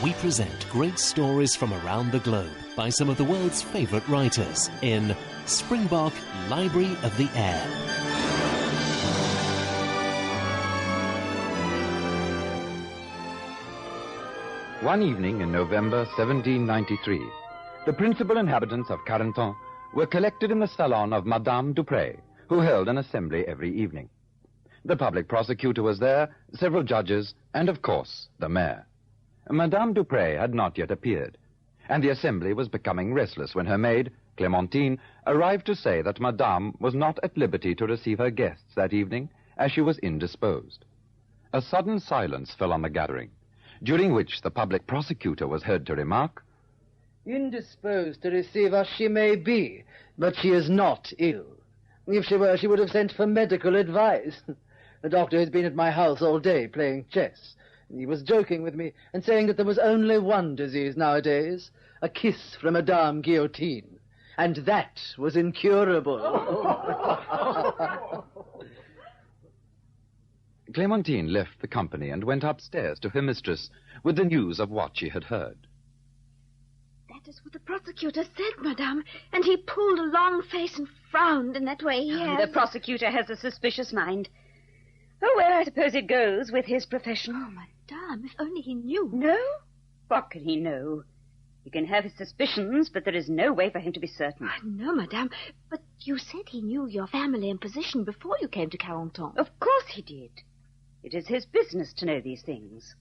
we present great stories from around the globe by some of the world's favorite writers in Springbok Library of the Air. One evening in November 1793, the principal inhabitants of Carentan were collected in the salon of Madame Duprey, who held an assembly every evening. The public prosecutor was there, several judges, and, of course, the mayor. Madame Duprey had not yet appeared, and the assembly was becoming restless when her maid, Clémentine, arrived to say that Madame was not at liberty to receive her guests that evening, as she was indisposed. A sudden silence fell on the gathering, during which the public prosecutor was heard to remark, "Indisposed to receive us she may be, but she is not ill. If she were, she would have sent for medical advice. The doctor has been at my house all day playing chess. He was joking with me and saying that there was only one disease nowadays, a kiss from Madame Guillotine, and that was incurable." Clémentine left the company and went upstairs to her mistress with the news of what she had heard. "That is what the prosecutor said, madame, and he pulled a long face and frowned in that way he has." The prosecutor has a suspicious mind. Oh, well, I suppose it goes with his profession. Oh, madame, if only he knew. No? What can he know? He can have his suspicions, but there is no way for him to be certain. No, madame, but you said he knew your family and position before you came to Carentan. Of course he did. It is his business to know these things.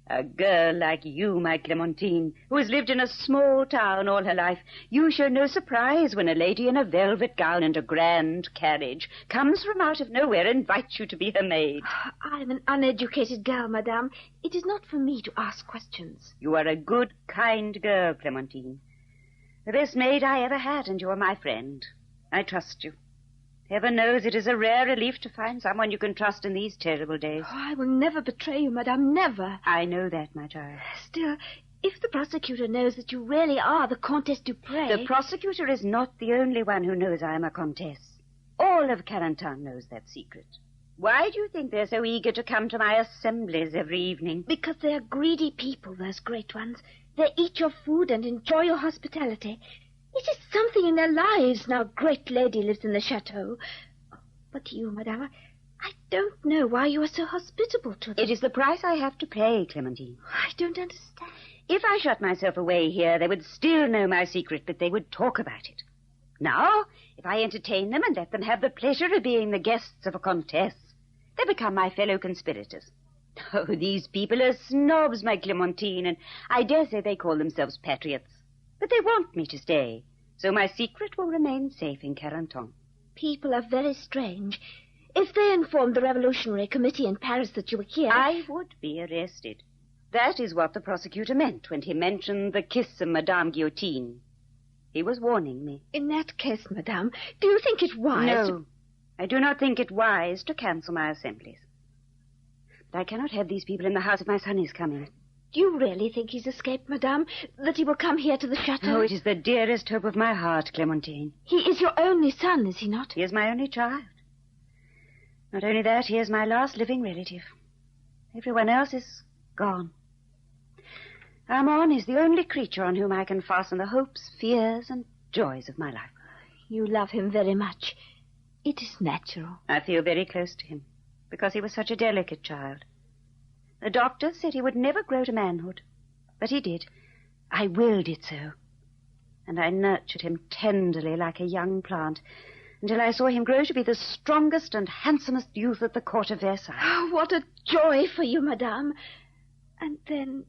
A girl like you, my Clémentine, who has lived in a small town all her life, you show no surprise when a lady in a velvet gown and a grand carriage comes from out of nowhere and invites you to be her maid. I'm an uneducated girl, madame. It is not for me to ask questions. You are a good, kind girl, Clémentine. The best maid I ever had, and you are my friend. I trust you. Heaven knows it is a rare relief to find someone you can trust in these terrible days. Oh, I will never betray you, madame, never. I know that, my child. Still, if the prosecutor knows that you really are the Comtesse Duprey... The prosecutor is not the only one who knows I am a comtesse. All of Carentan knows that secret. Why do you think they're so eager to come to my assemblies every evening? Because they are greedy people, those great ones. They eat your food and enjoy your hospitality. It is something in their lives now great lady lives in the chateau. But you, madame, I don't know why you are so hospitable to them. It is the price I have to pay, Clémentine. I don't understand. If I shut myself away here, they would still know my secret, but they would talk about it. Now, if I entertain them and let them have the pleasure of being the guests of a comtesse, they become my fellow conspirators. Oh, these people are snobs, my Clémentine, and I dare say they call themselves patriots. But they want me to stay, so my secret will remain safe in Carentan. People are very strange. If they informed the Revolutionary Committee in Paris that you were here... I would be arrested. That is what the prosecutor meant when he mentioned the kiss of Madame Guillotine. He was warning me. In that case, madame, do you think it wise... No, I do not think it wise to cancel my assemblies. But I cannot have these people in the house if my son is coming. Do you really think he's escaped, madame? That he will come here to the chateau? Oh, it is the dearest hope of my heart, Clémentine. He is your only son, is he not? He is my only child. Not only that, he is my last living relative. Everyone else is gone. Armand is the only creature on whom I can fasten the hopes, fears, and joys of my life. You love him very much. It is natural. I feel very close to him, because he was such a delicate child. The doctor said he would never grow to manhood, but he did. I willed it so. And I nurtured him tenderly like a young plant until I saw him grow to be the strongest and handsomest youth at the court of Versailles. Oh, what a joy for you, madame. And then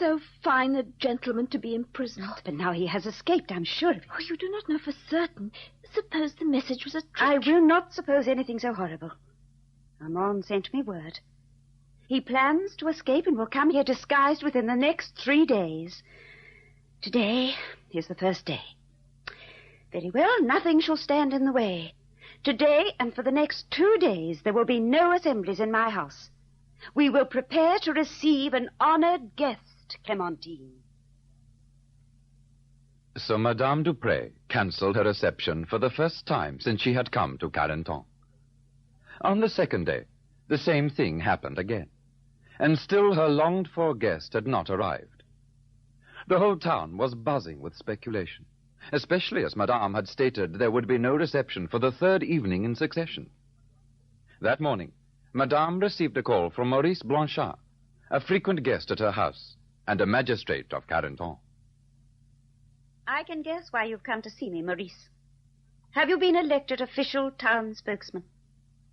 so fine a gentleman to be imprisoned. Oh, but now he has escaped, I'm sure of it. Oh, you do not know for certain. Suppose the message was a trick. I will not suppose anything so horrible. Armand sent me word. He plans to escape and will come here disguised within the next 3 days. Today is the first day. Very well, nothing shall stand in the way. Today and for the next 2 days there will be no assemblies in my house. We will prepare to receive an honored guest, Clémentine. So Madame Duprey cancelled her reception for the first time since she had come to Carentan. On the second day, the same thing happened again. and still her longed-for guest had not arrived. The whole town was buzzing with speculation, especially as Madame had stated there would be no reception for the third evening in succession. That morning, Madame received a call from Maurice Blanchard, a frequent guest at her house and a magistrate of Carentan. I can guess why you've come to see me, Maurice. Have you been elected official town spokesman?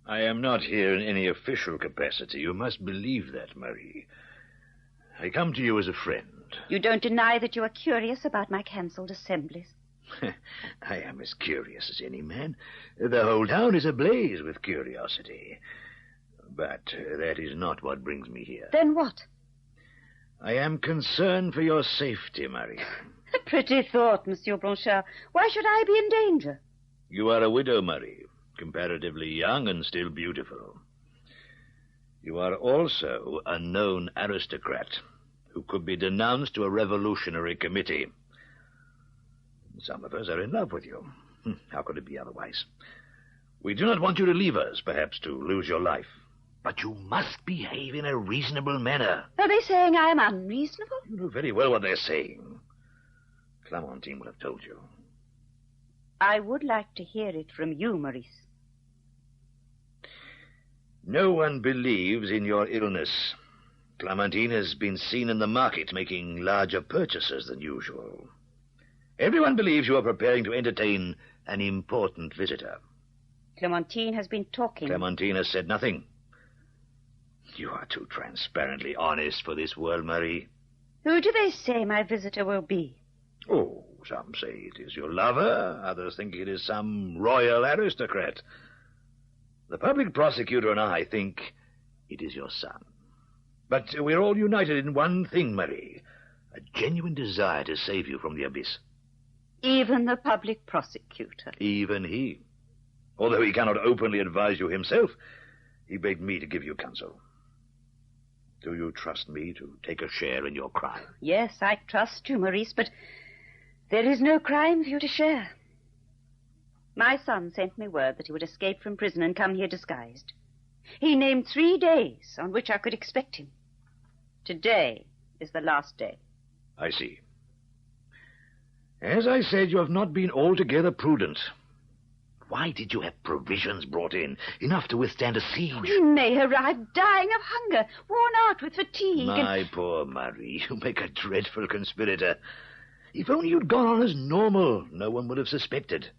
I am not here in any official capacity. You must believe that, Marie. I come to you as a friend. You don't deny that you are curious about my cancelled assemblies? I am as curious as any man. The whole town is ablaze with curiosity. But that is not what brings me here. Then what? I am concerned for your safety, Marie. A pretty thought, Monsieur Blanchard. Why should I be in danger? You are a widow, Marie, comparatively young and still beautiful. You are also a known aristocrat who could be denounced to a revolutionary committee. Some of us are in love with you. How could it be otherwise? We do not want you to leave us, perhaps to lose your life. But you must behave in a reasonable manner. Are they saying I am unreasonable? You know very well what they're saying. Clementine will have told you. I would like to hear it from you, Maurice. No one believes in your illness. Clementine has been seen in the market making larger purchases than usual. Everyone believes you are preparing to entertain an important visitor. Clementine has been talking. Clementine has said nothing. You are too transparently honest for this world, Marie. Who do they say my visitor will be? Oh, some say it is your lover. Others think it is some royal aristocrat. The public prosecutor and I think it is your son. But we're all united in one thing, Marie. A genuine desire to save you from the abyss. Even the public prosecutor? Even he. Although he cannot openly advise you himself, he begged me to give you counsel. Do you trust me to take a share in your crime? Yes, I trust you, Maurice, but there is no crime for you to share. My son sent me word that he would escape from prison and come here disguised. He named 3 days on which I could expect him. Today is the last day. I see. As I said, you have not been altogether prudent. Why did you have provisions brought in, enough to withstand a siege? He may arrive dying of hunger, worn out with fatigue. My poor Marie, you make a dreadful conspirator. If only you'd gone on as normal, no one would have suspected.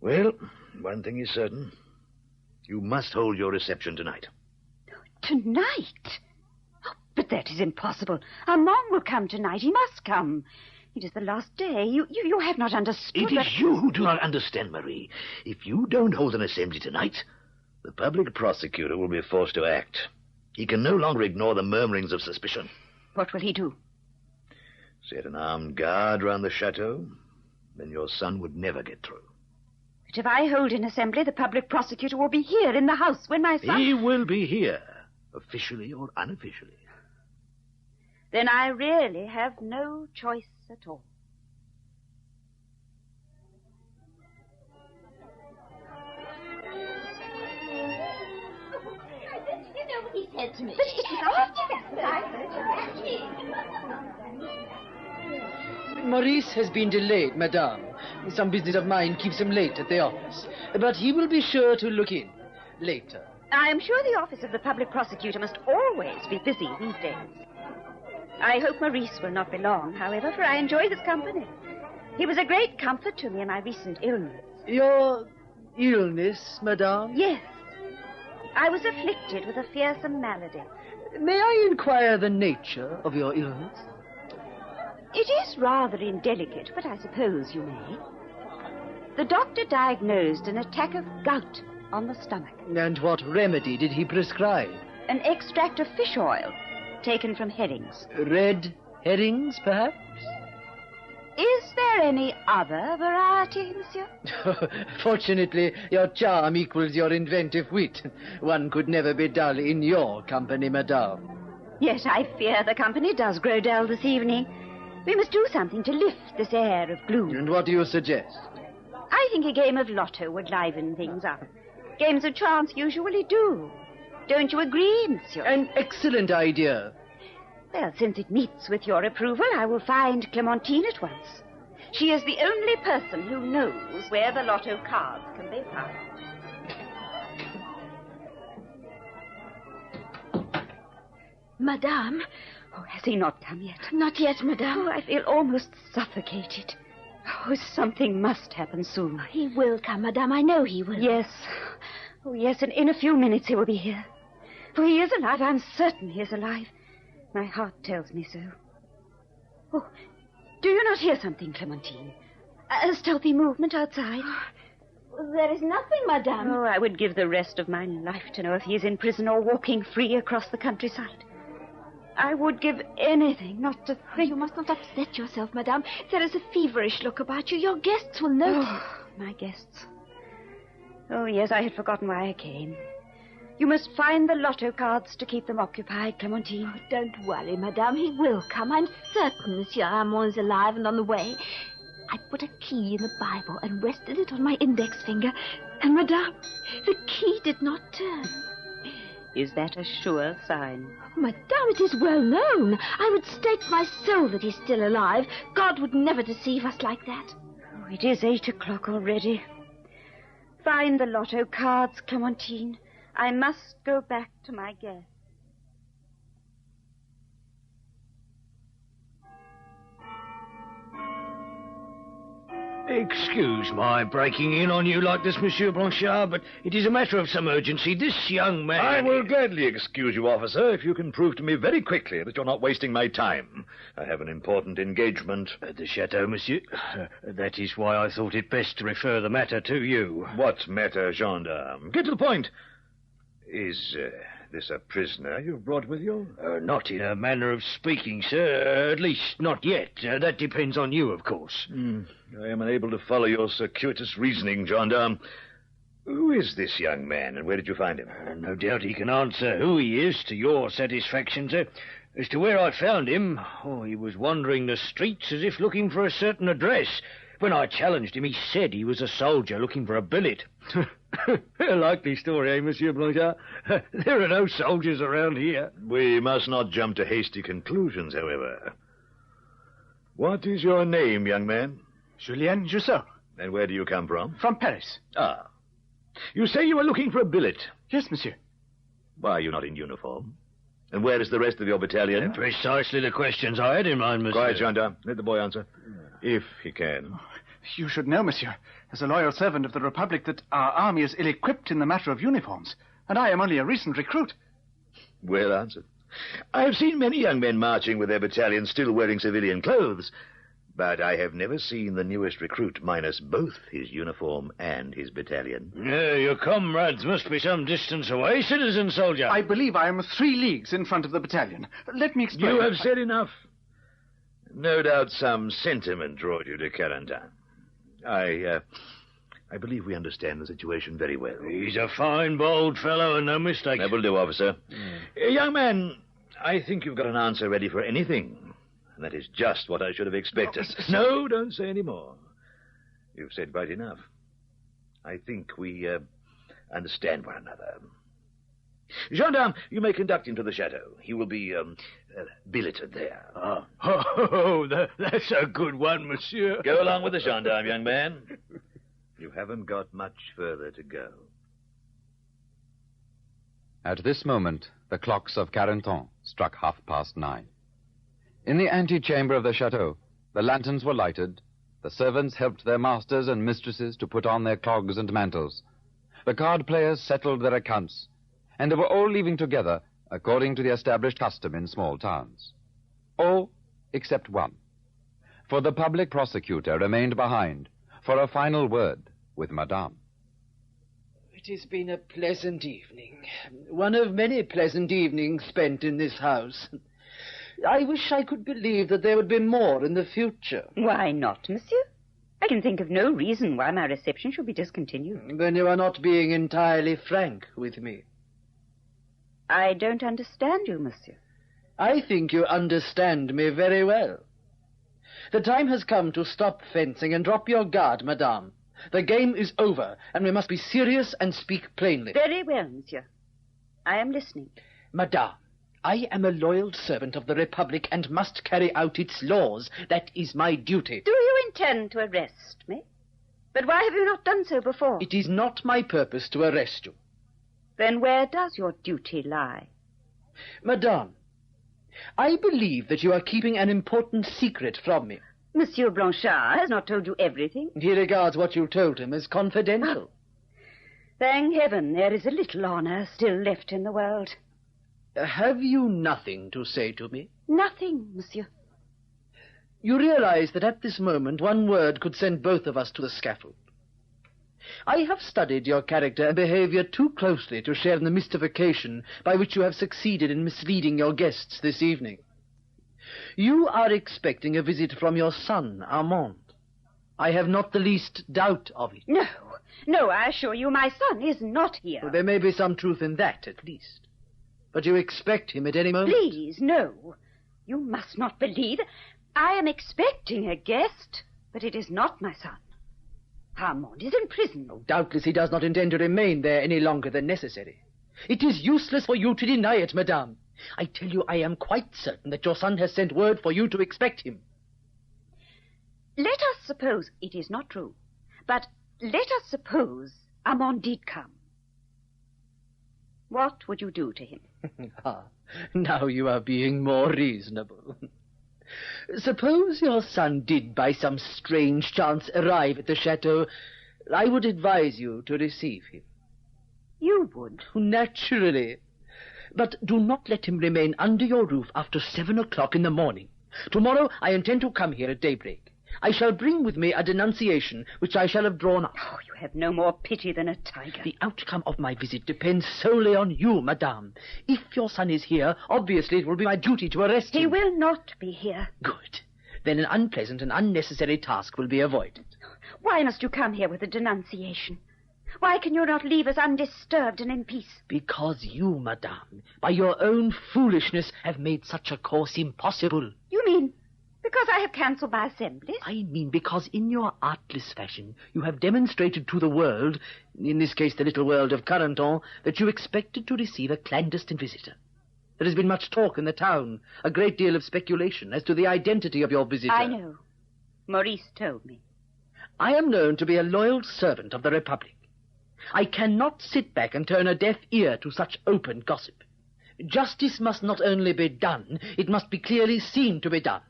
Well, one thing is certain. You must hold your reception tonight. Tonight? Oh, but that is impossible. Armand will come tonight. He must come. It is the last day. You have not understood. It is you who do not understand, Marie. If you don't hold an assembly tonight, the public prosecutor will be forced to act. He can no longer ignore the murmurings of suspicion. What will he do? Set an armed guard round the chateau, then your son would never get through. But if I hold an assembly, the public prosecutor will be here in the house when my son... He will be here, officially or unofficially. Then I really have no choice at all. You know what he said to me? But it is Maurice has been delayed, madame. Some business of mine keeps him late at the office. But he will be sure to look in later. I am sure the office of the public prosecutor must always be busy these days. I hope Maurice will not be long, however, for I enjoy his company. He was a great comfort to me in my recent illness. Your illness, madame? Yes. I was afflicted with a fearsome malady. May I inquire the nature of your illness? It is rather indelicate, but I suppose you may. The doctor diagnosed an attack of gout on the stomach. And what remedy did he prescribe? An extract of fish oil taken from herrings. Red herrings, perhaps? Is there any other variety, monsieur? Fortunately, your charm equals your inventive wit. One could never be dull in your company, madame. Yes, I fear the company does grow dull this evening. We must do something to lift this air of gloom. And what do you suggest? I think a game of lotto would liven things up. Games of chance usually do. Don't you agree, monsieur? An excellent idea. Well, since it meets with your approval, I will find Clementine at once. She is the only person who knows where the lotto cards can be found. Madame? Oh, has he not come yet? Not yet, madame. Oh, I feel almost suffocated. Oh, something must happen soon. He will come, madame. I know he will. Yes. Oh, yes, and in a few minutes he will be here. For he is alive. I'm certain he is alive. My heart tells me so. Oh, do you not hear something, Clementine? A stealthy movement outside? There is nothing, madame. Oh, I would give the rest of my life to know if he is in prison or walking free across the countryside. I would give anything not to think... You must not upset yourself, madame. There is a feverish look about you. Your guests will notice. Oh, my guests. Oh, yes, I had forgotten why I came. You must find the lotto cards to keep them occupied, Clementine. Oh, don't worry, madame. He will come. I'm certain Monsieur Armand is alive and on the way. I put a key in the Bible and rested it on my index finger. And, madame, the key did not turn. Is that a sure sign? Oh, madame, it is well known. I would stake my soul that he's still alive. God would never deceive us like that. Oh, it is 8 o'clock already. Find the lotto cards, Clementine. I must go back to my guest. Excuse my breaking in on you like this, Monsieur Blanchard, but it is a matter of some urgency. This young man... I will gladly excuse you, officer, if you can prove to me very quickly that you're not wasting my time. I have an important engagement. At the chateau, monsieur. That is why I thought it best to refer the matter to you. What matter, gendarme? Get to the point. Is this a prisoner you've brought with you? Not in a manner of speaking, sir. At least not yet. That depends on you, of course. I am unable to follow your circuitous reasoning, gendarme. Who is this young man, and where did you find him? No doubt he can answer who he is to your satisfaction, sir. As to where I found him, he was wandering the streets as if looking for a certain address. When I challenged him, he said he was a soldier looking for a billet. A likely story, eh, Monsieur Blanchard? There are no soldiers around here. We must not jump to hasty conclusions, however. What is your name, young man? Julien Jussot. And where do you come from? From Paris. Ah. You say you are looking for a billet. Yes, monsieur. Why are you not in uniform? And where is the rest of your battalion? Precisely the questions I had in mind, monsieur. Quiet, gendarme. Let the boy answer. If he can. You should know, monsieur, as a loyal servant of the Republic, that our army is ill-equipped in the matter of uniforms, and I am only a recent recruit. Well answered. I have seen many young men marching with their battalions still wearing civilian clothes, but I have never seen the newest recruit minus both his uniform and his battalion. Your comrades must be some distance away, citizen soldier. I believe I am 3 leagues in front of the battalion. Let me explain. You have said enough. No doubt some sentiment drew you to Carentan. I believe we understand the situation very well. He's a fine, bold fellow, and no mistake. That will do, officer. Young man, I think you've got an answer ready for anything. And that is just what I should have expected. No, don't say any more. You've said quite enough. I think we understand one another. Gendarme, you may conduct him to the chateau. He will be billeted there. That's a good one, monsieur. Go along with the gendarme, young man. You haven't got much further to go. At this moment, the clocks of Carentan struck 9:30. In the antechamber of the chateau, the lanterns were lighted, the servants helped their masters and mistresses to put on their clogs and mantles, the card players settled their accounts, and they were all leaving together according to the established custom in small towns. All except one, for the public prosecutor remained behind for a final word with Madame. It has been a pleasant evening, one of many pleasant evenings spent in this house. I wish I could believe that there would be more in the future. Why not, monsieur? I can think of no reason why my reception should be discontinued. Then you are not being entirely frank with me. I don't understand you, monsieur. I think you understand me very well. The time has come to stop fencing and drop your guard, madame. The game is over, and we must be serious and speak plainly. Very well, monsieur. I am listening. Madame, I am a loyal servant of the Republic and must carry out its laws. That is my duty. Do you intend to arrest me? But why have you not done so before? It is not my purpose to arrest you. Then where does your duty lie? Madame, I believe that you are keeping an important secret from me. Monsieur Blanchard has not told you everything. He regards what you told him as confidential. Thank heaven there is a little honor still left in the world. Have you nothing to say to me? Nothing, monsieur. You realize that at this moment one word could send both of us to the scaffold. I have studied your character and behavior too closely to share in the mystification by which you have succeeded in misleading your guests this evening. You are expecting a visit from your son, Armand. I have not the least doubt of it. No, I assure you my son is not here. Well, there may be some truth in that, at least. But you expect him at any moment? Please, no. You must not believe. I am expecting a guest, but it is not my son. Armand is in prison. Oh, doubtless he does not intend to remain there any longer than necessary. It is useless for you to deny it, madame. I tell you, I am quite certain that your son has sent word for you to expect him. Let us suppose it is not true, but let us suppose Armand did come. What would you do to him? Now you are being more reasonable. Suppose your son did by some strange chance arrive at the chateau. I would advise you to receive him. You would? Naturally. But do not let him remain under your roof after 7 o'clock in the morning. Tomorrow I intend to come here at daybreak. I shall bring with me a denunciation which I shall have drawn up. Oh, you have no more pity than a tiger. The outcome of my visit depends solely on you, madame. If your son is here, obviously it will be my duty to arrest him. He will not be here. Good. Then an unpleasant and unnecessary task will be avoided. Why must you come here with a denunciation? Why can you not leave us undisturbed and in peace? Because you, madame, by your own foolishness, have made such a course impossible. You mean because I have cancelled my assemblies? I mean because in your artless fashion you have demonstrated to the world, in this case the little world of Carentan, that you expected to receive a clandestine visitor. There has been much talk in the town, a great deal of speculation as to the identity of your visitor. I know. Maurice told me. I am known to be a loyal servant of the Republic. I cannot sit back and turn a deaf ear to such open gossip. Justice must not only be done, it must be clearly seen to be done.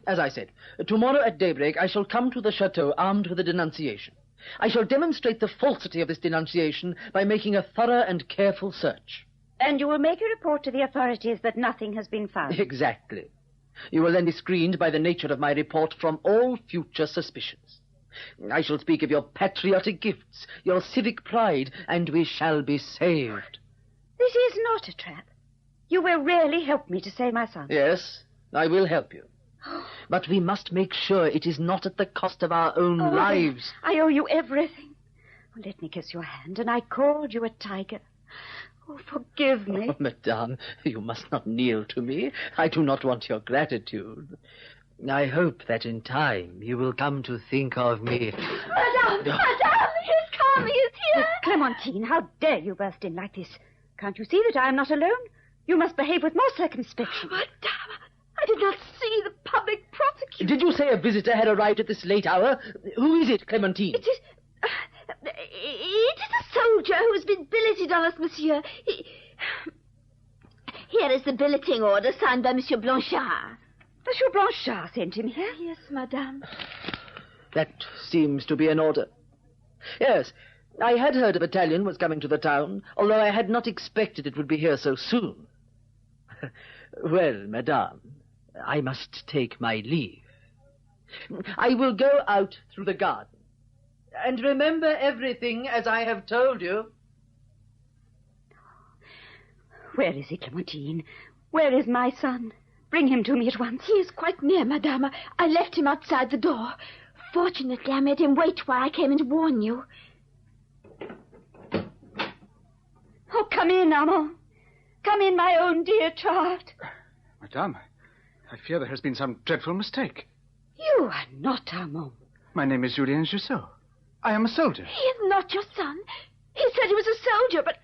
As I said, tomorrow at daybreak I shall come to the chateau armed with a denunciation. I shall demonstrate the falsity of this denunciation by making a thorough and careful search. And you will make a report to the authorities that nothing has been found? Exactly. You will then be screened by the nature of my report from all future suspicions. I shall speak of your patriotic gifts, your civic pride, and we shall be saved. This is not a trap. You will really help me to save my son? Yes, I will help you. But we must make sure it is not at the cost of our own lives. I owe you everything. Oh, let me kiss your hand, and I called you a tiger. Oh, forgive me. Oh, madame, you must not kneel to me. I do not want your gratitude. I hope that in time you will come to think of me. Madame! Madame! He has come! He is here! Clementine, how dare you burst in like this? Can't you see that I am not alone? You must behave with more circumspection. Madame, I did not see the public prosecutor. Did you say a visitor had arrived at this late hour? Who is it, Clementine? It is a soldier who has been billeted on us, monsieur. Here is the billeting order signed by Monsieur Blanchard. Monsieur Blanchard sent him here? Yes, madame. That seems to be an order. Yes, I had heard a battalion was coming to the town, although I had not expected it would be here so soon. Well, madame, I must take my leave. I will go out through the garden. And remember everything as I have told you. Where is he, Clementine? Where is my son? Bring him to me at once. He is quite near, madame. I left him outside the door. Fortunately, I made him wait while I came in to warn you. Oh, come in, Armand. Come in, my own dear child. Madame, I fear there has been some dreadful mistake. You are not Armand. My name is Julien Jusseau. I am a soldier. He is not your son. He said he was a soldier, but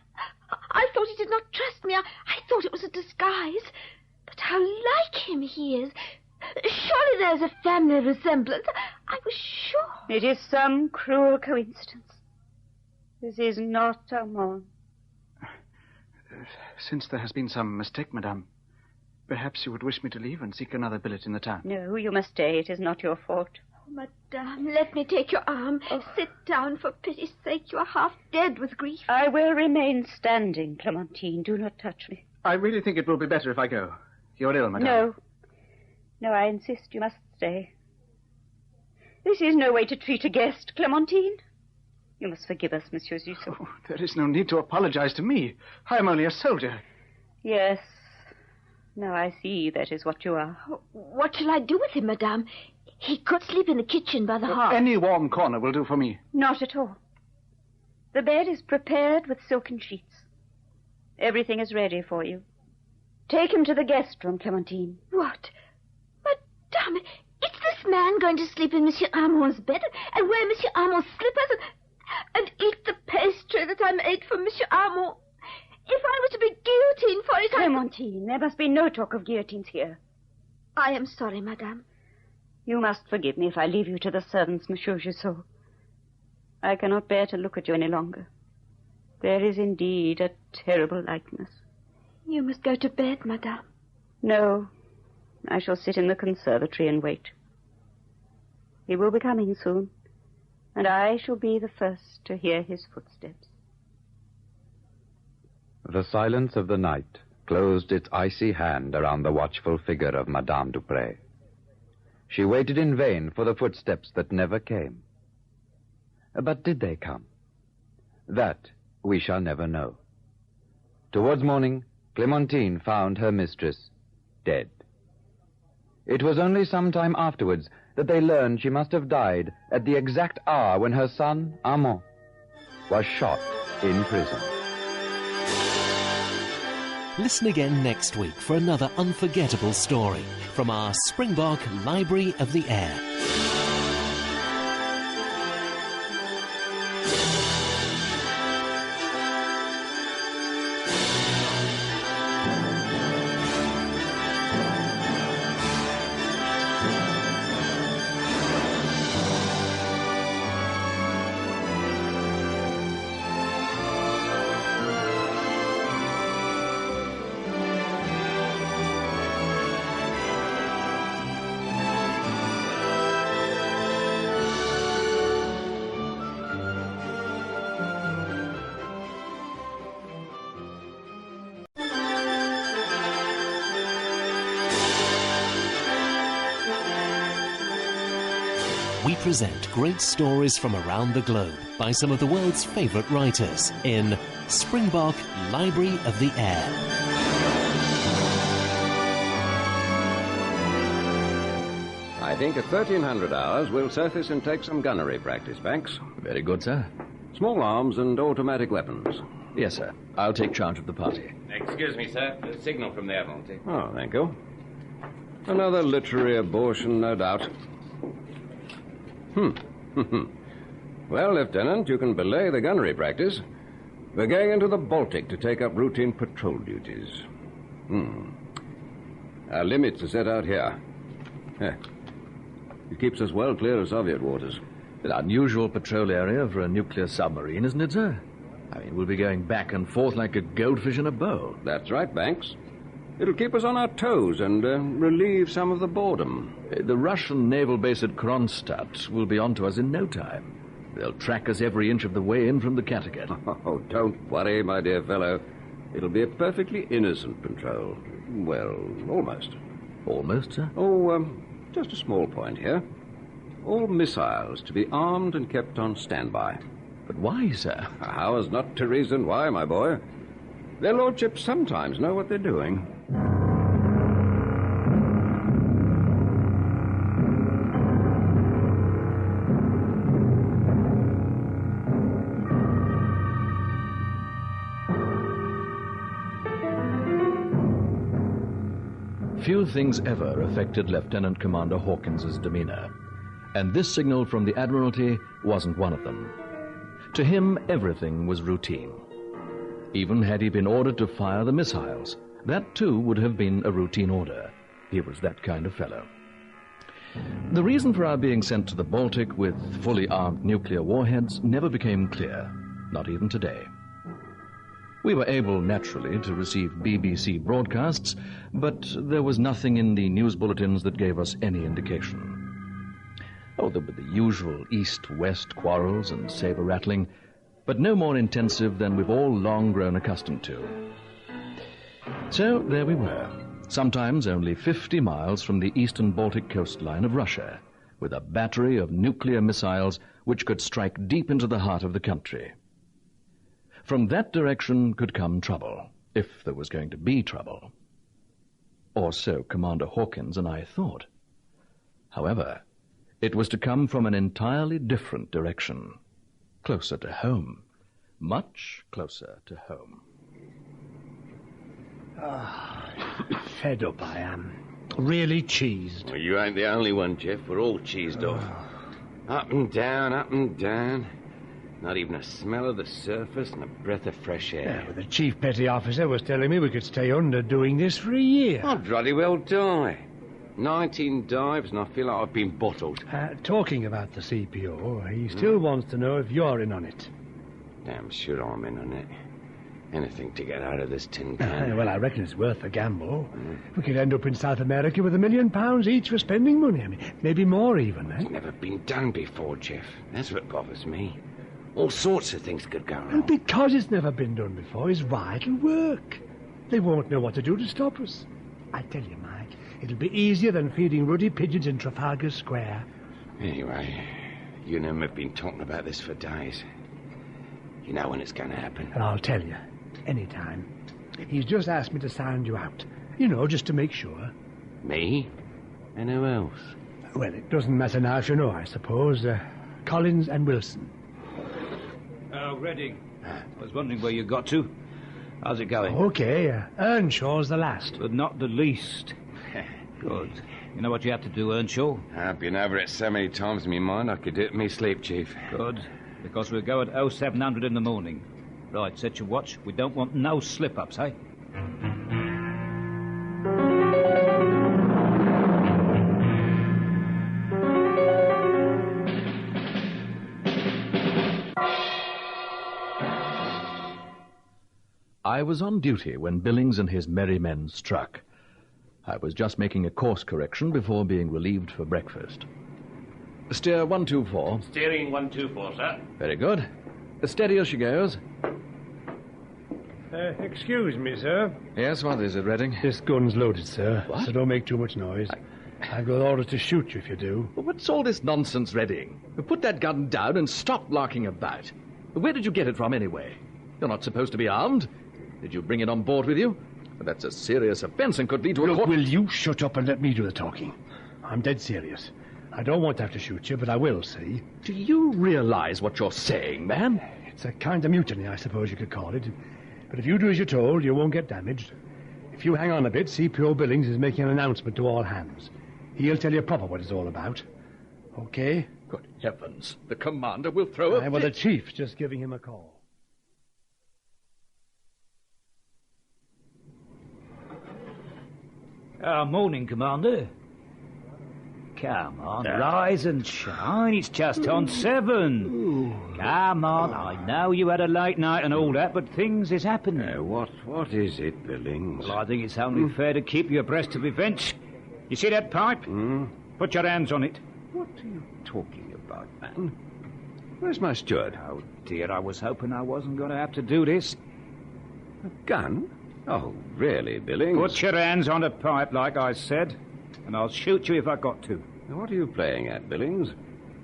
I I thought he did not trust me. I thought it was a disguise. But how like him he is. Surely there's a family resemblance. I was sure. It is some cruel coincidence. This is not Armand. Since there has been some mistake, madame, perhaps you would wish me to leave and seek another billet in the town. No, you must stay. It is not your fault. Oh, madame, let me take your arm. Oh. Sit down, for pity's sake. You are half dead with grief. I will remain standing, Clementine. Do not touch me. I really think it will be better if I go. You're ill, madame. No. No, I insist. You must stay. This is no way to treat a guest, Clementine. You must forgive us, Monsieur Jussault. Oh, there is no need to apologize to me. I am only a soldier. Yes. Now I see that is what you are. What shall I do with him, madame? He could sleep in the kitchen by the hearth. Any warm corner will do for me. Not at all. The bed is prepared with silken sheets. Everything is ready for you. Take him to the guest room, Clementine. What? Madame, is this man going to sleep in Monsieur Armand's bed and wear Monsieur Armand's slippers and eat the pastry that I made for Monsieur Armand? If I were to be guillotined for it, Clementine, there must be no talk of guillotines here. I am sorry, madame. You must forgive me if I leave you to the servants, Monsieur Jussault. I cannot bear to look at you any longer. There is indeed a terrible likeness. You must go to bed, madame. No, I shall sit in the conservatory and wait. He will be coming soon, and I shall be the first to hear his footsteps. The silence of the night closed its icy hand around the watchful figure of Madame Duprey. She waited in vain for the footsteps that never came. But did they come? That we shall never know. Towards morning, Clementine found her mistress dead. It was only some time afterwards that they learned she must have died at the exact hour when her son, Armand, was shot in prison. Listen again next week for another unforgettable story from our Springbok Library of the Air. We present great stories from around the globe by some of the world's favorite writers in Springbok Library of the Air. I think at 1300 hours we'll surface and take some gunnery practice, Banks. Very good, sir. Small arms and automatic weapons. Yes, sir. I'll take charge of the party. Excuse me, sir. A signal from the Admiralty. Oh, thank you. Another literary abortion, no doubt. Well, Lieutenant, you can belay the gunnery practice. We're going into the Baltic to take up routine patrol duties. Our limits are set out here. It keeps us well clear of Soviet waters. An unusual patrol area for a nuclear submarine, isn't it, sir? I mean, we'll be going back and forth like a goldfish in a bowl. That's right, Banks. It'll keep us on our toes and relieve some of the boredom. The Russian naval base at Kronstadt will be on to us in no time. They'll track us every inch of the way in from the Kattegat. Oh, don't worry, my dear fellow. It'll be a perfectly innocent patrol. Well, almost. Almost, sir? Oh, just a small point here. All missiles to be armed and kept on standby. But why, sir? How as not to reason why, my boy? Their lordships sometimes know what they're doing. Few things ever affected Lieutenant Commander Hawkins's demeanor, and this signal from the Admiralty wasn't one of them. To him, everything was routine. Even had he been ordered to fire the missiles, that too would have been a routine order. He was that kind of fellow. The reason for our being sent to the Baltic with fully armed nuclear warheads never became clear, not even today. We were able, naturally, to receive BBC broadcasts, but there was nothing in the news bulletins that gave us any indication. Oh, there were the usual east-west quarrels and saber-rattling, but no more intensive than we've all long grown accustomed to. So there we were, sometimes only 50 miles from the eastern Baltic coastline of Russia, with a battery of nuclear missiles which could strike deep into the heart of the country. From that direction could come trouble, if there was going to be trouble. Or so Commander Hawkins and I thought. However, it was to come from an entirely different direction, closer to home, much closer to home. Fed up I am. Really cheesed. Well, you ain't the only one, Jeff. We're all cheesed off. Up and down, up and down. Not even a smell of the surface and a breath of fresh air. Yeah, but the chief petty officer was telling me we could stay under doing this for a year. I'd bloody well die. 19 dives and I feel like I've been bottled. Talking about the CPO, he still wants to know if you're in on it. Damn sure I'm in on it. Anything to get out of this tin can. Well, I reckon it's worth a gamble. We could end up in South America with £1 million each for spending money. I mean, maybe more even, eh? It's never been done before, Jeff. That's what bothers me. All sorts of things could go wrong. And because it's never been done before is why it'll work. They won't know what to do to stop us. I tell you, Mike, it'll be easier than feeding ruddy pigeons in Trafalgar Square. Anyway, you and him have been talking about this for days. You know when it's going to happen. And I'll tell you, anytime. He's just asked me to sound you out. You know, just to make sure. Me? And who else? Well, it doesn't matter now if you know, I suppose. Collins and Wilson. Oh, Redding. I was wondering where you got to. How's it going? Okay, Earnshaw's the last. But not the least. Good. You know what you have to do, Earnshaw? I've been over it so many times in my mind I could do it in me sleep, Chief. Good. Because we'll go at 0700 in the morning. Right, set your watch. We don't want no slip-ups, eh? I was on duty when Billings and his merry men struck. I was just making a course correction before being relieved for breakfast. Steer 124. Steering 124, sir. Very good. Steady as she goes. Excuse me, sir. Yes, what is it, Redding? This gun's loaded, sir. What? So don't make too much noise. I've got orders to shoot you if you do. Well, what's all this nonsense, Redding? Put that gun down and stop larking about. Where did you get it from, anyway? You're not supposed to be armed. Did you bring it on board with you? Well, that's a serious offence and could lead to a court... Will you shut up and let me do the talking? I'm dead serious. I don't want to have to shoot you, but I will, see? Do you realize what you're saying, man? It's a kind of mutiny, I suppose you could call it. But if you do as you're told, you won't get damaged. If you hang on a bit, CPO Billings is making an announcement to all hands. He'll tell you proper what it's all about. Okay? Good heavens. The commander will throw a... Well, the chief's just giving him a call. Morning, Commander. Come on, rise and shine. It's just on 7. Come on, I know you had a late night and all that, but things is happening. What is it, Billings? Well, I think it's only fair to keep you abreast of events. You see that pipe? Put your hands on it. What are you talking about, man? Where's my steward? Oh, dear, I was hoping I wasn't going to have to do this. A gun? Oh, really, Billings? Put your hands on the pipe, like I said, and I'll shoot you if I got to. Now, what are you playing at, Billings?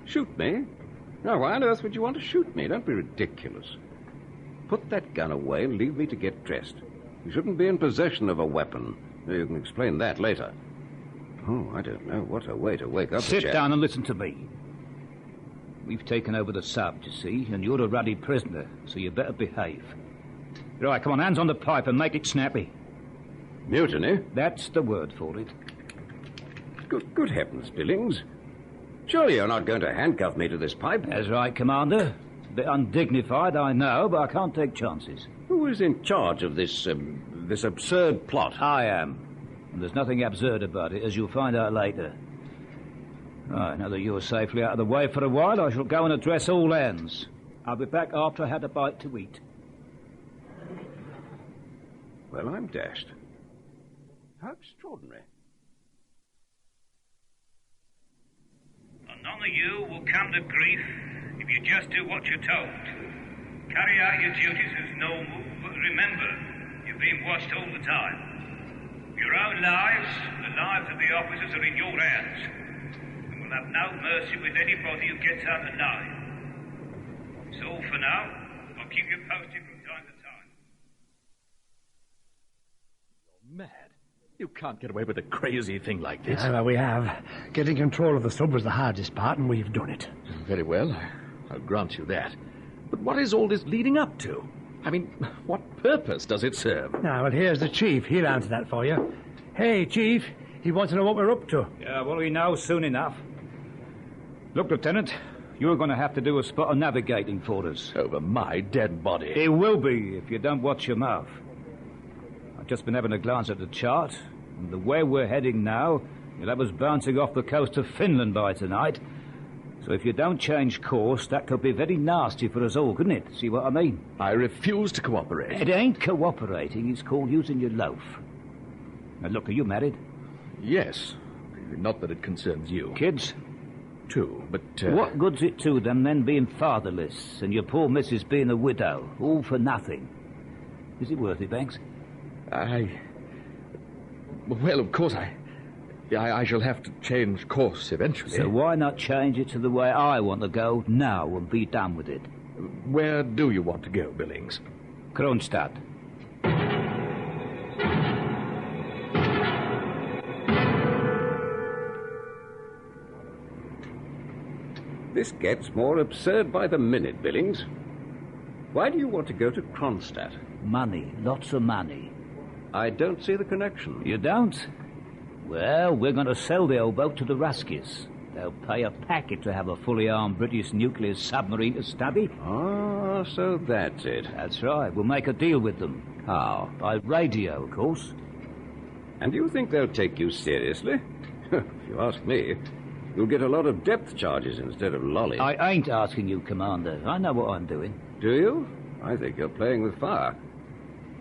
Shoot me? Now, why on earth would you want to shoot me? Don't be ridiculous. Put that gun away and leave me to get dressed. You shouldn't be in possession of a weapon. You can explain that later. Oh, I don't know. What a way to wake up. Sit down and listen to me. We've taken over the sub, you see, and you're a ruddy prisoner, so you better behave. Right, come on, hands on the pipe and make it snappy. Mutiny? That's the word for it. Good heavens, Billings. Surely you're not going to handcuff me to this pipe? That's right, Commander. A bit undignified, I know, but I can't take chances. Who is in charge of this absurd plot? I am. And there's nothing absurd about it, as you'll find out later. Right, now that you're safely out of the way for a while, I shall go and address all ends. I'll be back after I had a bite to eat. Well, I'm dashed. How extraordinary. None of you will come to grief if you just do what you're told. Carry out your duties as normal, but remember, you're being watched all the time. Your own lives, the lives of the officers, are in your hands. And we'll have no mercy with anybody who gets out alive. It's all for now. I'll keep you posted from time to time. You're mad. You can't get away with a crazy thing like this. Well, we have. Getting control of the sub was the hardest part, and we've done it. Very well. I'll grant you that. But what is all this leading up to? I mean, what purpose does it serve? Now, well, here's the chief. He'll answer that for you. Hey, chief. He wants to know what we're up to. Yeah, well, he knows soon enough. Look, Lieutenant, you're going to have to do a spot of navigating for us. Over my dead body. It will be, if you don't watch your mouth. I've just been having a glance at the chart, and the way we're heading now, you'll have us bouncing off the coast of Finland by tonight. So if you don't change course, that could be very nasty for us all, couldn't it? See what I mean? I refuse to cooperate. It ain't cooperating, it's called using your loaf. Now look, are you married? Yes. Not that it concerns you. Kids? 2, but... What good's it to them then being fatherless, and your poor missus being a widow, all for nothing? Is it worth it, Banks? Well, of course, I shall have to change course eventually. So why not change it to the way I want to go now and be done with it? Where do you want to go, Billings? Kronstadt. This gets more absurd by the minute, Billings. Why do you want to go to Kronstadt? Money. Lots of money. I don't see the connection. You don't? Well, we're going to sell the old boat to the Ruskies. They'll pay a packet to have a fully armed British nuclear submarine to study. Ah, so that's it. That's right. We'll make a deal with them. How? By radio, of course. And do you think they'll take you seriously? If you ask me, you'll get a lot of depth charges instead of lolly. I ain't asking you, Commander. I know what I'm doing. Do you? I think you're playing with fire.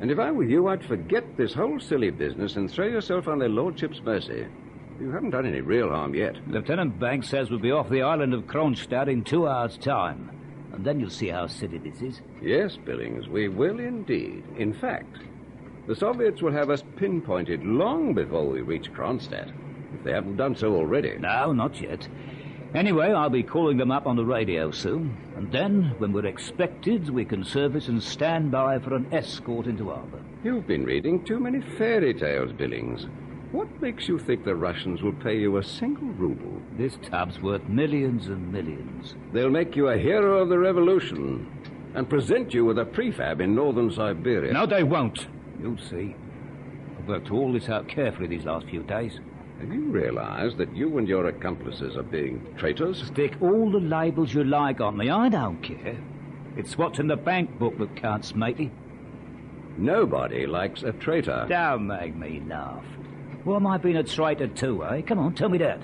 And if I were you, I'd forget this whole silly business and throw yourself on their lordship's mercy. You haven't done any real harm yet. Lieutenant Banks says we'll be off the island of Kronstadt in 2 hours' time. And then you'll see how silly this is. Yes, Billings, we will indeed. In fact, the Soviets will have us pinpointed long before we reach Kronstadt, if they haven't done so already. No, not yet. Anyway, I'll be calling them up on the radio soon. And then, when we're expected, we can service and stand by for an escort into harbour. You've been reading too many fairy tales, Billings. What makes you think the Russians will pay you a single ruble? This tub's worth millions and millions. They'll make you a hero of the revolution and present you with a prefab in northern Siberia. No, they won't. You'll see. I've worked all this out carefully these last few days. Have you realized that you and your accomplices are being traitors? Stick all the labels you like on me. I don't care. It's what's in the bank book that counts, matey. Nobody likes a traitor. Don't make me laugh. Well, am I being a traitor too, eh? Come on, tell me that.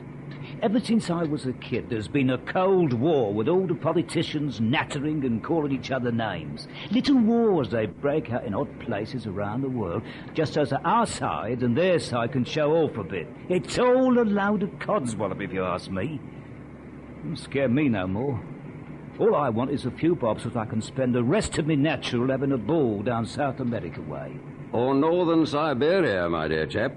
Ever since I was a kid, there's been a Cold War with all the politicians nattering and calling each other names. Little wars they break out in odd places around the world, just so that our side and their side can show off a bit. It's all a load of codswallop, if you ask me. Don't scare me no more. All I want is a few bob so that I can spend the rest of me natural having a ball down South America way. Or northern Siberia, my dear chap.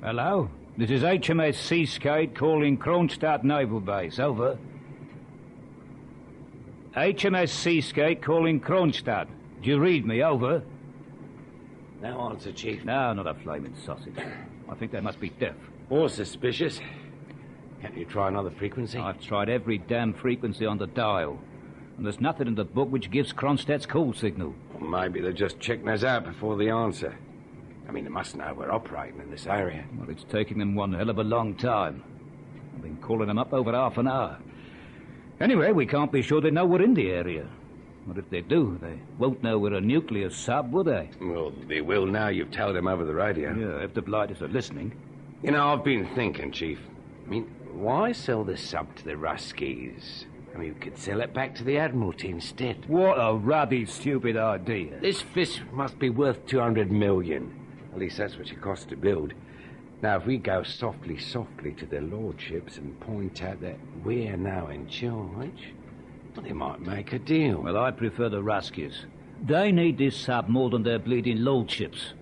Hello? This is HMS Seascape calling Kronstadt Naval Base. Over. HMS Seascape calling Kronstadt. Do you read me? Over. No answer, Chief. No, not a flaming sausage. I think they must be deaf. Or suspicious. Can't you try another frequency? I've tried every damn frequency on the dial. And there's nothing in the book which gives Kronstadt's call signal. Well, maybe they're just checking us out before the answer. I mean, they must know we're operating in this area. Well, it's taking them one hell of a long time. I've been calling them up over half an hour. Anyway, we can't be sure they know we're in the area. But if they do, they won't know we're a nuclear sub, will they? Well, they will now you've told them over the radio. Yeah, if the blighters are listening. You know, I've been thinking, Chief. I mean, why sell the sub to the Ruskies? I mean, we could sell it back to the Admiralty instead. What a ruddy, stupid idea. This fish must be worth 200 million. At least that's what it costs to build. Now, if we go softly to their lordships and point out that we're now in charge, well, they might make a deal. Well, I prefer the Ruskies. They need this sub more than their bleeding lordships.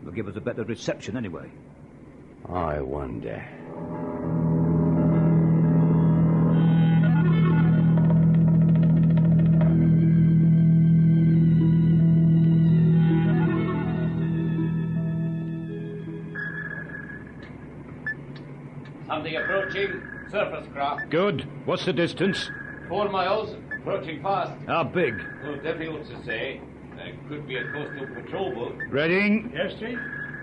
They'll give us a better reception anyway. I wonder. Something approaching. Surface craft. Good. What's the distance? 4 miles. Approaching fast. How big? Well, difficult to say. Could be a coastal patrol boat. Reading? Yes, Chief.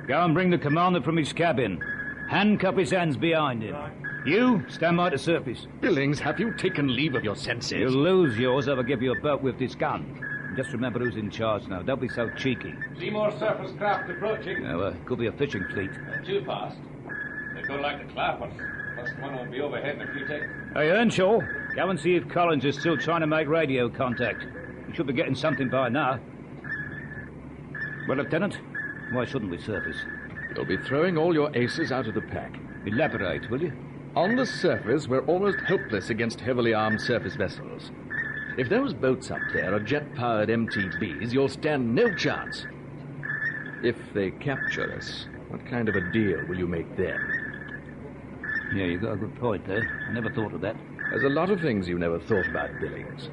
Go and bring the commander from his cabin. Handcuff his hands behind him. Right. You, stand by the surface. Billings, have you taken leave of your senses? You'll lose yours if I give you a boat with this gun. Just remember who's in charge now. Don't be so cheeky. 3 more surface craft approaching. Could be a fishing fleet. Too fast. They go like the clappers. First one will be overhead in a few seconds. Hey, Earnshaw, go and see if Collins is still trying to make radio contact. He should be getting something by now. Well, Lieutenant, why shouldn't we surface? You'll be throwing all your aces out of the pack. Elaborate, will you? On the surface, we're almost helpless against heavily armed surface vessels. If those boats up there are jet-powered MTBs, you'll stand no chance. If they capture us, what kind of a deal will you make then? Yeah, you got a good point there. I never thought of that. There's a lot of things you never thought about, Billings.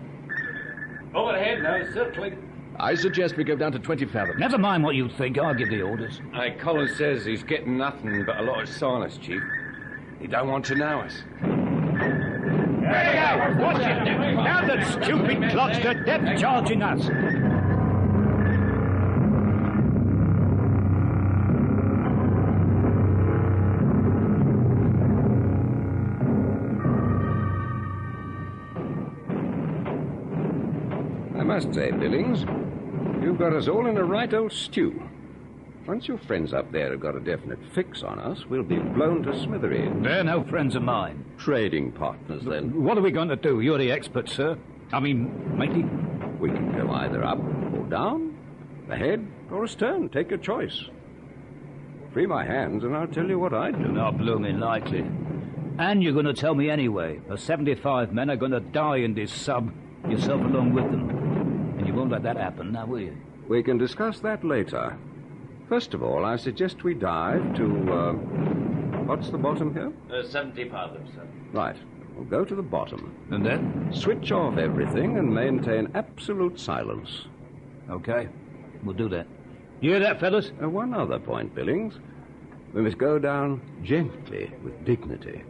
Overhead now, circling. I suggest we go down to 20 fathoms. Never mind what you think. I'll give the orders. Collins says he's getting nothing but a lot of silence, Chief. He don't want to know us. There you go! Watch it! Now that stupid clock's to depth charging us! I must say, Billings, you've got us all in a right old stew. Once your friends up there have got a definite fix on us, we'll be blown to smithereens. They're no friends of mine. Trading partners, then. What are we going to do? You're the expert, sir. I mean, matey. We can go either up or down, ahead or astern. Take your choice. Free my hands and I'll tell you what I'd do. Not blooming likely. And you're going to tell me anyway. The 75 men are going to die in this sub, yourself along with them. And you won't let that happen, now will you? We can discuss that later. First of all, I suggest we dive to, what's the bottom here? 70 fathoms, sir. Right. We'll go to the bottom. And then? Switch off everything and maintain absolute silence. Okay. We'll do that. You hear that, fellas? One other point, Billings. We must go down gently, with dignity.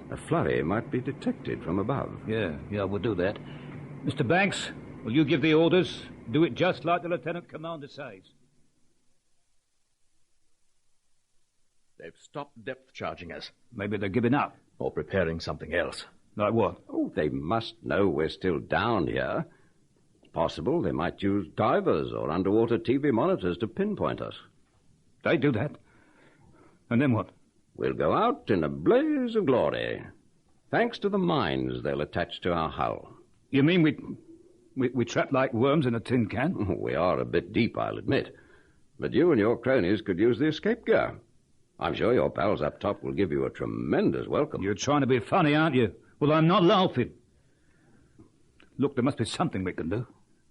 A flurry might be detected from above. Yeah, we'll do that. Mr. Banks, will you give the orders? Do it just like the Lieutenant Commander says. They've stopped depth charging us. Maybe they're giving up. Or preparing something else. Like what? Oh, they must know we're still down here. It's possible they might use divers or underwater TV monitors to pinpoint us. They do that. And then what? We'll go out in a blaze of glory, thanks to the mines they'll attach to our hull. You mean we trap like worms in a tin can? We are a bit deep, I'll admit. But you and your cronies could use the escape gear. I'm sure your pals up top will give you a tremendous welcome. You're trying to be funny, aren't you? Well, I'm not laughing. Look, there must be something we can do.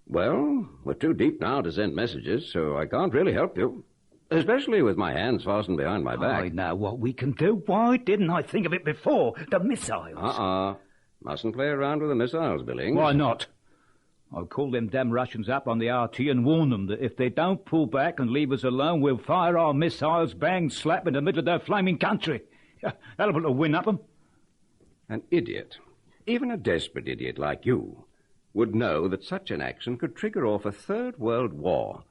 Well, we're too deep now to send messages, so I can't really help you. Especially with my hands fastened behind my back. I know what we can do. Why didn't I think of it before? The missiles. Mustn't play around with the missiles, Billings. Why not? I'll call them damn Russians up on the RT and warn them that if they don't pull back and leave us alone, we'll fire our missiles bang slap in the middle of their flaming country. That'll put a win up them. An idiot, even a desperate idiot like you, would know that such an action could trigger off a third world war.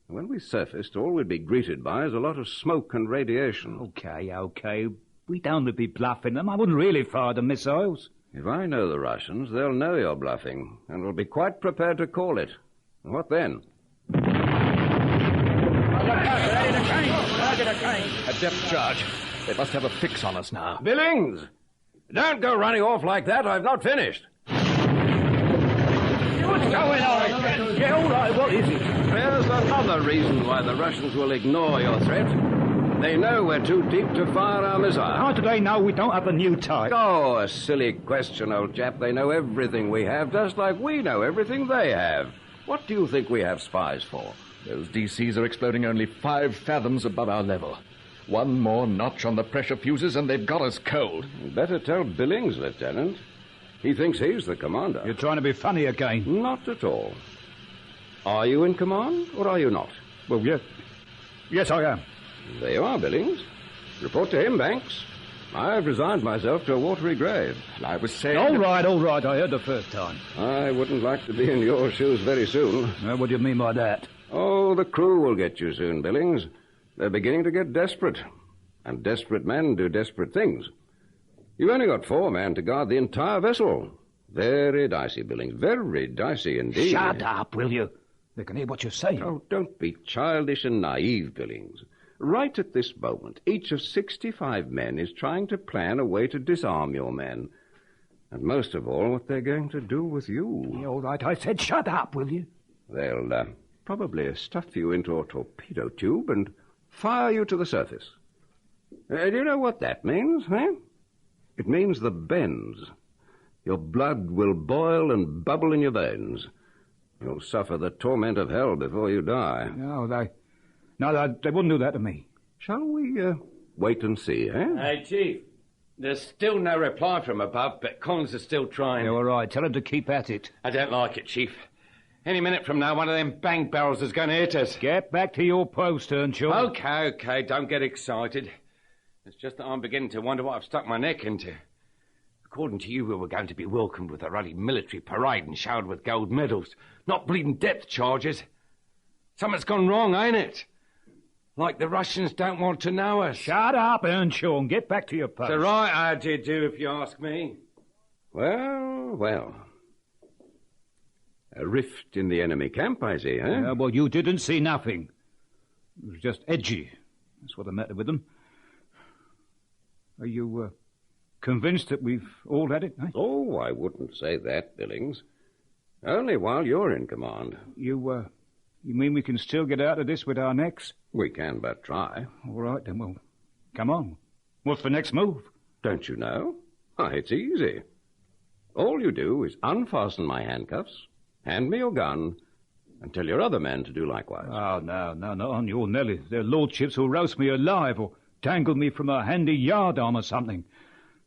When we surfaced, all we'd be greeted by is a lot of smoke and radiation. Okay. We don't be bluffing them. I wouldn't really fire the missiles. If I know the Russians, they'll know you're bluffing, and will be quite prepared to call it. And what then? A depth charge. They must have a fix on us now. Billings! Don't go running off like that. I've not finished. What's going on? Yeah, all right, what is it? There's another reason why the Russians will ignore your threat. They know we're too deep to fire our missiles. How do they know we don't have a new type? Oh, a silly question, old chap. They know everything we have, just like we know everything they have. What do you think we have spies for? Those DCs are exploding only 5 fathoms above our level. One more notch on the pressure fuses and they've got us cold. Better tell Billings, Lieutenant. He thinks he's the commander. You're trying to be funny again. Not at all. Are you in command, or are you not? Well, yes, I am. There you are, Billings. Report to him, Banks. I've resigned myself to a watery grave. I was saying... All right. I heard the first time. I wouldn't like to be in your shoes very soon. What do you mean by that? Oh, the crew will get you soon, Billings. They're beginning to get desperate. And desperate men do desperate things. You've only got 4 men to guard the entire vessel. Very dicey, Billings. Very dicey indeed. Shut up, will you? They can hear what you're saying. Oh, don't be childish and naive, Billings. Right at this moment, each of 65 men is trying to plan a way to disarm your men. And most of all, what they're going to do with you. Yeah, all right, I said shut up, will you? They'll probably stuff you into a torpedo tube and fire you to the surface. Do you know what that means, eh? It means the bends. Your blood will boil and bubble in your veins. You'll suffer the torment of hell before you die. No, they wouldn't do that to me. Shall we wait and see, eh? Hey, Chief. There's still no reply from above, but comms are still trying. Yeah, all right. Tell them to keep at it. I don't like it, Chief. Any minute from now, one of them bang barrels is going to hit us. Get back to your post, Earnshaw. Okay. Don't get excited. It's just that I'm beginning to wonder what I've stuck my neck into. According to you, we were going to be welcomed with a ruddy military parade and showered with gold medals, not bleeding depth charges. Something's gone wrong, ain't it? Like the Russians don't want to know us. Shut up, Earnshaw, and get back to your post. It's the right idea, do, if you ask me. Well. A rift in the enemy camp, I see, eh? Yeah, well, you didn't see nothing. It was just edgy. That's what the matter with them. Are you convinced that we've all had it, eh? Oh, I wouldn't say that, Billings. Only while you're in command. You mean we can still get out of this with our necks? We can but try. All right, then, well, come on. What's the next move? Don't you know? Why, it's easy. All you do is unfasten my handcuffs, hand me your gun, and tell your other men to do likewise. Oh, no, not on your Nelly. Their lordships will roast me alive or dangle me from a handy yardarm or something.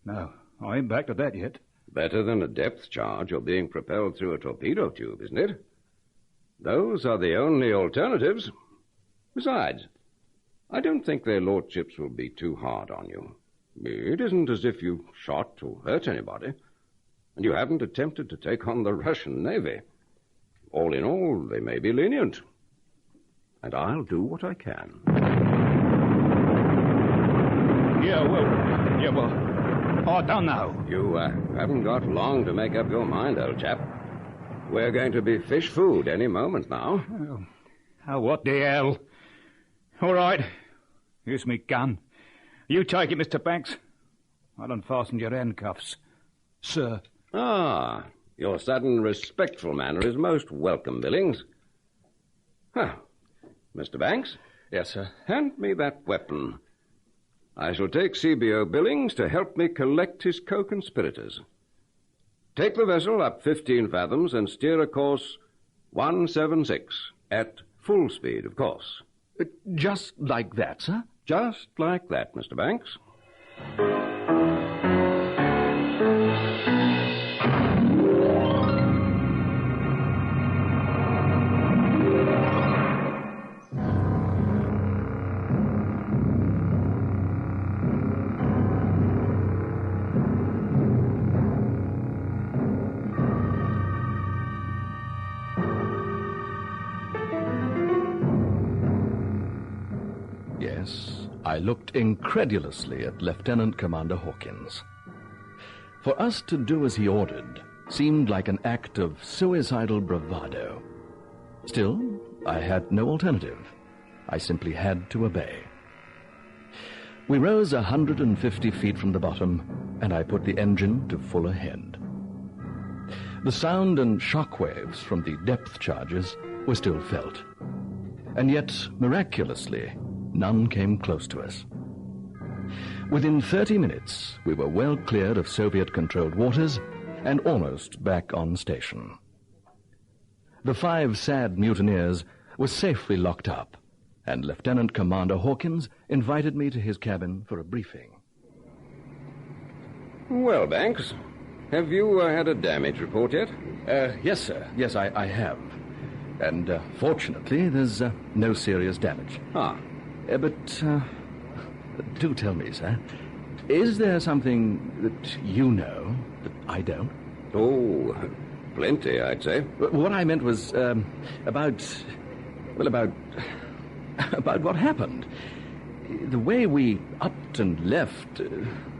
No, I ain't back to that yet. Better than a depth charge or being propelled through a torpedo tube, isn't it? Those are the only alternatives. Besides, I don't think their lordships will be too hard on you. It isn't as if you shot or hurt anybody, and you haven't attempted to take on the Russian Navy. All in all, they may be lenient, and I'll do what I can. Yeah, well, I don't know. You haven't got long to make up your mind, old chap. We're going to be fish food any moment now. Oh, what the hell? All right. Here's me gun. You take it, Mr. Banks. I'll unfasten your handcuffs. Sir. Ah, your sudden respectful manner is most welcome, Billings. Mr. Banks? Yes, sir. Hand me that weapon. I shall take CBO Billings to help me collect his co-conspirators. Take the vessel up 15 fathoms and steer a course 176 at full speed, of course. Just like that, sir? Just like that, Mr. Banks. I looked incredulously at Lieutenant Commander Hawkins. For us to do as he ordered seemed like an act of suicidal bravado. Still, I had no alternative. I simply had to obey. We rose 150 feet from the bottom, and I put the engine to full ahead. The sound and shock waves from the depth charges were still felt. And yet, miraculously, none came close to us. Within 30 minutes, we were well cleared of Soviet-controlled waters and almost back on station. The 5 sad mutineers were safely locked up, and Lieutenant Commander Hawkins invited me to his cabin for a briefing. Well, Banks, have you had a damage report yet? Yes, sir. Yes, I have. And fortunately, there's no serious damage. But do tell me, sir, is there something that you know that I don't? Oh, plenty, I'd say. What I meant was about what happened. The way we upped and left,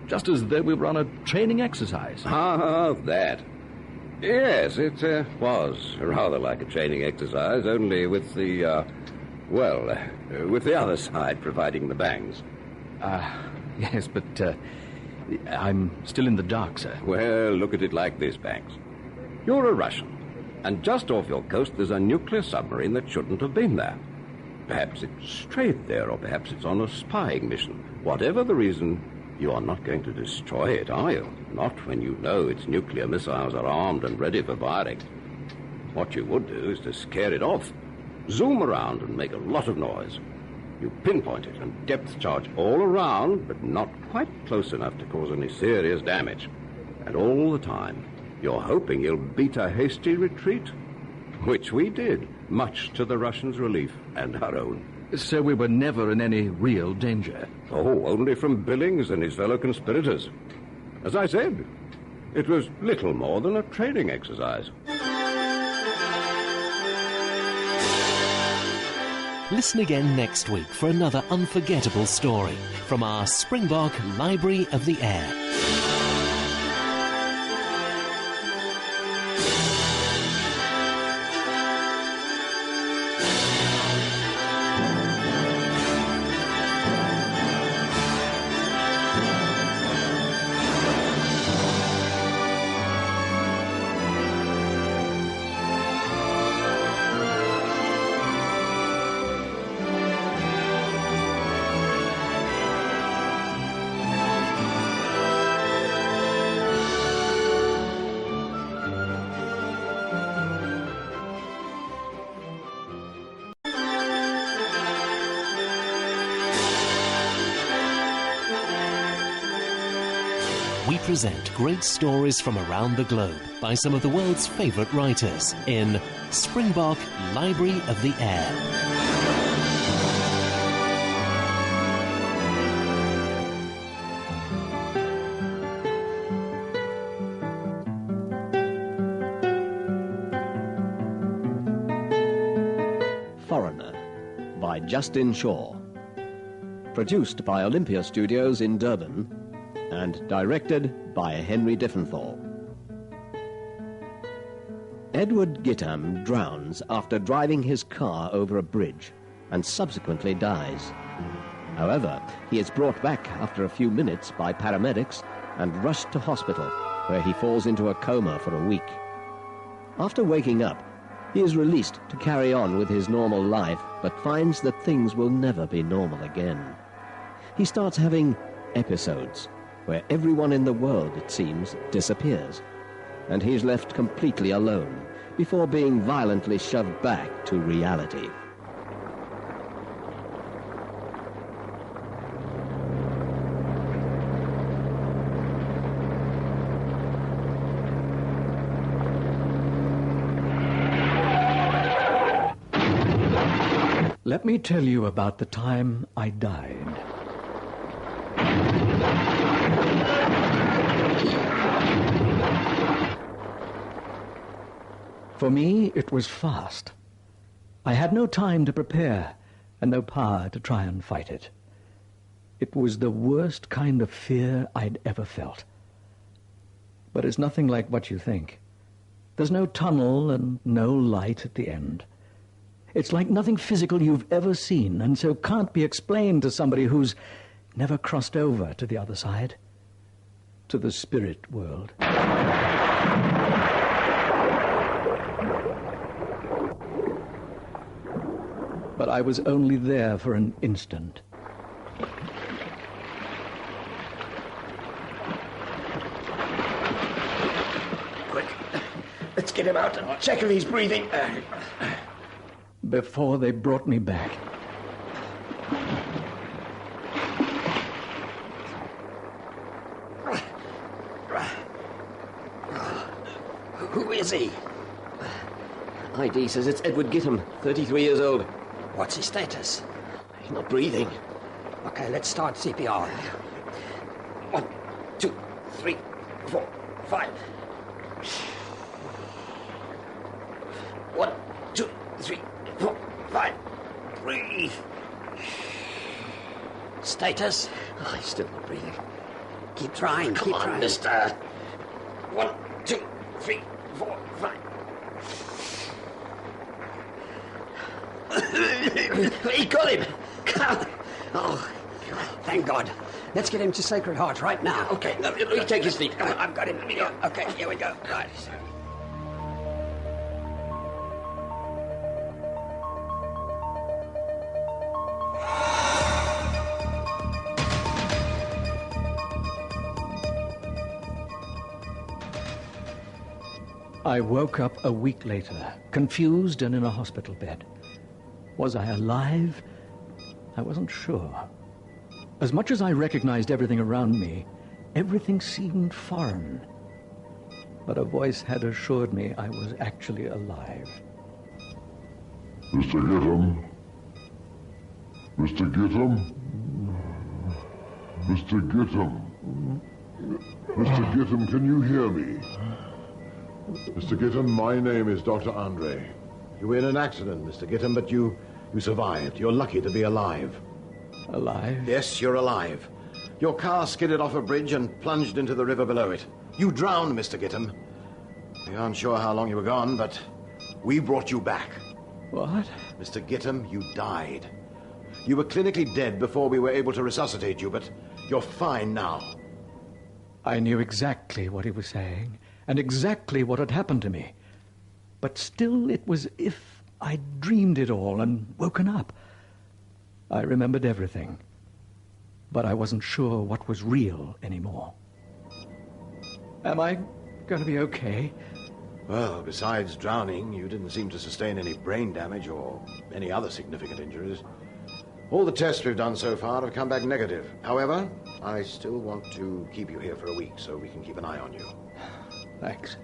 just as though we were on a training exercise. That. Yes, it was rather like a training exercise, only with the, with the other side providing the bangs. Yes, but I'm still in the dark, sir. Well, look at it like this, Banks. You're a Russian, and just off your coast there's a nuclear submarine that shouldn't have been there. Perhaps it strayed there, or perhaps it's on a spying mission. Whatever the reason, you are not going to destroy it, are you? Not when you know its nuclear missiles are armed and ready for firing. What you would do is to scare it off. Zoom around and make a lot of noise. You pinpoint it and depth charge all around, but not quite close enough to cause any serious damage. And all the time, you're hoping you'll beat a hasty retreat. Which we did, much to the Russians' relief and our own. So we were never in any real danger? Oh, only from Billings and his fellow conspirators. As I said, it was little more than a training exercise. Listen again next week for another unforgettable story from our Springbok Library of the Air. We present great stories from around the globe by some of the world's favorite writers in Springbok Library of the Air. Foreigner by Justin Shaw. Produced by Olympia Studios in Durban and directed by Henry Diffenthal. Edward Gittam drowns after driving his car over a bridge and subsequently dies. However, he is brought back after a few minutes by paramedics and rushed to hospital, where he falls into a coma for a week. After waking up, he is released to carry on with his normal life, but finds that things will never be normal again. He starts having episodes where everyone in the world, it seems, disappears, and he's left completely alone before being violently shoved back to reality. Let me tell you about the time I died. For me, it was fast. I had no time to prepare and no power to try and fight it. It was the worst kind of fear I'd ever felt. But it's nothing like what you think. There's no tunnel and no light at the end. It's like nothing physical you've ever seen, and so can't be explained to somebody who's never crossed over to the other side, to the spirit world. But I was only there for an instant. Quick, let's get him out and check if he's breathing. Before they brought me back. Who is he? ID says it's Edward Gittam, 33 years old. What's his status? He's not breathing. Okay, let's start CPR. 1, 2, 3, 4, 5. 1, 2, 3, 4, 5. Breathe. Status? Oh, he's still not breathing. Keep trying, Come on, trying. mister. 1, 2, 3, 4, 5. He got him! Oh, thank God. Let's get him to Sacred Heart right now. Okay, you take his seat. Come on. I've got him. Yeah, okay, here we go. Right. I woke up a week later, confused and in a hospital bed. Was I alive? I wasn't sure. As much as I recognized everything around me, everything seemed foreign. But a voice had assured me I was actually alive. Mr. Gittam? Mr. Gittam? Mr. Gittam? Mr. Gittam, can you hear me? Mr. Gittam, my name is Dr. Andre. You were in an accident, Mr. Gittam, but you survived. You're lucky to be alive. Alive? Yes, you're alive. Your car skidded off a bridge and plunged into the river below it. You drowned, Mr. Gittam. We aren't sure how long you were gone, but we brought you back. What? Mr. Gittam, you died. You were clinically dead before we were able to resuscitate you, but you're fine now. I knew exactly what he was saying, and exactly what had happened to me. But still, it was as if I'd dreamed it all and woken up. I remembered everything, but I wasn't sure what was real anymore. Am I going to be okay? Well, besides drowning, you didn't seem to sustain any brain damage or any other significant injuries. All the tests we've done so far have come back negative. However, I still want to keep you here for a week so we can keep an eye on you. Thanks.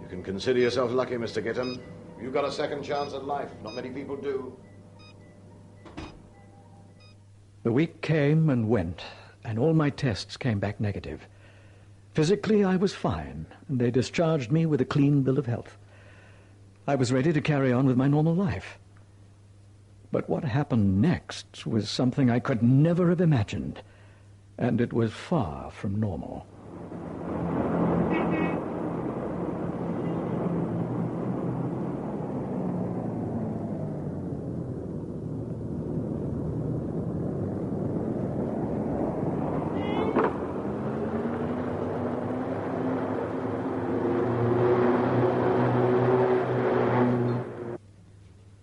You can consider yourself lucky, Mr. Gittam. You've got a second chance at life. Not many people do. The week came and went, and all my tests came back negative. Physically, I was fine, and they discharged me with a clean bill of health. I was ready to carry on with my normal life. But what happened next was something I could never have imagined, and it was far from normal.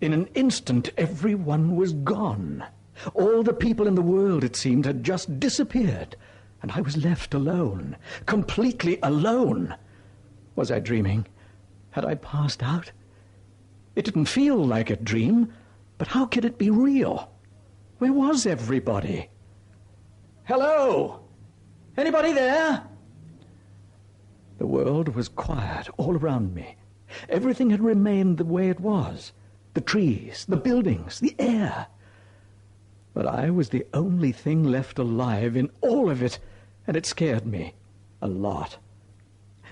In an instant, everyone was gone. All the people in the world, it seemed, had just disappeared, and I was left alone, completely alone. Was I dreaming? Had I passed out? It didn't feel like a dream, but how could it be real? Where was everybody? Hello? Anybody there? The world was quiet all around me. Everything had remained the way it was. The trees, the buildings, the air. But I was the only thing left alive in all of it, and it scared me a lot.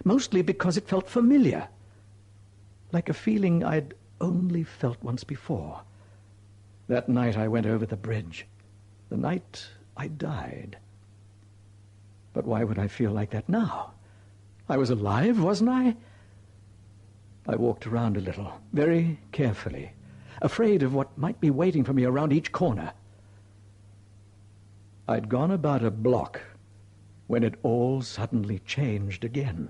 Mostly because it felt familiar, like a feeling I'd only felt once before. That night I went over the bridge, the night I died. But why would I feel like that now? I was alive, wasn't I? I walked around a little, very carefully, afraid of what might be waiting for me around each corner. I'd gone about a block when it all suddenly changed again.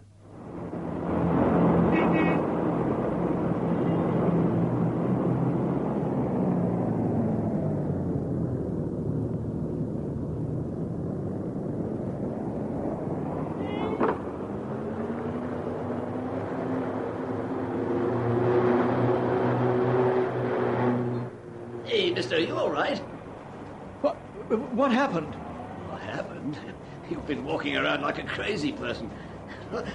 Hey, mister, are you all right? What happened? What happened? You've been walking around like a crazy person.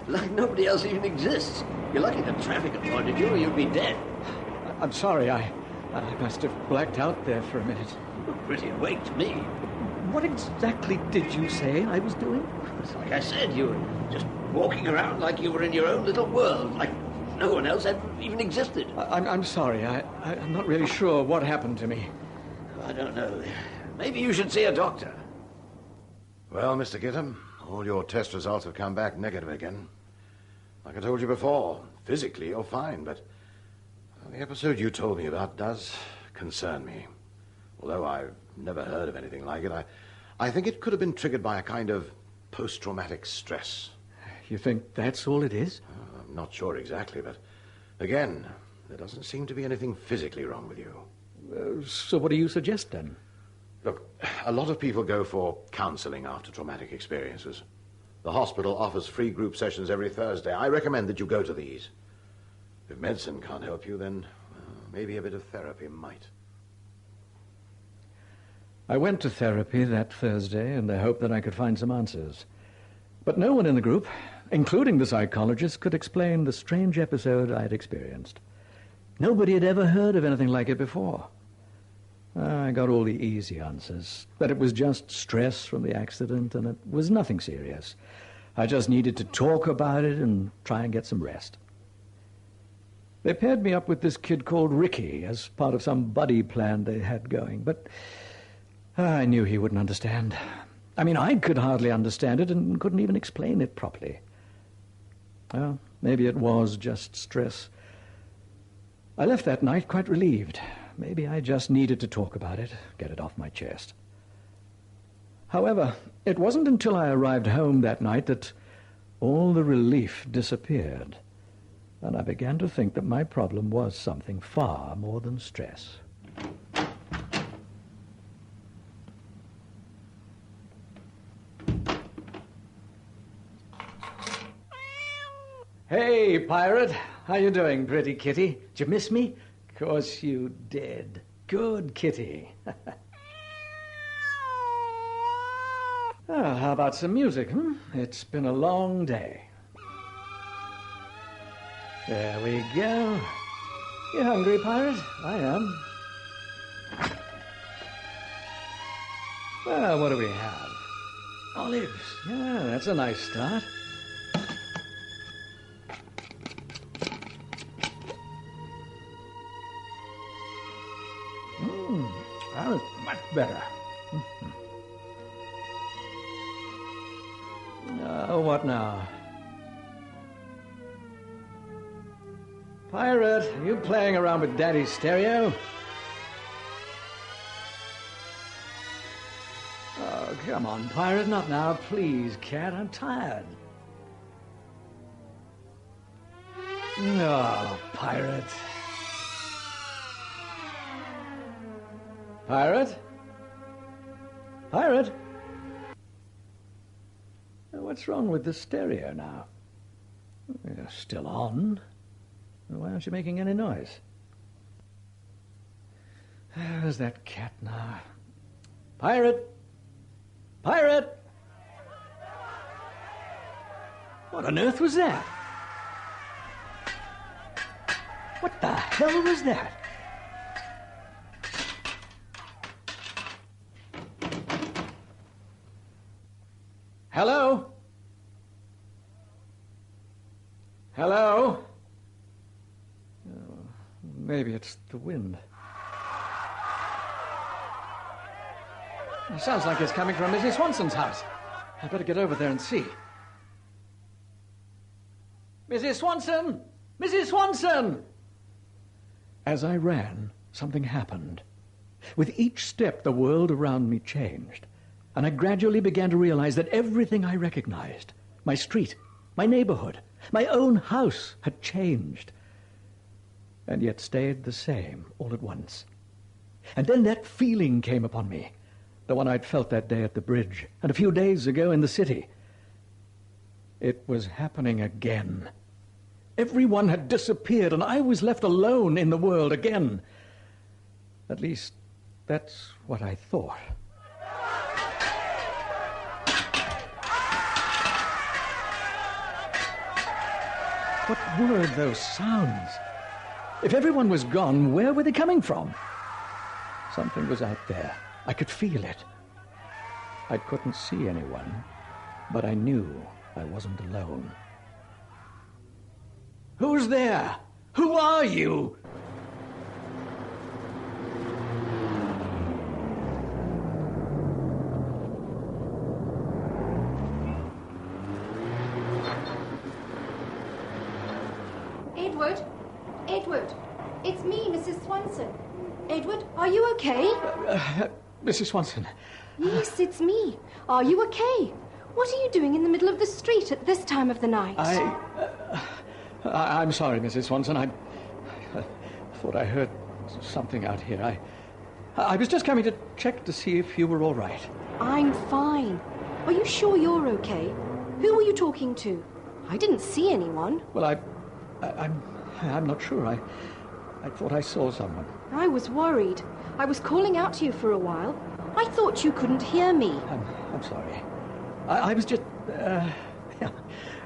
Like nobody else even exists. You're lucky the traffic avoided you or you'd be dead. I'm sorry, I must have blacked out there for a minute. You look pretty awake to me. What exactly did you say I was doing? It's like I said, you were just walking around like you were in your own little world, like no one else ever even existed. I'm sorry. I'm not really sure what happened to me. I don't know. Maybe you should see a doctor. Well, Mr. Gittam, all your test results have come back negative again. Like I told you before, physically you're fine, but the episode you told me about does concern me. Although I've never heard of anything like it, I think it could have been triggered by a kind of post-traumatic stress. You think that's all it is? I'm not sure exactly, but again, there doesn't seem to be anything physically wrong with you. So what do you suggest, then? Look, a lot of people go for counseling after traumatic experiences. The hospital offers free group sessions every Thursday. I recommend that you go to these. If medicine can't help you, then maybe a bit of therapy might. I went to therapy that Thursday, and I hoped that I could find some answers. But no one in the group, including the psychologist, could explain the strange episode I had experienced. Nobody had ever heard of anything like it before. I got all the easy answers, that it was just stress from the accident and it was nothing serious. I just needed to talk about it and try and get some rest. They paired me up with this kid called Ricky as part of some buddy plan they had going, but I knew he wouldn't understand. I mean, I could hardly understand it and couldn't even explain it properly. Well, maybe it was just stress. I left that night quite relieved. Maybe I just needed to talk about it, get it off my chest. However, it wasn't until I arrived home that night that all the relief disappeared, and I began to think that my problem was something far more than stress. Hey, pirate. How you doing, pretty kitty? Did you miss me? Course you did. Good kitty. How about some music, It's been a long day. There we go. You hungry, pirate? I am. Well, what do we have? Olives. Yeah, that's a nice start. That was much better. What now? Pirate, are you playing around with Daddy's stereo? Oh, come on, Pirate, not now. Please, cat, I'm tired. Oh, Pirate. Pirate? Pirate? What's wrong with the stereo now? It's still on. Why aren't you making any noise? Where's that cat now? Pirate! Pirate! What on earth was that? What the hell was that? Hello? Hello? Oh, maybe it's the wind. It sounds like it's coming from Mrs. Swanson's house. I'd better get over there and see. Mrs. Swanson! Mrs. Swanson! As I ran, something happened. With each step, the world around me changed, and I gradually began to realize that everything I recognized, my street, my neighborhood, my own house, had changed, and yet stayed the same all at once. And then that feeling came upon me, the one I'd felt that day at the bridge, and a few days ago in the city. It was happening again. Everyone had disappeared, and I was left alone in the world again. At least, that's what I thought. What were those sounds? If everyone was gone, where were they coming from? Something was out there. I could feel it. I couldn't see anyone, but I knew I wasn't alone. Who's there? Who are you? Edward? Edward, it's me, Mrs. Swanson. Edward, are you okay? Mrs. Swanson. Yes, it's me. Are you okay? What are you doing in the middle of the street at this time of the night? I'm sorry, Mrs. Swanson. I thought I heard something out here. I was just coming to check to see if you were all right. I'm fine. Are you sure you're okay? Who were you talking to? I didn't see anyone. Well, I'm not sure. I thought I saw someone. I was worried. I was calling out to you for a while. I thought you couldn't hear me. I'm sorry. I was just...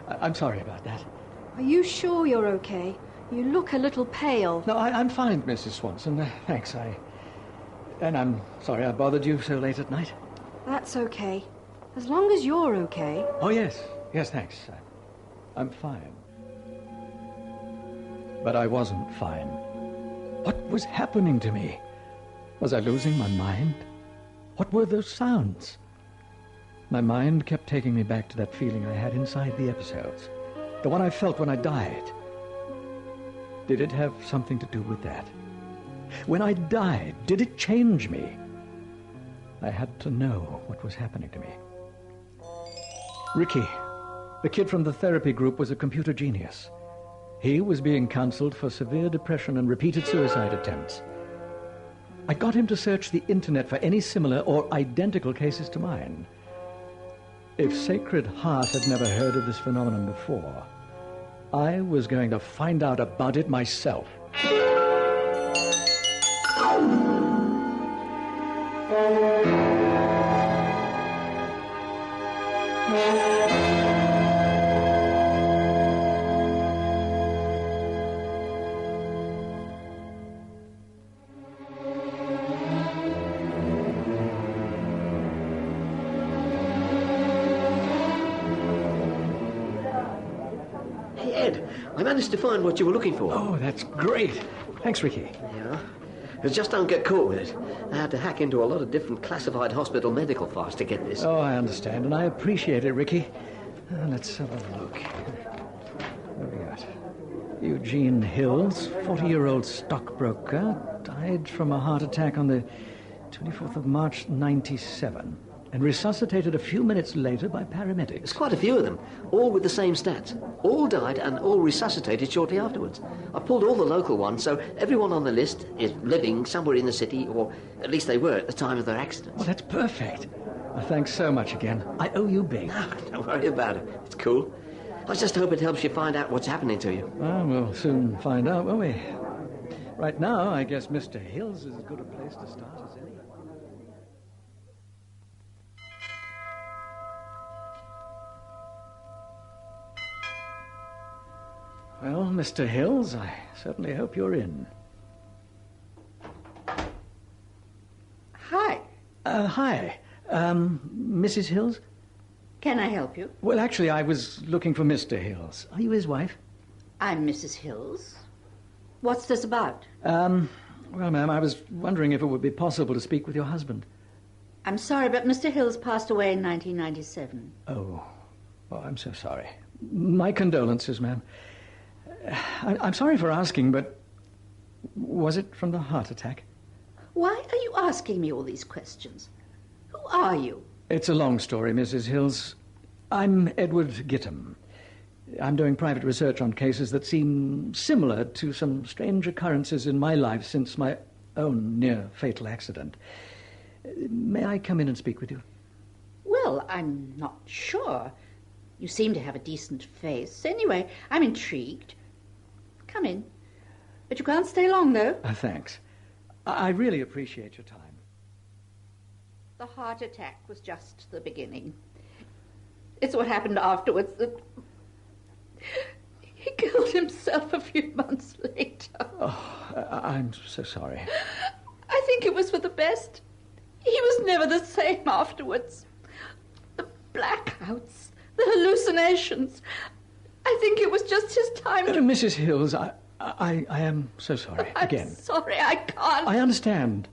I'm sorry about that. Are you sure you're okay? You look a little pale. No, I'm fine, Mrs. Swanson. Thanks. And I'm sorry I bothered you so late at night. That's okay. As long as you're okay. Oh, yes. Yes, thanks. I'm fine. But I wasn't fine. What was happening to me? Was I losing my mind? What were those sounds? My mind kept taking me back to that feeling I had inside the episodes. The one I felt when I died. Did it have something to do with that? When I died, did it change me? I had to know what was happening to me. Ricky, the kid from the therapy group, was a computer genius. He was being counseled for severe depression and repeated suicide attempts. I got him to search the internet for any similar or identical cases to mine. If Sacred Heart had never heard of this phenomenon before, I was going to find out about it myself. I managed to find what you were looking for. Oh, that's great. Thanks, Ricky. Yeah. Just don't get caught with it. I had to hack into a lot of different classified hospital medical files to get this. Oh, I understand, and I appreciate it, Ricky. Let's have a look. What have we got? Eugene Hills, 40-year-old stockbroker, died from a heart attack on the 24th of March, 97. And resuscitated a few minutes later by paramedics. There's quite a few of them, all with the same stats. All died and all resuscitated shortly afterwards. I pulled all the local ones, so everyone on the list is living somewhere in the city, or at least they were at the time of their accident. Well, that's perfect. Well, thanks so much again. I owe you big. No, don't worry about it. It's cool. I just hope it helps you find out what's happening to you. Well, we'll soon find out, won't we? Right now, I guess Mr. Hills is as good a place to start as any. Well, Mr. Hills, I certainly hope you're in. Hi. Hi. Mrs. Hills? Can I help you? Well, actually, I was looking for Mr. Hills. Are you his wife? I'm Mrs. Hills. What's this about? Well, ma'am, I was wondering if it would be possible to speak with your husband. I'm sorry, but Mr. Hills passed away in 1997. Oh, I'm so sorry. My condolences, ma'am. I'm sorry for asking, but was it from the heart attack? Why are you asking me all these questions? Who are you? It's a long story, Mrs. Hills. I'm Edward Gittam. I'm doing private research on cases that seem similar to some strange occurrences in my life since my own near-fatal accident. May I come in and speak with you? Well, I'm not sure. You seem to have a decent face. Anyway, I'm intrigued. Come in. But you can't stay long, though. Thanks. I really appreciate your time. The heart attack was just the beginning. It's what happened afterwards that... He killed himself a few months later. Oh, I'm so sorry. I think it was for the best. He was never the same afterwards. The blackouts, the hallucinations. I think it was just his time to... Mrs. Hills, I am so sorry. Again. I'm sorry, I can't. I understand.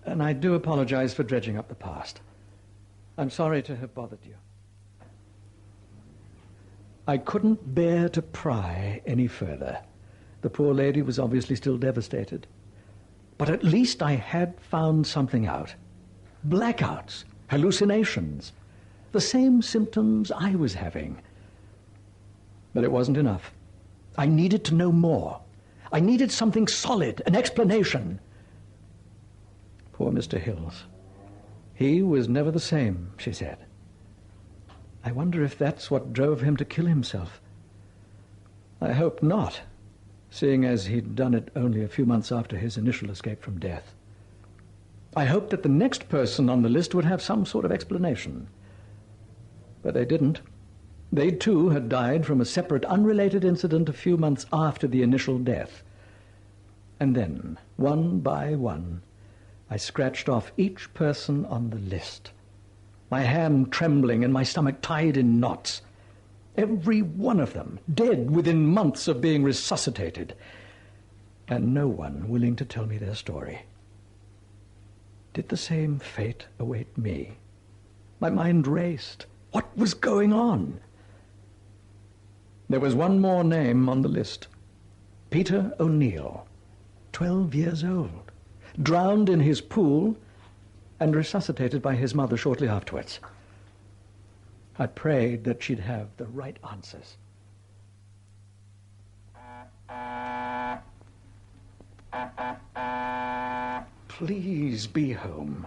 And I do apologize for dredging up the past. I'm sorry to have bothered you. I couldn't bear to pry any further. The poor lady was obviously still devastated. But at least I had found something out. Blackouts, hallucinations, the same symptoms I was having. But it wasn't enough. I needed to know more. I needed something solid, an explanation. Poor Mr. Hills. He was never the same, she said. I wonder if that's what drove him to kill himself. I hope not, seeing as he'd done it only a few months after his initial escape from death. I hoped that the next person on the list would have some sort of explanation. But they didn't. They, too, had died from a separate, unrelated incident a few months after the initial death. And then, one by one, I scratched off each person on the list, my hand trembling and my stomach tied in knots. Every one of them dead within months of being resuscitated, and no one willing to tell me their story. Did the same fate await me? My mind raced. What was going on? There was one more name on the list. Peter O'Neill, 12 years old, drowned in his pool and resuscitated by his mother shortly afterwards. I prayed that she'd have the right answers. Please be home.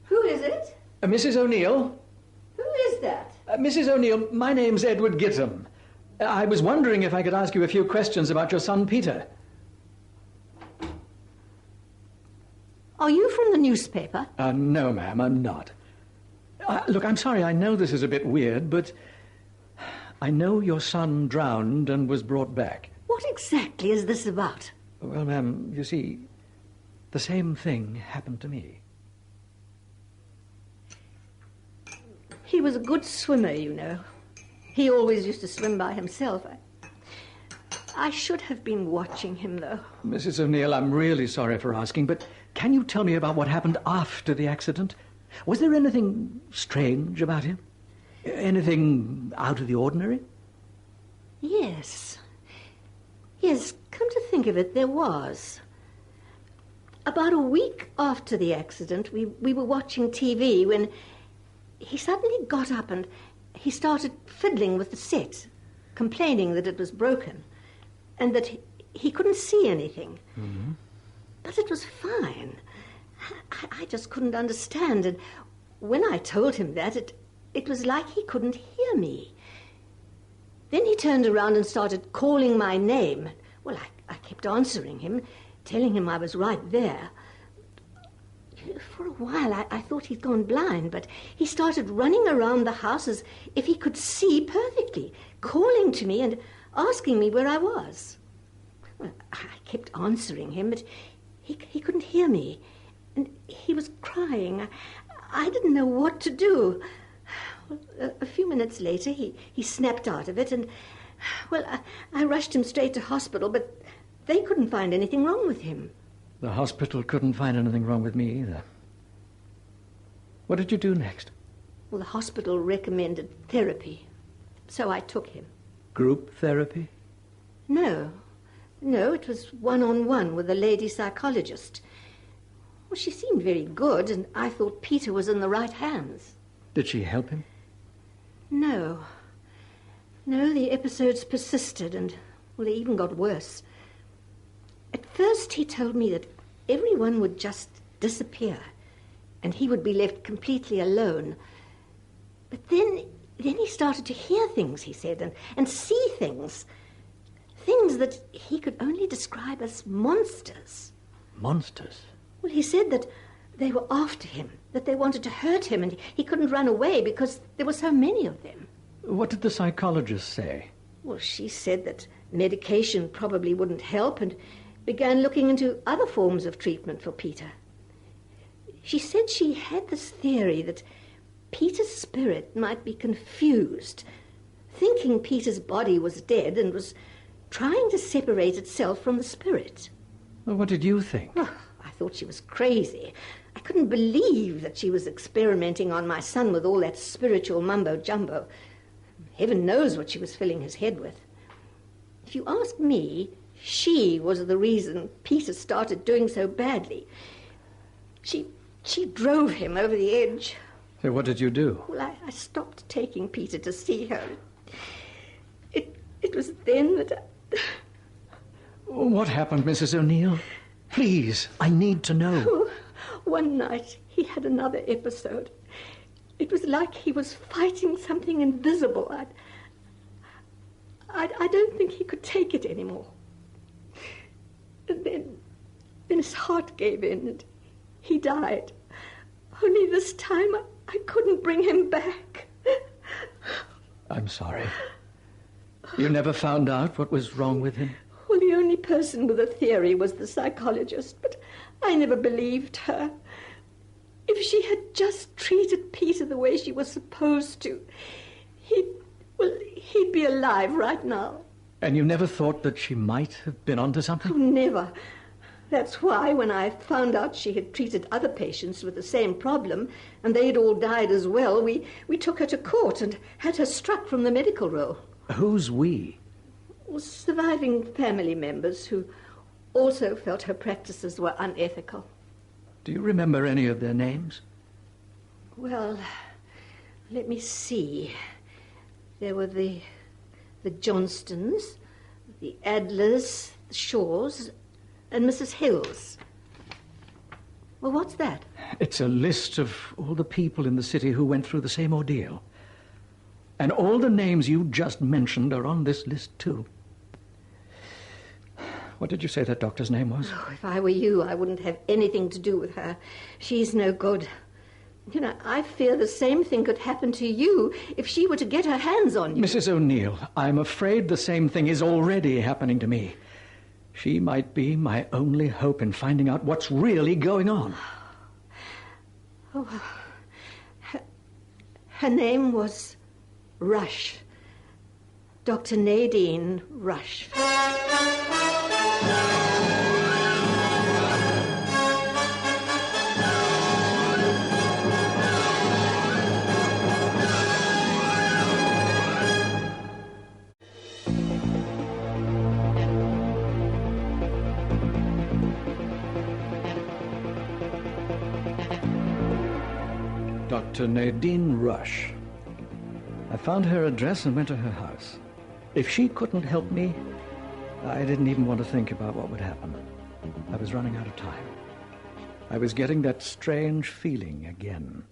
Who is it? Mrs. O'Neill? Who is that? Mrs. O'Neill, my name's Edward Gittam. I was wondering if I could ask you a few questions about your son, Peter. Are you from the newspaper? No, ma'am, I'm not. Look, I'm sorry, I know this is a bit weird, but I know your son drowned and was brought back. What exactly is this about? Well, ma'am, you see, the same thing happened to me. He was a good swimmer, you know. He always used to swim by himself. I should have been watching him, though. Mrs. O'Neill, I'm really sorry for asking, but can you tell me about what happened after the accident? Was there anything strange about him? Anything out of the ordinary? Yes. Yes, come to think of it, there was. About a week after the accident, we were watching TV when he suddenly got up and he started fiddling with the set, complaining that it was broken and that he couldn't see anything. Mm-hmm. But it was fine. I just couldn't understand, and when I told him that, it was like he couldn't hear me. Then he turned around and started calling my name. Well, I kept answering him, telling him I was right there. For a while, I thought he'd gone blind, but he started running around the house as if he could see perfectly, calling to me and asking me where I was. Well, I kept answering him, but he couldn't hear me, and he was crying. I didn't know what to do. Well, a few minutes later, he snapped out of it, and, well, I rushed him straight to hospital, but they couldn't find anything wrong with him. The hospital couldn't find anything wrong with me either. What did you do next? Well, the hospital recommended therapy, so I took him. Group therapy? No, it was one-on-one with a lady psychologist. Well, she seemed very good, and I thought Peter was in the right hands. Did she help him? No, the episodes persisted, and, well, they even got worse. At first, he told me that everyone would just disappear, and he would be left completely alone. But then he started to hear things, he said, and see things. Things that he could only describe as monsters. Monsters? Well, he said that they were after him, that they wanted to hurt him, and he couldn't run away because there were so many of them. What did the psychologist say? Well, she said that medication probably wouldn't help and began looking into other forms of treatment for Peter. She said she had this theory that Peter's spirit might be confused, thinking Peter's body was dead and was trying to separate itself from the spirit. Well, what did you think? Oh, I thought she was crazy. I couldn't believe that she was experimenting on my son with all that spiritual mumbo-jumbo. Heaven knows what she was filling his head with. If you ask me, she was the reason Peter started doing so badly. She drove him over the edge. So what did you do? Well, I stopped taking Peter to see her. It was then that What happened, Mrs. O'Neill? Please, I need to know. Oh, one night he had another episode. It was like he was fighting something invisible. I don't think he could take it anymore. And then his heart gave in and he died. Only this time I couldn't bring him back. I'm sorry. You never found out what was wrong with him? Well, the only person with a theory was the psychologist, but I never believed her. If she had just treated Peter the way she was supposed to, he'd be alive right now. And you never thought that she might have been onto something? Oh, never. That's why when I found out she had treated other patients with the same problem, and they had all died as well, we took her to court and had her struck from the medical roll. Who's we? Well, surviving family members who also felt her practices were unethical. Do you remember any of their names? Well, let me see. There were the Johnstons, the Adlers, the Shaws, and Mrs. Hills. Well, what's that? It's a list of all the people in the city who went through the same ordeal. And all the names you just mentioned are on this list, too. What did you say that doctor's name was? Oh, if I were you, I wouldn't have anything to do with her. She's no good. You know, I fear the same thing could happen to you if she were to get her hands on you. Mrs. O'Neill, I'm afraid the same thing is already happening to me. She might be my only hope in finding out what's really going on. Oh, her name was Rush. Dr. Nadine Rush. Dr. Nadine Rush. I found her address and went to her house. If she couldn't help me, I didn't even want to think about what would happen. I was running out of time. I was getting that strange feeling again.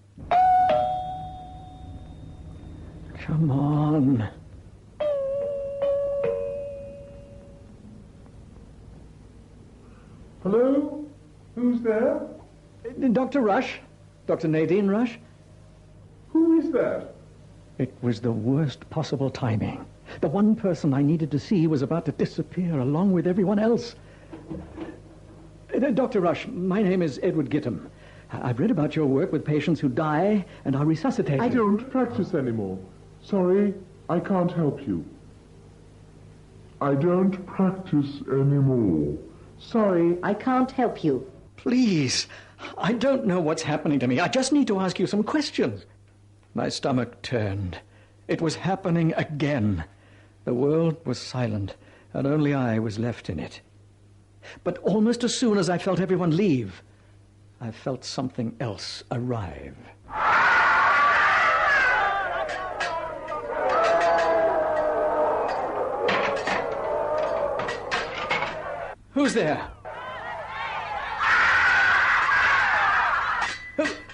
Come on. Hello? Who's there? Dr. Rush? Dr. Nadine Rush? Who is that? It was the worst possible timing. The one person I needed to see was about to disappear along with everyone else. Dr. Rush, my name is Edward Gittam. I've read about your work with patients who die and are resuscitated. I don't practice anymore. Sorry, I can't help you. I don't practice anymore. Sorry. I can't help you. Please. I don't know what's happening to me. I just need to ask you some questions. My stomach turned. It was happening again. The world was silent, and only I was left in it. But almost as soon as I felt everyone leave, I felt something else arrive. Who's there?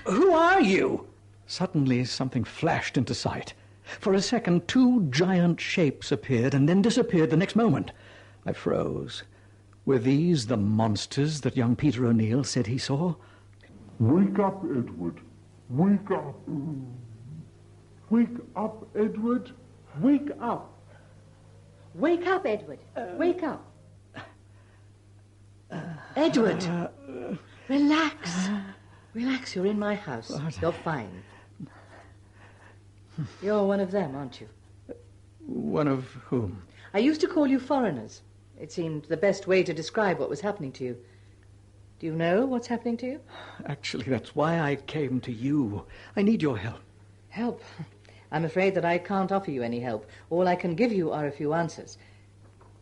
Who are you? Suddenly, something flashed into sight. For a second, two giant shapes appeared and then disappeared the next moment. I froze. Were these the monsters that young Peter O'Neill said he saw? Wake up, Edward. Wake up. Wake up, Edward. Wake up. Wake up, Edward. Wake up. Edward. Relax. Relax, you're in my house. You're fine. You're one of them, aren't you? One of whom? I used to call you foreigners. It seemed the best way to describe what was happening to you. Do you know what's happening to you? Actually, that's why I came to you. I need your help. Help? I'm afraid that I can't offer you any help. All I can give you are a few answers.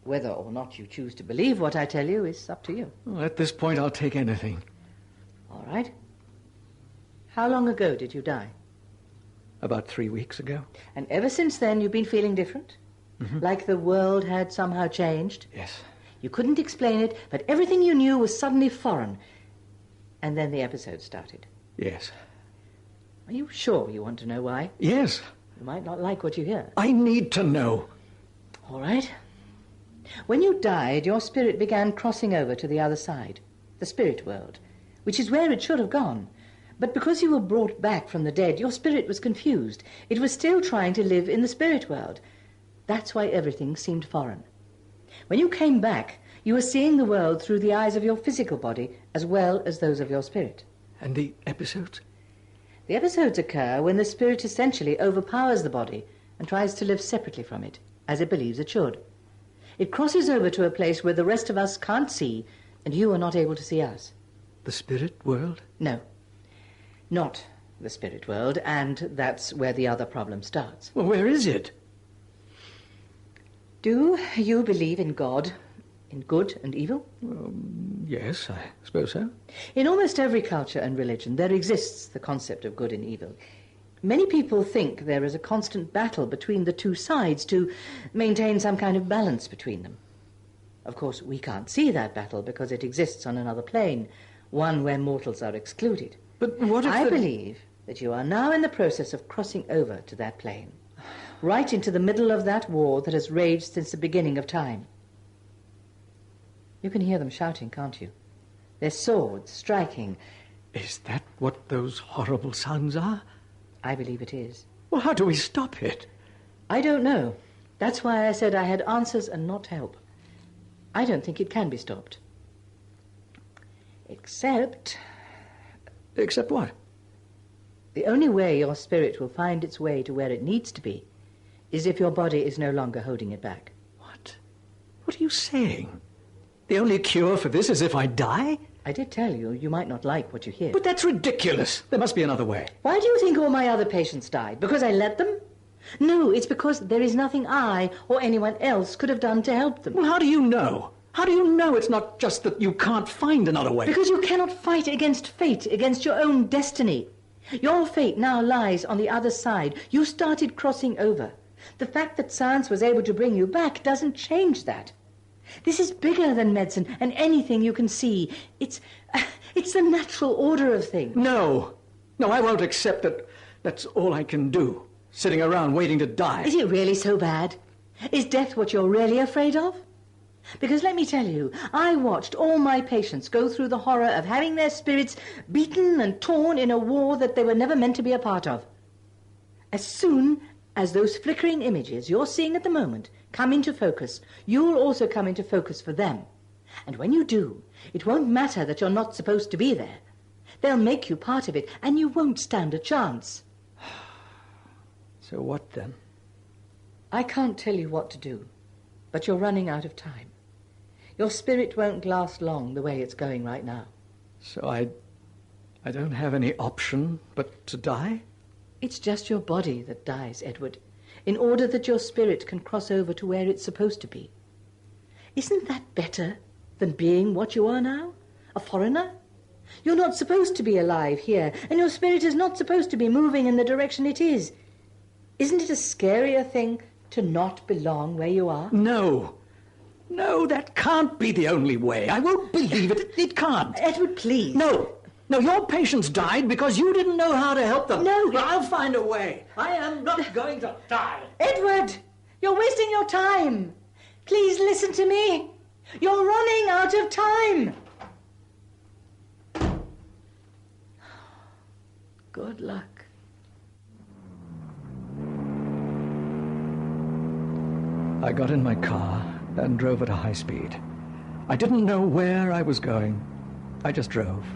Whether or not you choose to believe what I tell you is up to you. Well, at this point, I'll take anything. All right. How long ago did you die? About 3 weeks ago. And ever since then, you've been feeling different? Mm-hmm. Like the world had somehow changed? Yes. You couldn't explain it, but everything you knew was suddenly foreign. And then the episode started. Yes. Are you sure you want to know why? Yes. You might not like what you hear. I need to know. All right. When you died, your spirit began crossing over to the other side, the spirit world, which is where it should have gone. But because you were brought back from the dead, your spirit was confused. It was still trying to live in the spirit world. That's why everything seemed foreign. When you came back, you were seeing the world through the eyes of your physical body as well as those of your spirit. And the episodes? The episodes occur when the spirit essentially overpowers the body and tries to live separately from it, as it believes it should. It crosses over to a place where the rest of us can't see, and you are not able to see us. The spirit world? No. Not the spirit world, and that's where the other problem starts. Well, where is it? Do you believe in God, in good and evil? Yes, I suppose so. In almost every culture and religion, there exists the concept of good and evil. Many people think there is a constant battle between the two sides to maintain some kind of balance between them. Of course, we can't see that battle because it exists on another plane, one where mortals are excluded. But what if I believe that you are now in the process of crossing over to that plane, right into the middle of that war that has raged since the beginning of time. You can hear them shouting, can't you? Their swords striking. Is that what those horrible sounds are? I believe it is. Well, how do we stop it? I don't know. That's why I said I had answers and not help. I don't think it can be stopped. Except... Except what? The only way your spirit will find its way to where it needs to be is if your body is no longer holding it back. What? What are you saying? The only cure for this is if I die? I did tell you, you might not like what you hear. But that's ridiculous. There must be another way. Why do you think all my other patients died? Because I let them? No, it's because there is nothing I or anyone else could have done to help them. Well, how do you know? How do you know it's not just that you can't find another way? Because you cannot fight against fate, against your own destiny. Your fate now lies on the other side. You started crossing over. The fact that science was able to bring you back doesn't change that. This is bigger than medicine and anything you can see. It's the natural order of things. No, I won't accept that. That's all I can do. Sitting around waiting to die. Is it really so bad? Is death what you're really afraid of? Because let me tell you, I watched all my patients go through the horror of having their spirits beaten and torn in a war that they were never meant to be a part of. As soon as those flickering images you're seeing at the moment come into focus, you'll also come into focus for them. And when you do, it won't matter that you're not supposed to be there. They'll make you part of it, and you won't stand a chance. So what then? I can't tell you what to do, but you're running out of time. Your spirit won't last long the way it's going right now. So I don't have any option but to die? It's just your body that dies, Edward, in order that your spirit can cross over to where it's supposed to be. Isn't that better than being what you are now? A foreigner? You're not supposed to be alive here, and your spirit is not supposed to be moving in the direction it is. Isn't it a scarier thing to not belong where you are? No. No, that can't be the only way. I won't believe it. It can't. Edward, please. No. No, your patients died because you didn't know how to help them. No. Well, I'll find a way. I am not going to die. Edward, you're wasting your time. Please listen to me. You're running out of time. Good luck. I got in my car and drove at a high speed. I didn't know where I was going. I just drove.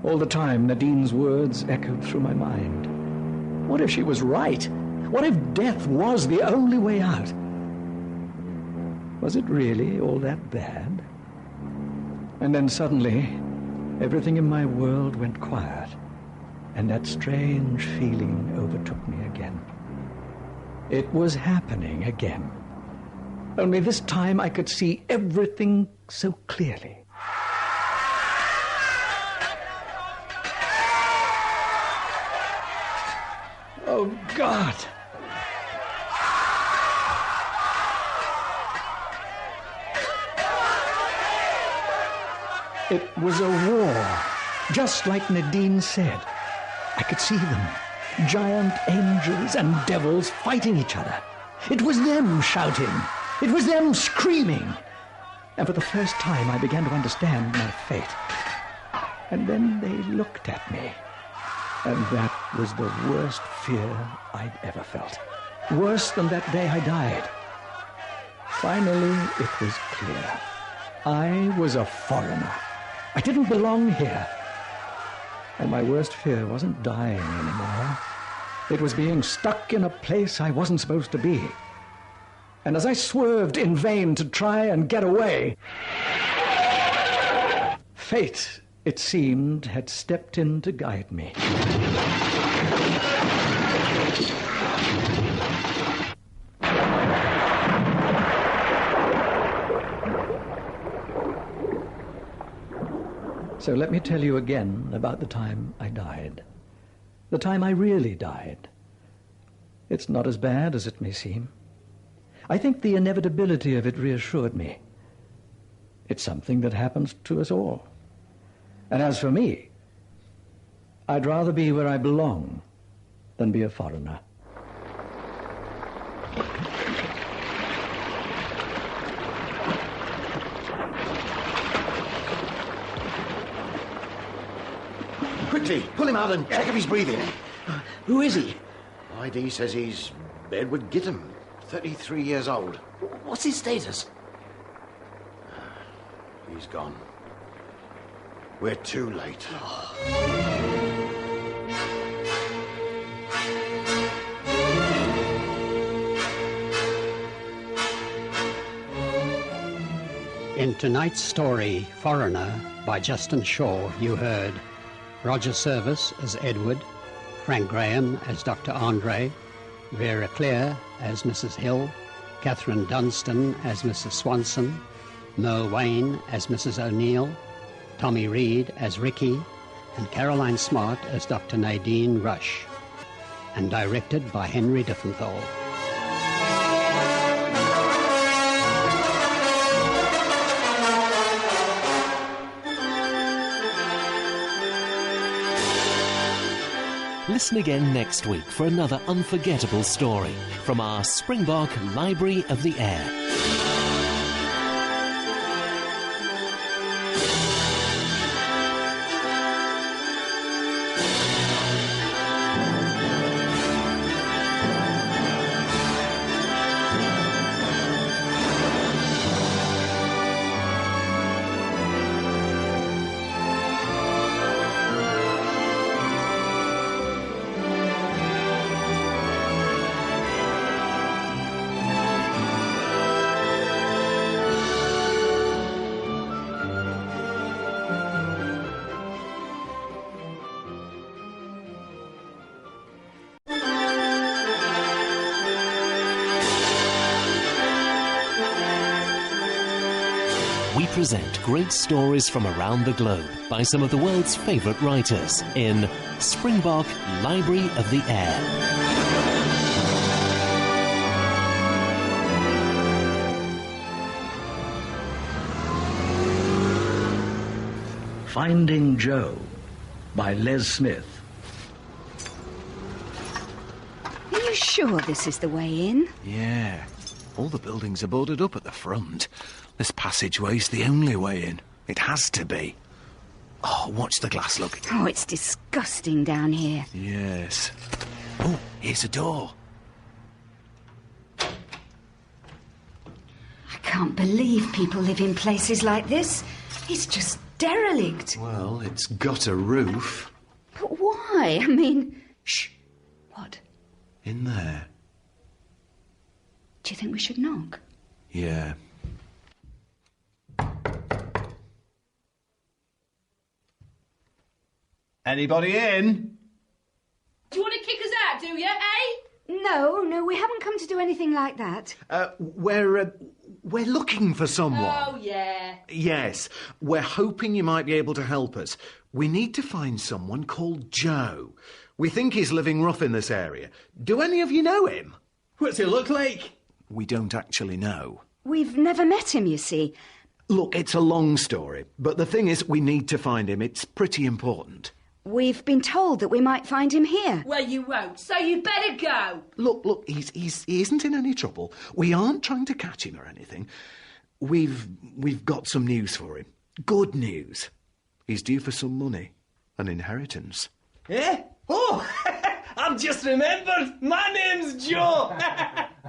All the time, Nadine's words echoed through my mind. What if she was right? What if death was the only way out? Was it really all that bad? And then suddenly, everything in my world went quiet, and that strange feeling overtook me again. It was happening again. Only this time I could see everything so clearly. Oh, God! It was a war, just like Nadine said. I could see them, giant angels and devils fighting each other. It was them shouting. It was them screaming. And for the first time, I began to understand my fate. And then they looked at me. And that was the worst fear I'd ever felt. Worse than that day I died. Finally, it was clear. I was a foreigner. I didn't belong here. And my worst fear wasn't dying anymore. It was being stuck in a place I wasn't supposed to be. And as I swerved in vain to try and get away, fate, it seemed, had stepped in to guide me. So let me tell you again about the time I died. The time I really died. It's not as bad as it may seem. I think the inevitability of it reassured me. It's something that happens to us all. And as for me, I'd rather be where I belong than be a foreigner. Quickly, pull him out and check if he's breathing. Who is he? ID says he's Edward Gittam, 33 years old. What's his status? He's gone. We're too late. In tonight's story, Foreigner, by Justin Shaw, you heard Roger Service as Edward, Frank Graham as Dr. Andre, Vera Clare as Mrs. Hill, Catherine Dunstan as Mrs. Swanson, Merle Wayne as Mrs. O'Neill, Tommy Reed as Ricky, and Caroline Smart as Dr. Nadine Rush, and directed by Henry Diffenthal. Listen again next week for another unforgettable story from our Springbok Library of the Air. we present great stories from around the globe by some of the world's favourite writers in Springbok Library of the Air. Finding Joe by Les Smith. Are you sure this is the way in? Yeah. All the buildings are boarded up at the front. This passageway's the only way in. It has to be. Oh, watch the glass, look. Oh, it's disgusting down here. Yes. Oh, here's a door. I can't believe people live in places like this. It's just derelict. Well, it's got a roof. But why? I mean... Shh. What? In there. Do you think we should knock? Yeah. Anybody in? Do you want to kick us out, do you, eh? No, we haven't come to do anything like that. We're looking for someone. Oh, yeah. Yes, we're hoping you might be able to help us. We need to find someone called Joe. We think he's living rough in this area. Do any of you know him? What's he look like? We don't actually know. We've never met him, you see. Look, it's a long story, but the thing is, we need to find him. It's pretty important. We've been told that we might find him here. Well, you won't, so you'd better go. Look, he isn't in any trouble. We aren't trying to catch him or anything. We've got some news for him. Good news. He's due for some money. An inheritance. Eh? Oh, I've just remembered. My name's Joe.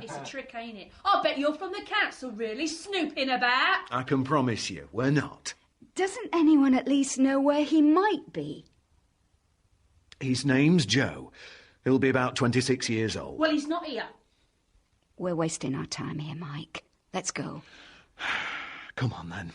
It's a trick, ain't it? I bet you're from the council, really, snooping about. I can promise you, we're not. Doesn't anyone at least know where he might be? His name's Joe. He'll be about 26 years old. Well, he's not here. We're wasting our time here, Mike. Let's go. Come on, then.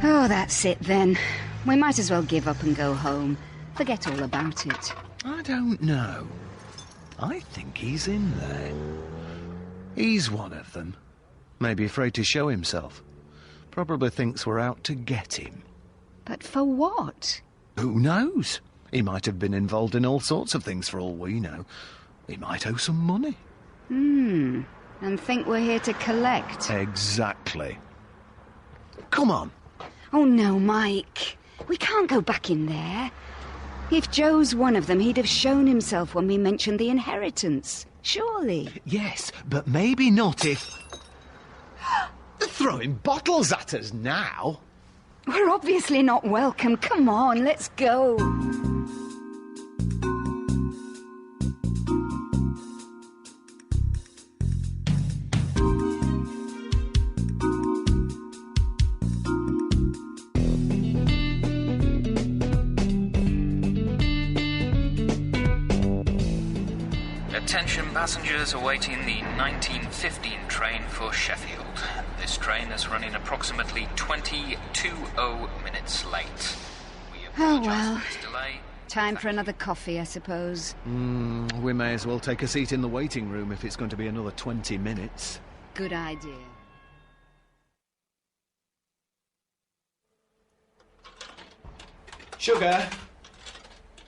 Oh, that's it then. We might as well give up and go home. Forget all about it. I don't know. I think he's in there. He's one of them. Maybe afraid to show himself. Probably thinks we're out to get him. But for what? Who knows? He might have been involved in all sorts of things for all we know. He might owe some money. And think we're here to collect. Exactly. Come on. Oh, no, Mike. We can't go back in there. If Joe's one of them, he'd have shown himself when we mentioned the inheritance. Surely. Yes, but maybe not if... They're throwing bottles at us now. We're obviously not welcome. Come on, let's go. Attention passengers awaiting the 1915 train for Sheffield. This train is running approximately 20:20 minutes late. Oh, well. Time for another coffee, I suppose. We may as well take a seat in the waiting room if it's going to be another 20 minutes. Good idea. Sugar?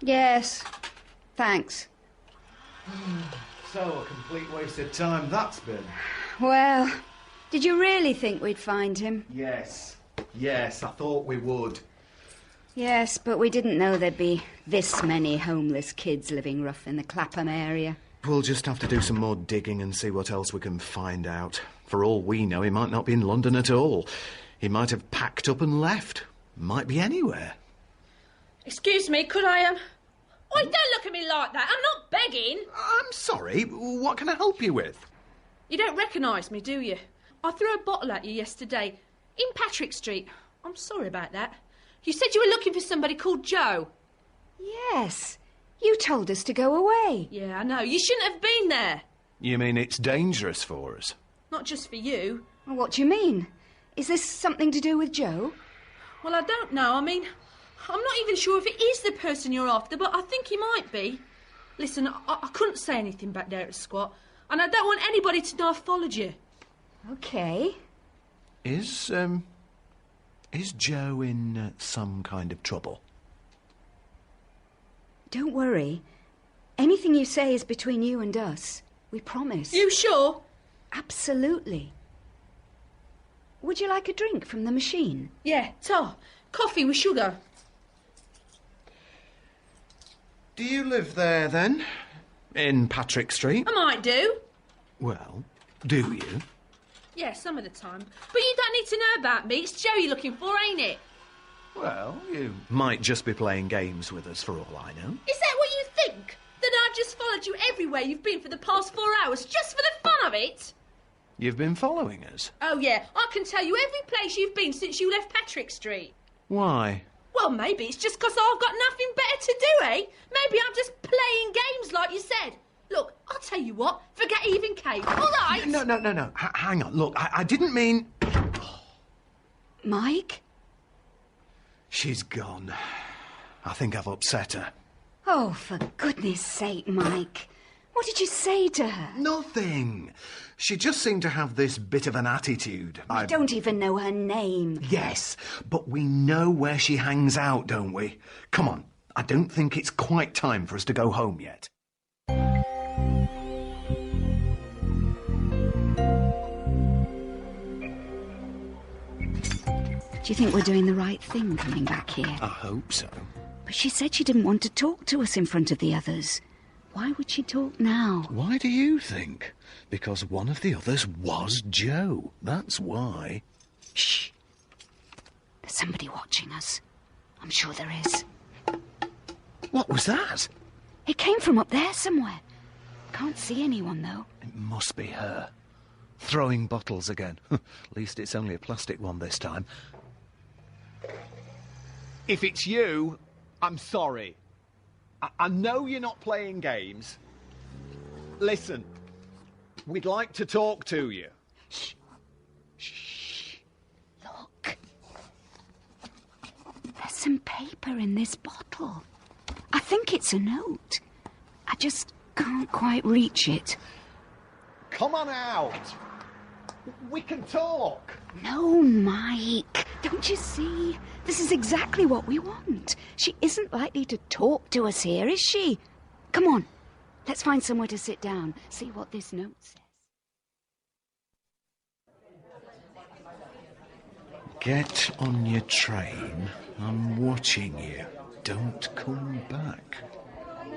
Yes. Thanks. So a complete waste of time that's been. Well, did you really think we'd find him? Yes, I thought we would. Yes, but we didn't know there'd be this many homeless kids living rough in the Clapham area. We'll just have to do some more digging and see what else we can find out. For all we know, he might not be in London at all. He might have packed up and left. Might be anywhere. Excuse me, could I, Oh, don't look at me like that. I'm not begging. I'm sorry. What can I help you with? You don't recognise me, do you? I threw a bottle at you yesterday in Patrick Street. I'm sorry about that. You said you were looking for somebody called Joe. Yes. You told us to go away. Yeah, I know. You shouldn't have been there. You mean it's dangerous for us? Not just for you. Well, what do you mean? Is this something to do with Joe? Well, I don't know. I mean, I'm not even sure if it is the person you're after, but I think he might be. Listen, I couldn't say anything back there at the squat, and I don't want anybody to know I followed you. OK. Is Joe in some kind of trouble? Don't worry. Anything you say is between you and us. We promise. You sure? Absolutely. Would you like a drink from the machine? Yeah, coffee with sugar. Do you live there, then? In Patrick Street? I might do. Well, do you? Yeah, some of the time. But you don't need to know about me. It's Joe you're looking for, ain't it? Well, you might just be playing games with us for all I know. Is that what you think? That I've just followed you everywhere you've been for the past 4 hours, just for the fun of it? You've been following us? Oh, yeah. I can tell you every place you've been since you left Patrick Street. Why? Well, maybe it's just 'cause I've got nothing better to do, eh? Maybe I'm just playing games like you said. Look, I'll tell you what. Forget even Kate, all right? No. Hang on. Look, I didn't mean... Mike? She's gone. I think I've upset her. Oh, for goodness sake, Mike. What did you say to her? Nothing. She just seemed to have this bit of an attitude. I don't even know her name. Yes, but we know where she hangs out, don't we? Come on. I don't think it's quite time for us to go home yet. Do you think we're doing the right thing coming back here? I hope so. But she said she didn't want to talk to us in front of the others. Why would she talk now? Why do you think? Because one of the others was Joe. That's why. Shh. There's somebody watching us. I'm sure there is. What was that? It came from up there somewhere. Can't see anyone, though. It must be her. Throwing bottles again. At least it's only a plastic one this time. If it's you, I'm sorry. I know you're not playing games. Listen, we'd like to talk to you. Shh. Shh. Look. There's some paper in this bottle. I think it's a note. I just can't quite reach it. Come on out. We can talk. No, Mike. Don't you see? This is exactly what we want. She isn't likely to talk to us here, is she? Come on. Let's find somewhere to sit down. See what this note says. Get on your train. I'm watching you. Don't come back.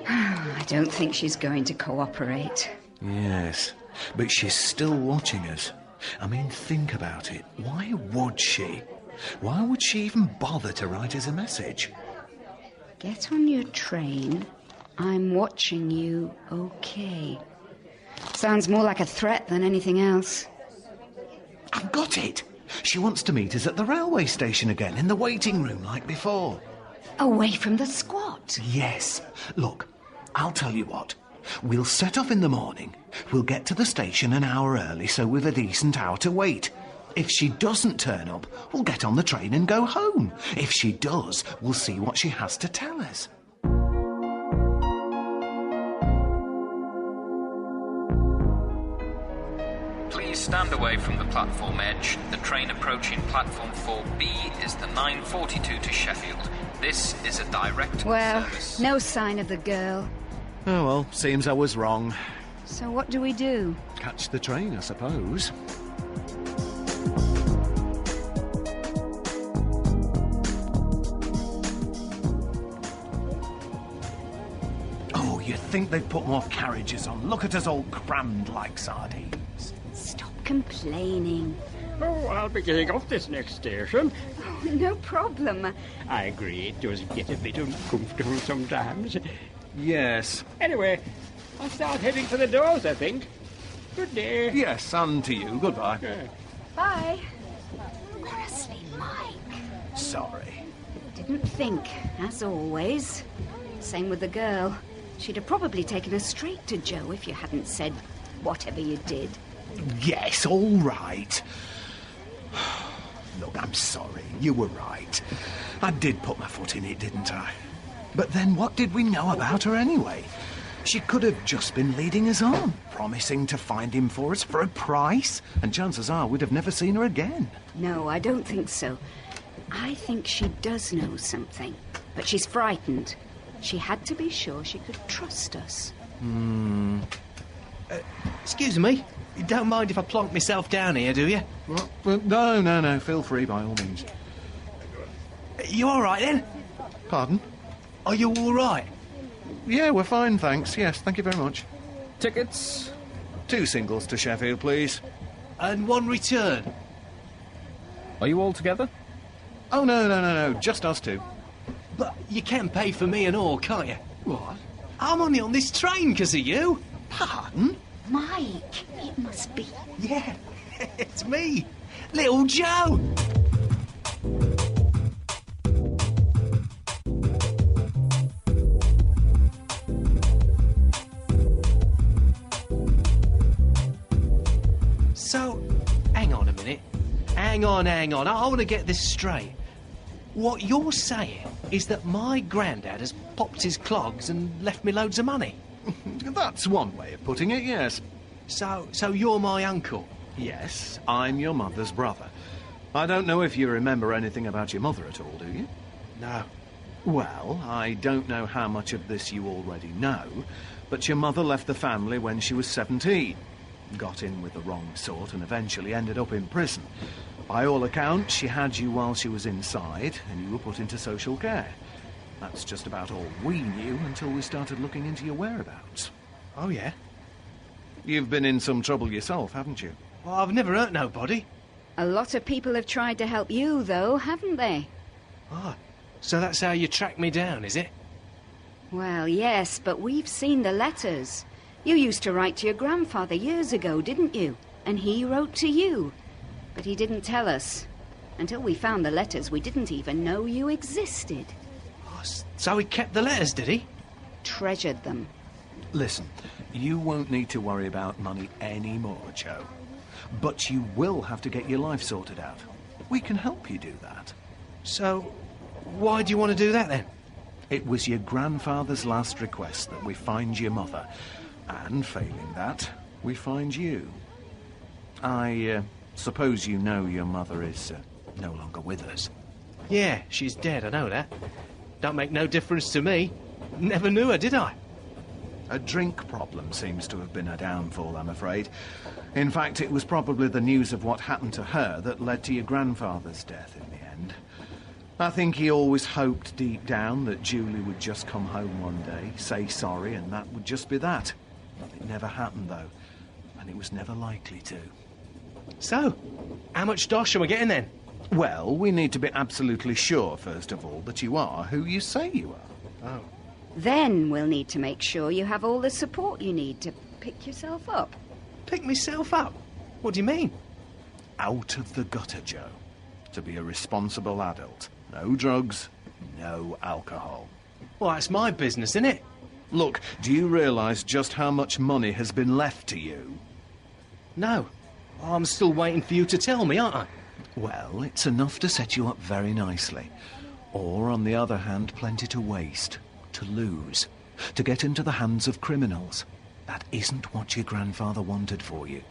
I don't think she's going to cooperate. Yes, but she's still watching us. I mean, think about it. Why would she? Why would she even bother to write us a message? Get on your train. I'm watching you, okay. Sounds more like a threat than anything else. I've got it. She wants to meet us at the railway station again, in the waiting room like before. Away from the squat? Yes. Look, I'll tell you what. We'll set off in the morning. We'll get to the station an hour early, so we've a decent hour to wait. If she doesn't turn up, we'll get on the train and go home. If she does, we'll see what she has to tell us. Please stand away from the platform edge. The train approaching platform 4B is the 9:42 to Sheffield. This is a direct service. No sign of the girl. Oh, well, seems I was wrong. So what do we do? Catch the train, I suppose. Oh, you'd think they'd put more carriages on. Look at us all crammed like sardines. Stop complaining. Oh, I'll be getting off this next station. Oh, no problem. I agree, it does get a bit uncomfortable sometimes. Yes. Anyway, I'll start heading for the doors, I think. Good day. Yes, and to you. Goodbye. Bye. Honestly, Mike. Sorry. Didn't think, as always. Same with the girl. She'd have probably taken her straight to Joe if you hadn't said whatever you did. Yes, all right. Look, I'm sorry. You were right. I did put my foot in it, didn't I? But then what did we know about her anyway? She could have just been leading us on, promising to find him for us for a price, and chances are we'd have never seen her again. No, I don't think so. I think she does know something, but she's frightened. She had to be sure she could trust us. Excuse me? You don't mind if I plonk myself down here, do you? Well, no. Feel free, by all means. You all right, then? Pardon? Are you all right? Yeah, we're fine, thanks. Yes, thank you very much. Tickets? 2 singles to Sheffield, please. And 1 return. Are you all together? Oh, no. Just us 2. But you can pay for me and all, can't you? What? I'm only on this train because of you. Pardon? Mike, it must be. Yeah, it's me, Little Joe. So, hang on a minute. Hang on. I want to get this straight. What you're saying is that my granddad has popped his clogs and left me loads of money? That's one way of putting it, yes. So you're my uncle? Yes, I'm your mother's brother. I don't know if you remember anything about your mother at all, do you? No. Well, I don't know how much of this you already know, but your mother left the family when she was 17. Got in with the wrong sort and eventually ended up in prison. By all accounts, she had you while she was inside, and you were put into social care. That's just about all we knew until we started looking into your whereabouts. Oh, yeah? You've been in some trouble yourself, haven't you? Well, I've never hurt nobody. A lot of people have tried to help you, though, haven't they? Ah, so that's how you tracked me down, is it? Well, yes, but we've seen the letters. You used to write to your grandfather years ago, didn't you? And he wrote to you. But he didn't tell us. Until we found the letters, we didn't even know you existed. Oh, so he kept the letters, did he? Treasured them. Listen, you won't need to worry about money anymore, Joe. But you will have to get your life sorted out. We can help you do that. So, why do you want to do that, then? It was your grandfather's last request that we find your mother. And failing that, we find you. I suppose you know your mother is no longer with us. Yeah, she's dead, I know that. Don't make no difference to me. Never knew her, did I? A drink problem seems to have been her downfall, I'm afraid. In fact, it was probably the news of what happened to her that led to your grandfather's death in the end. I think he always hoped deep down that Julie would just come home one day, say sorry, and that would just be that. It never happened, though, and it was never likely to. So, how much dosh am I getting then? Well, we need to be absolutely sure, first of all, that you are who you say you are. Oh. Then we'll need to make sure you have all the support you need to pick yourself up. Pick myself up? What do you mean? Out of the gutter, Joe. To be a responsible adult. No drugs, no alcohol. Well, that's my business, isn't it? Look, do you realise just how much money has been left to you? No. I'm still waiting for you to tell me, aren't I? Well, it's enough to set you up very nicely. Or, on the other hand, plenty to waste, to lose, to get into the hands of criminals. That isn't what your grandfather wanted for you.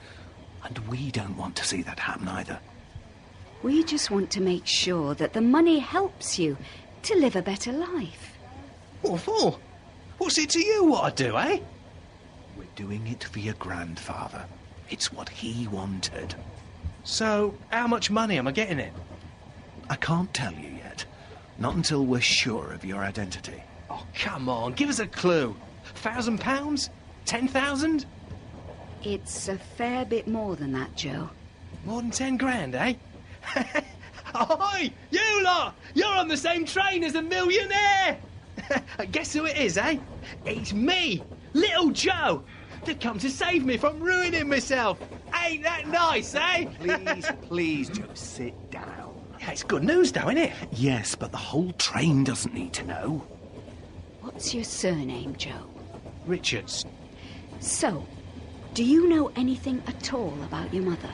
And we don't want to see that happen either. We just want to make sure that the money helps you to live a better life. What for? What's it to you what I do, eh? We're doing it for your grandfather. It's what he wanted. So, how much money am I getting in? I can't tell you yet. Not until we're sure of your identity. Oh, come on, give us a clue. £1,000? 10,000? It's a fair bit more than that, Joe. More than 10 grand, eh? Ahoy! You lot! You're on the same train as a millionaire! Guess who it is, eh? It's me, Little Joe! They've come to save me from ruining myself! Ain't that nice, eh? Please, Joe, sit down. Yeah, it's good news, though, isn't it? Yes, but the whole train doesn't need to know. What's your surname, Joe? Richards. So, do you know anything at all about your mother?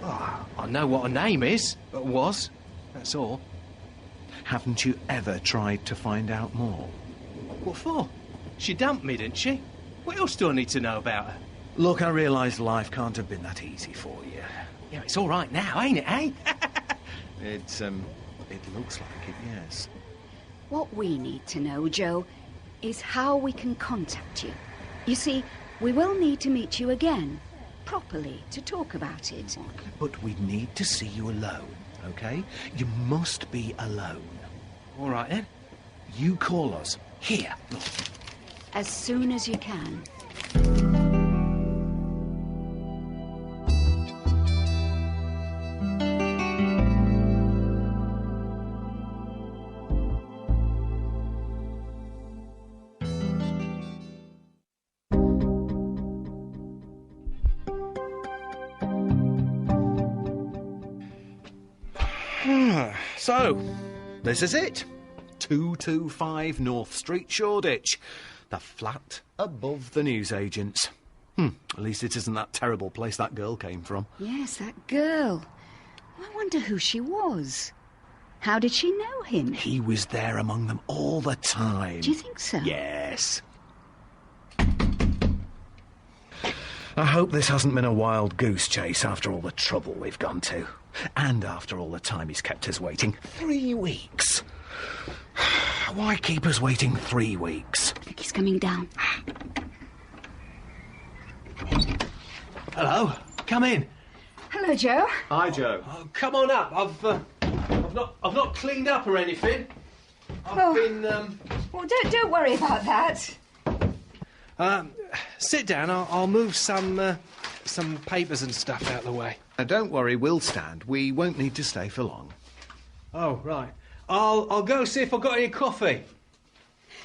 Oh, I know what her name is. Was. That's all. Haven't you ever tried to find out more? What for? She dumped me, didn't she? What else do I need to know about her? Look, I realise life can't have been that easy for you. Yeah, it's all right now, ain't it, eh? It looks like it, yes. What we need to know, Joe, is how we can contact you. You see, we will need to meet you again, properly, to talk about it. But we need to see you alone, OK? You must be alone. All right, then. You call us. Here, look. As soon as you can. So, this is it. 225 North Street, Shoreditch. The flat above the newsagents. At least it isn't that terrible place that girl came from. Yes, that girl. I wonder who she was. How did she know him? He was there among them all the time. Do you think so? Yes. I hope this hasn't been a wild goose chase after all the trouble we've gone to. And after all the time he's kept us waiting. 3 weeks. Why keep us waiting 3 weeks? I think he's coming down. Hello. Come in. Hello, Joe. Hi, Joe. Oh, come on up. I've not cleaned up or anything. I've been. Well, don't worry about that. Sit down. I'll move some papers and stuff out of the way. Don't worry, we'll stand. We won't need to stay for long. Oh, right. I'll go see if I've got any coffee.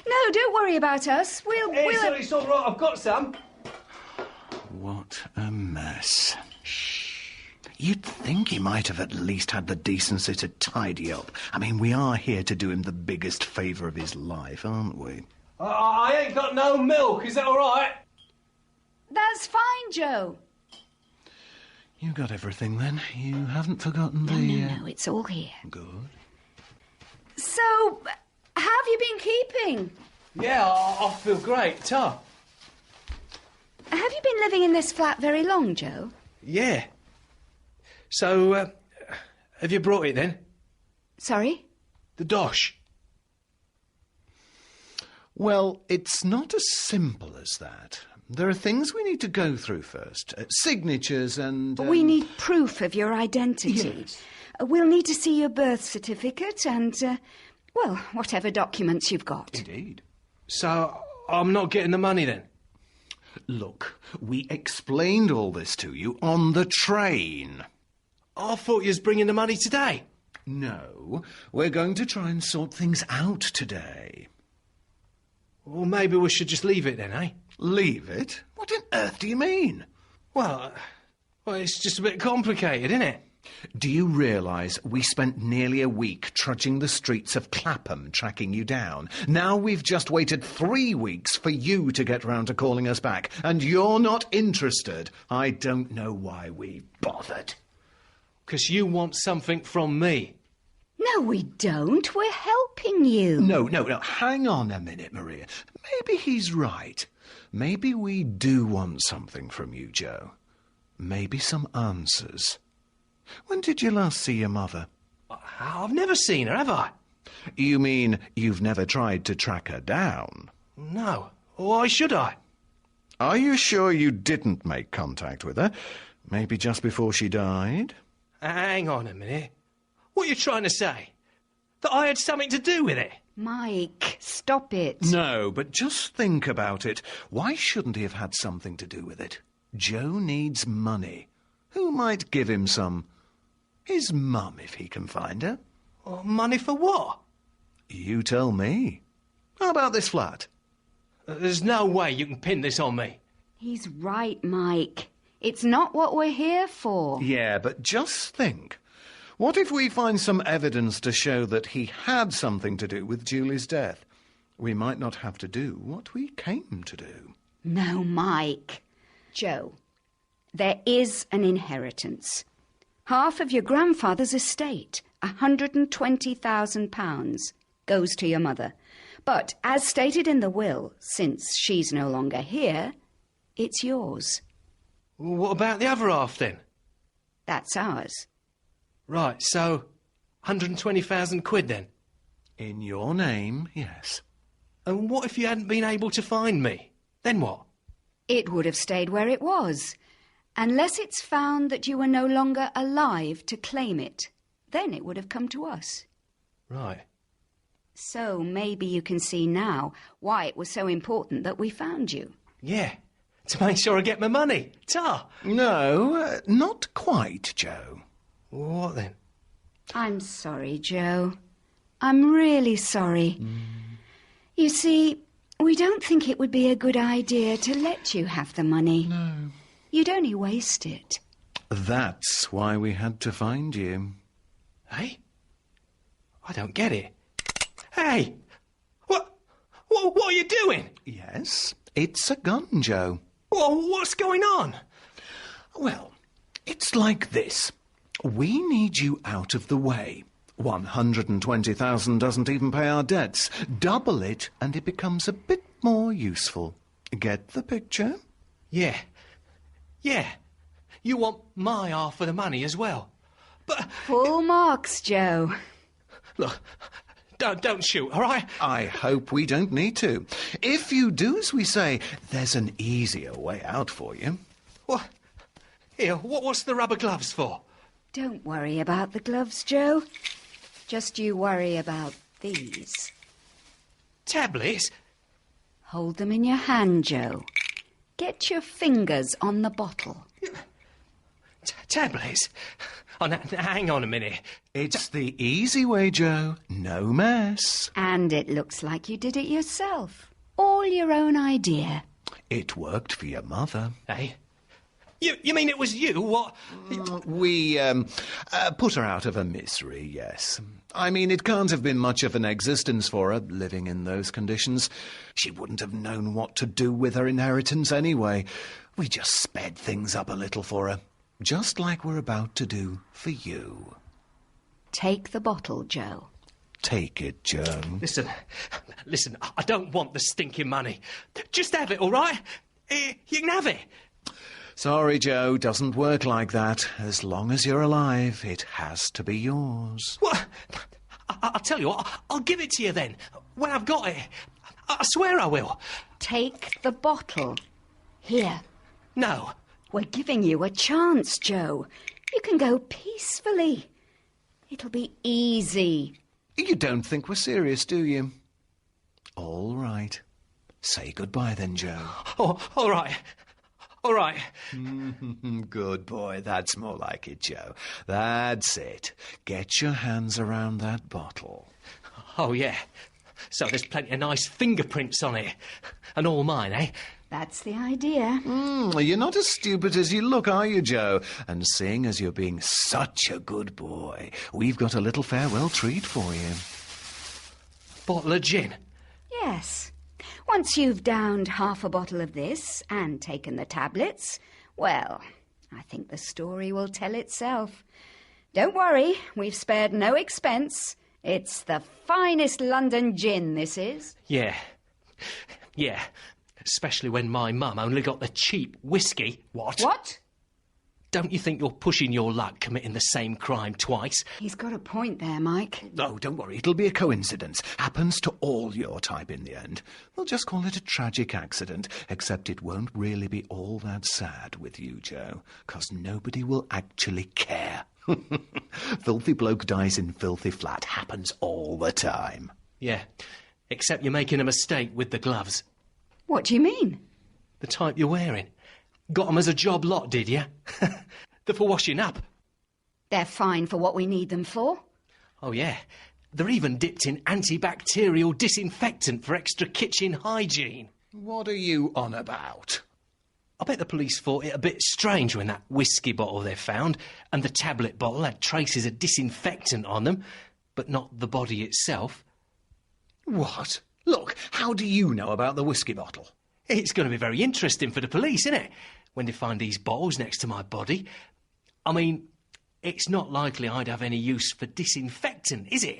No, don't worry about us. It's all right. I've got some. What a mess. You'd think he might have at least had the decency to tidy up. I mean, we are here to do him the biggest favour of his life, aren't we? I ain't got no milk. Is that all right? That's fine, Joe. You got everything, then? You haven't forgotten No, it's all here. Good. So, how have you been keeping? Yeah, I feel great. Tough. Have you been living in this flat very long, Joe? Yeah. So, have you brought it, then? Sorry? The dosh. Well, it's not as simple as that. There are things we need to go through first. Signatures and... We need proof of your identity. Yes. We'll need to see your birth certificate and, well, whatever documents you've got. Indeed. So, I'm not getting the money, then? Look, we explained all this to you on the train. I thought you was bringing the money today. No, we're going to try and sort things out today. Well, maybe we should just leave it then, eh? Leave it? What on earth do you mean? Well, it's just a bit complicated, isn't it? Do you realise we spent nearly a week trudging the streets of Clapham tracking you down? Now we've just waited 3 weeks for you to get round to calling us back, and you're not interested. I don't know why we bothered. 'Cause you want something from me. No, we don't. We're helping you. No. Hang on a minute, Maria. Maybe he's right. Maybe we do want something from you, Joe. Maybe some answers. When did you last see your mother? I've never seen her, have I? You mean you've never tried to track her down? No. Why should I? Are you sure you didn't make contact with her? Maybe just before she died? Hang on a minute. What are you trying to say? That I had something to do with it? Mike, stop it. No, but just think about it. Why shouldn't he have had something to do with it? Joe needs money. Who might give him some? His mum, if he can find her. Money for what? You tell me. How about this flat? There's no way you can pin this on me. He's right, Mike. It's not what we're here for. Yeah, but just think. What if we find some evidence to show that he had something to do with Julie's death? We might not have to do what we came to do. No, Mike. Joe, there is an inheritance. Half of your grandfather's estate, £120,000, goes to your mother. But, as stated in the will, since she's no longer here, it's yours. What about the other half, then? That's ours. Right, so 120,000 quid, then? In your name, yes. And what if you hadn't been able to find me? Then what? It would have stayed where it was. Unless it's found that you were no longer alive to claim it. Then it would have come to us. Right. So maybe you can see now why it was so important that we found you. Yeah, to make sure I get my money. Ta! No, not quite, Joe. What then? I'm sorry, Joe. I'm really sorry. You see, we don't think it would be a good idea to let you have the money. No. You'd only waste it. That's why we had to find you. Hey? I don't get it. Hey! What are you doing? Yes, it's a gun, Joe. What's going on? Well, it's like this. We need you out of the way. 120,000 doesn't even pay our debts. Double it and it becomes a bit more useful. Get the picture? Yeah. You want my half of the money as well. But... Full marks, Joe. Look, don't shoot, all right? I hope we don't need to. If you do as we say, there's an easier way out for you. What? Here, what's the rubber gloves for? Don't worry about the gloves, Joe. Just you worry about these. Tablets? Hold them in your hand, Joe. Get your fingers on the bottle. Tablets? Oh, now, hang on a minute. It's the easy way, Joe. No mess. And it looks like you did it yourself. All your own idea. It worked for your mother. Hey? You mean it was you? What? We put her out of her misery, yes. I mean, it can't have been much of an existence for her, living in those conditions. She wouldn't have known what to do with her inheritance anyway. We just sped things up a little for her, just like we're about to do for you. Take the bottle, Joe. Take it, Joe. Listen, I don't want the stinking money. Just have it, all right? You can have it. Sorry, Joe, doesn't work like that. As long as you're alive, it has to be yours. What? I'll tell you what, I'll give it to you then, when I've got it. I swear I will. Take the bottle. Here. No. We're giving you a chance, Joe. You can go peacefully. It'll be easy. You don't think we're serious, do you? All right. Say goodbye then, Joe. Oh, all right. All right. Good boy. That's more like it, Joe. That's it. Get your hands around that bottle. Oh, yeah. So there's plenty of nice fingerprints on it. And all mine, eh? That's the idea. You're not as stupid as you look, are you, Joe? And seeing as you're being such a good boy, we've got a little farewell treat for you. Bottle of gin? Yes. Once you've downed half a bottle of this and taken the tablets, well, I think the story will tell itself. Don't worry, we've spared no expense. It's the finest London gin, this is. Yeah. Especially when my mum only got the cheap whiskey. What? What? Don't you think you're pushing your luck committing the same crime twice? He's got a point there, Mike. Oh, don't worry. It'll be a coincidence. Happens to all your type in the end. We'll just call it a tragic accident, except it won't really be all that sad with you, Joe, 'cause nobody will actually care. Filthy bloke dies in filthy flat. Happens all the time. Yeah, except you're making a mistake with the gloves. What do you mean? The type you're wearing. Got 'em as a job lot, did you? They're for washing up. They're fine for what we need them for. Oh, yeah. They're even dipped in antibacterial disinfectant for extra kitchen hygiene. What are you on about? I bet the police thought it a bit strange when that whiskey bottle they found and the tablet bottle had traces of disinfectant on them, but not the body itself. What? Look, how do you know about the whiskey bottle? It's going to be very interesting for the police, isn't it? When they find these bottles next to my body. I mean, It's not likely I'd have any use for disinfectant, is it?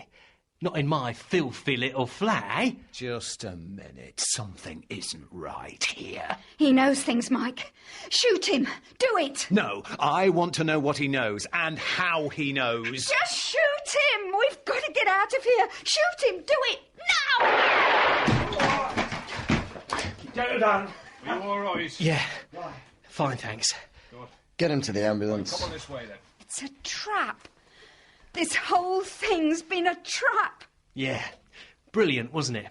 Not in my filthy little flat, eh? Just a minute. Something isn't right here. He knows things, Mike. Shoot him. Do it. No, I want to know what he knows and how he knows. Just shoot him. We've got to get out of here. Shoot him. Do it. Now! Settle down. Are you all right? Yeah. Fine, thanks. Get him to the ambulance. Come on this way, then. It's a trap. This whole thing's been a trap. Yeah. Brilliant, wasn't it?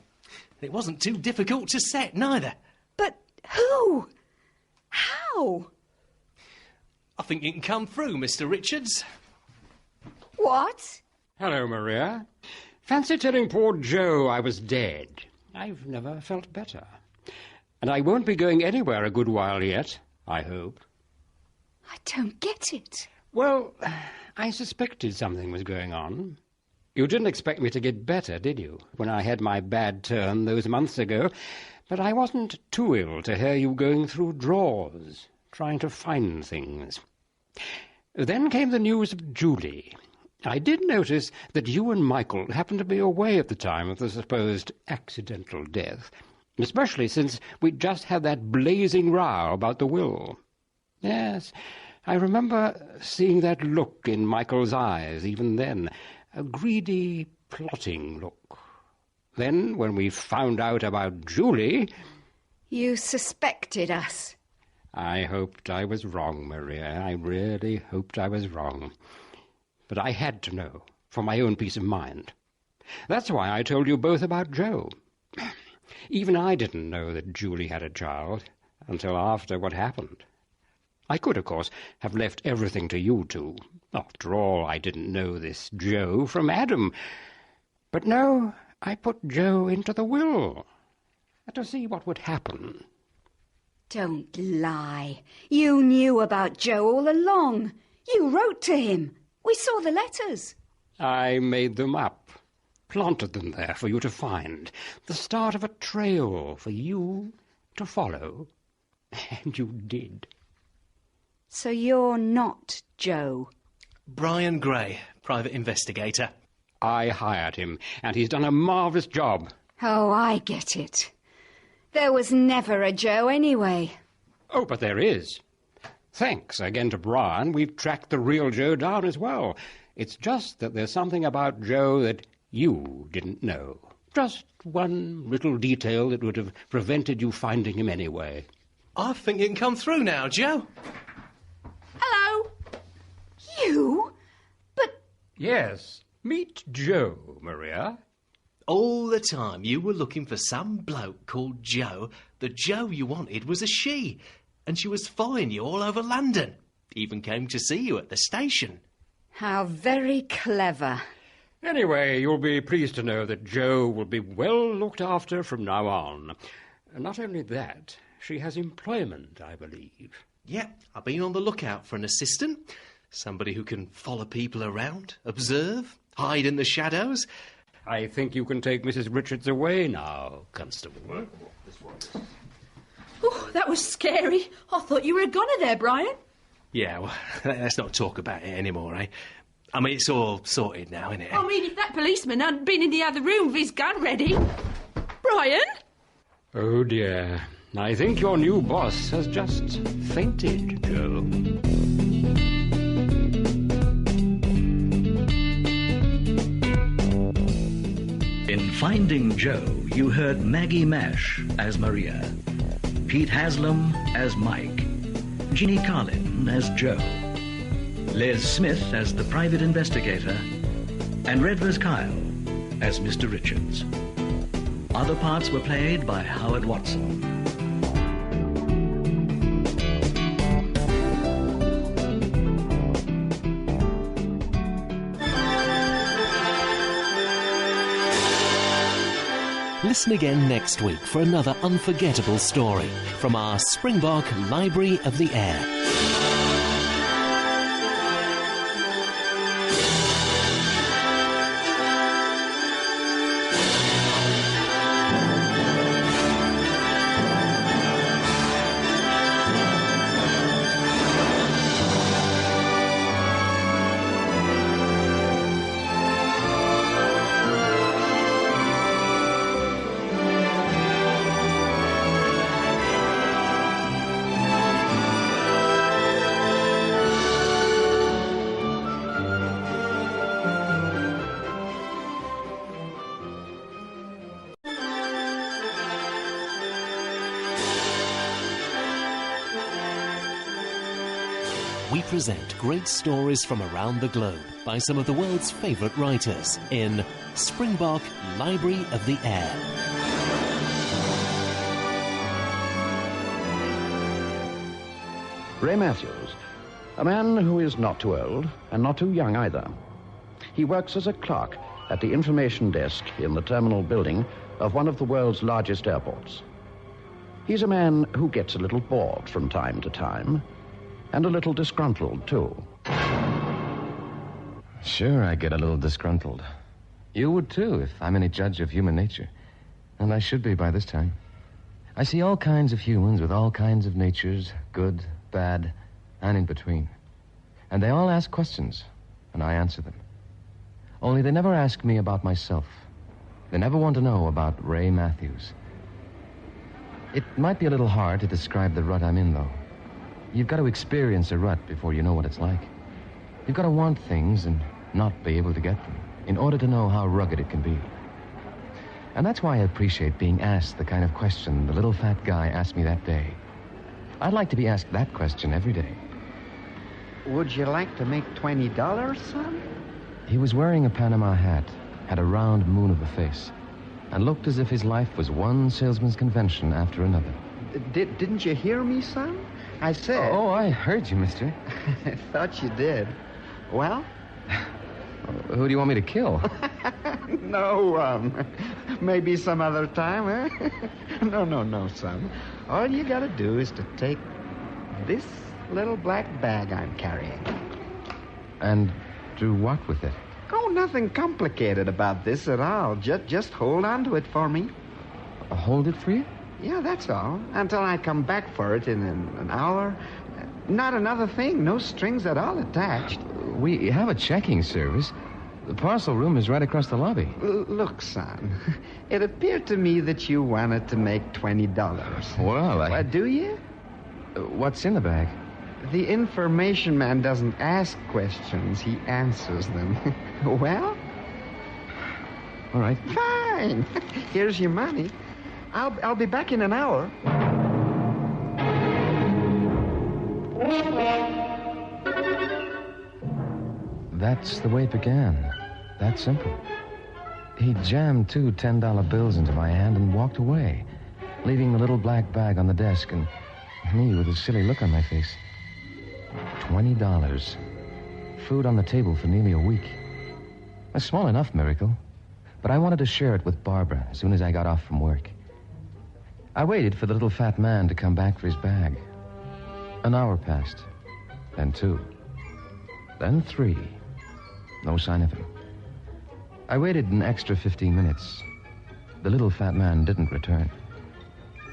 It wasn't too difficult to set, neither. But who? How? I think you can come through, Mr. Richards. What? Hello, Maria. Fancy telling poor Joe I was dead. I've never felt better. And I won't be going anywhere a good while yet, I hope. I don't get it. Well, I suspected something was going on. You didn't expect me to get better, did you, when I had my bad turn those months ago? But I wasn't too ill to hear you going through drawers, trying to find things. Then came the news of Julie. I did notice that you and Michael happened to be away at the time of the supposed accidental death, especially since we'd just had that blazing row about the will. Yes, I remember seeing that look in Michael's eyes even then, a greedy, plotting look. Then, when we found out about Julie... You suspected us. I hoped I was wrong, Maria. I really hoped I was wrong. But I had to know, for my own peace of mind. That's why I told you both about Joe. Even I didn't know that Julie had a child until after what happened. I could, of course, have left everything to you two. After all, I didn't know this Joe from Adam. But no, I put Joe into the will to see what would happen. Don't lie. You knew about Joe all along. You wrote to him. We saw the letters. I made them up, planted them there for you to find, the start of a trail for you to follow. And you did. So you're not Joe? Brian Gray, private investigator. I hired him, and he's done a marvellous job. Oh, I get it. There was never a Joe anyway. Oh, but there is. Thanks again to Brian, we've tracked the real Joe down as well. It's just that there's something about Joe that you didn't know. Just one little detail that would have prevented you finding him anyway. I think you can come through now, Joe. Hello. You? But... Yes, meet Joe, Maria. All the time you were looking for some bloke called Joe. The Joe you wanted was a she, and she was following you all over London. Even came to see you at the station. How very clever. Anyway, you'll be pleased to know that Joe will be well looked after from now on. Not only that, she has employment, I believe. Yeah, I've been on the lookout for an assistant. Somebody who can follow people around, observe, hide in the shadows. I think you can take Mrs. Richards away now, Constable. Oh, that was scary. I thought you were a goner there, Brian. Yeah, well, let's not talk about it anymore, eh? I mean, it's all sorted now, isn't it? I mean, if that policeman hadn't been in the other room with his gun ready... Brian? Oh, dear. I think your new boss has just fainted, Joe. In Finding Joe, you heard Maggie Mash as Maria, Pete Haslam as Mike, Jeannie Carlin as Joe, Les Smith as the private investigator, and Redvers Kyle as Mr. Richards. Other parts were played by Howard Watson. Listen again next week for another unforgettable story from our Springbok Library of the Air. we present great stories from around the globe by some of the world's favourite writers in Springbok Library of the Air. Ray Matthews, a man who is not too old and not too young either. He works as a clerk at the information desk in the terminal building of one of the world's largest airports. He's a man who gets a little bored from time to time, and a little disgruntled, too. Sure, I get a little disgruntled. You would, too, if I'm any judge of human nature. And I should be by this time. I see all kinds of humans with all kinds of natures, good, bad, and in between. And they all ask questions, and I answer them. Only they never ask me about myself. They never want to know about Ray Matthews. It might be a little hard to describe the rut I'm in, though. You've got to experience a rut before you know what it's like. You've got to want things and not be able to get them in order to know how rugged it can be. And that's why I appreciate being asked the kind of question the little fat guy asked me that day. I'd like to be asked that question every day. Would you like to make $20, son? He was wearing a Panama hat, had a round moon of a face, and looked as if his life was one salesman's convention after another. Didn't you hear me, son? I said... Oh, I heard you, mister. I thought you did. Well? Who do you want me to kill? No, maybe some other time, eh? No, son. All you gotta do is to take this little black bag I'm carrying. And do what with it? Oh, nothing complicated about this at all. Just hold on to it for me. Hold it for you? Yeah, that's all. Until I come back for it in an hour. Not another thing. No strings at all attached. We have a checking service. The parcel room is right across the lobby. Look, son, it appeared to me that you wanted to make $20. Well, do you? What's in the bag? The information man doesn't ask questions. He answers them. Well? All right. Fine. Here's your money. I'll be back in an hour. That's the way it began. That simple. He jammed two $10 bills into my hand and walked away, leaving the little black bag on the desk and me with a silly look on my face. $20. Food on the table for nearly a week. A small enough miracle, but I wanted to share it with Barbara as soon as I got off from work. I waited for the little fat man to come back for his bag. An hour passed, then 2, then 3. No sign of him. I waited an extra 15 minutes. The little fat man didn't return.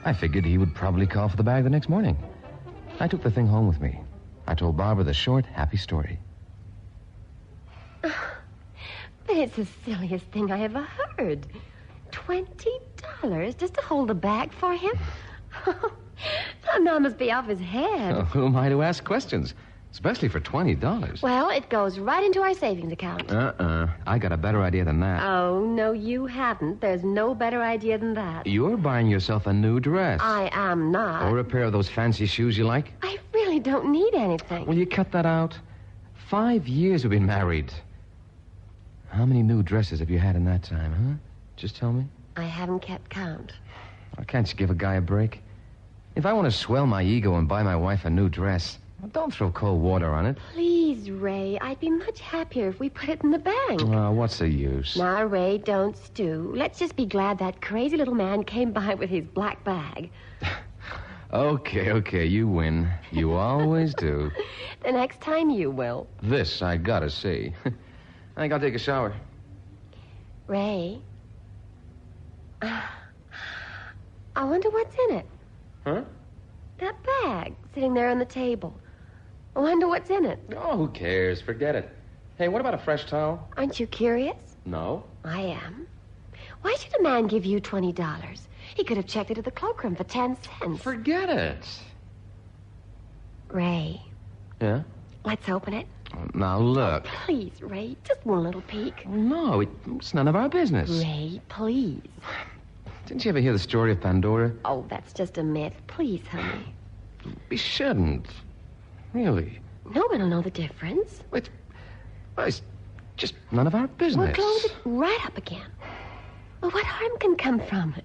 I figured he would probably call for the bag the next morning. I took the thing home with me. I told Barbara the short, happy story. But it's the silliest thing I ever heard. $20 just to hold a bag for him? That man must be off his head. Oh, who am I to ask questions? Especially for $20. Well, it goes right into our savings account. I got a better idea than that. Oh, no, you haven't. There's no better idea than that. You're buying yourself a new dress. I am not. Or a pair of those fancy shoes you like. I really don't need anything. Will you cut that out? 5 years we've been married. How many new dresses have you had in that time, huh? Just tell me. I haven't kept count. Can't you give a guy a break? If I want to swell my ego and buy my wife a new dress, don't throw cold water on it. Please, Ray, I'd be much happier if we put it in the bank. What's the use? Now, Ray, don't stew. Let's just be glad that crazy little man came by with his black bag. Okay, you win. You always do. The next time you will. This I gotta see. I think I'll take a shower. Ray, I wonder what's in it. Huh? That bag sitting there on the table. I wonder what's in it. Oh, who cares? Forget it. Hey, what about a fresh towel? Aren't you curious? No. I am. Why should a man give you $20? He could have checked it at the cloakroom for 10 cents. Forget it. Ray. Yeah? Let's open it. Now, look. Oh, please, Ray. Just one little peek. No, it's none of our business. Ray, please. Didn't you ever hear the story of Pandora? Oh, that's just a myth. Please, honey. We shouldn't. Really. No one will know the difference. It's just none of our business. We'll close it right up again. Well, what harm can come from it?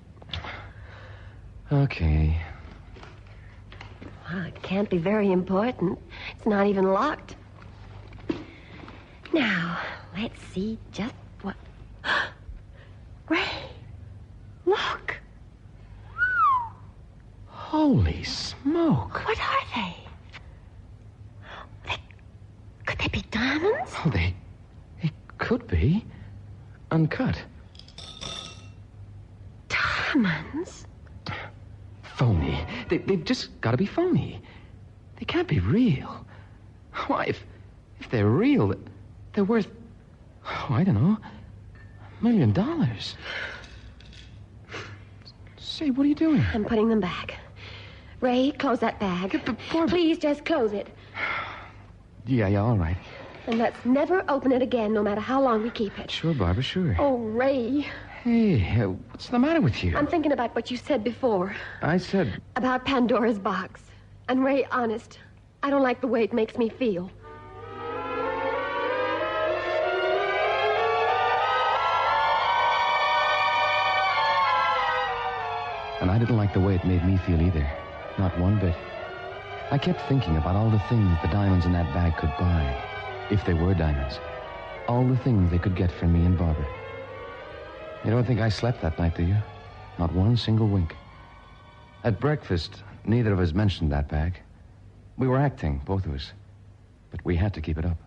Okay. Well, it can't be very important. It's not even locked. Now, let's see just what... Ray, look. Holy smoke. What are they? Could they be diamonds? Oh, they could be. Uncut. Diamonds? Phony. They've just got to be phony. They can't be real. Why, if they're real, they're worth, I don't know, $1 million. Say, what are you doing? I'm putting them back. Ray, close that bag. Please just close it. Yeah, all right. And let's never open it again, no matter how long we keep it. Sure, Barbara, sure. Oh, Ray. Hey, what's the matter with you? I'm thinking about what you said before. I said... About Pandora's box. And Ray, honest, I don't like the way it makes me feel. And I didn't like the way it made me feel either. Not one bit. I kept thinking about all the things the diamonds in that bag could buy. If they were diamonds. All the things they could get from me and Barbara. You don't think I slept that night, do you? Not one single wink. At breakfast, neither of us mentioned that bag. We were acting, both of us. But we had to keep it up.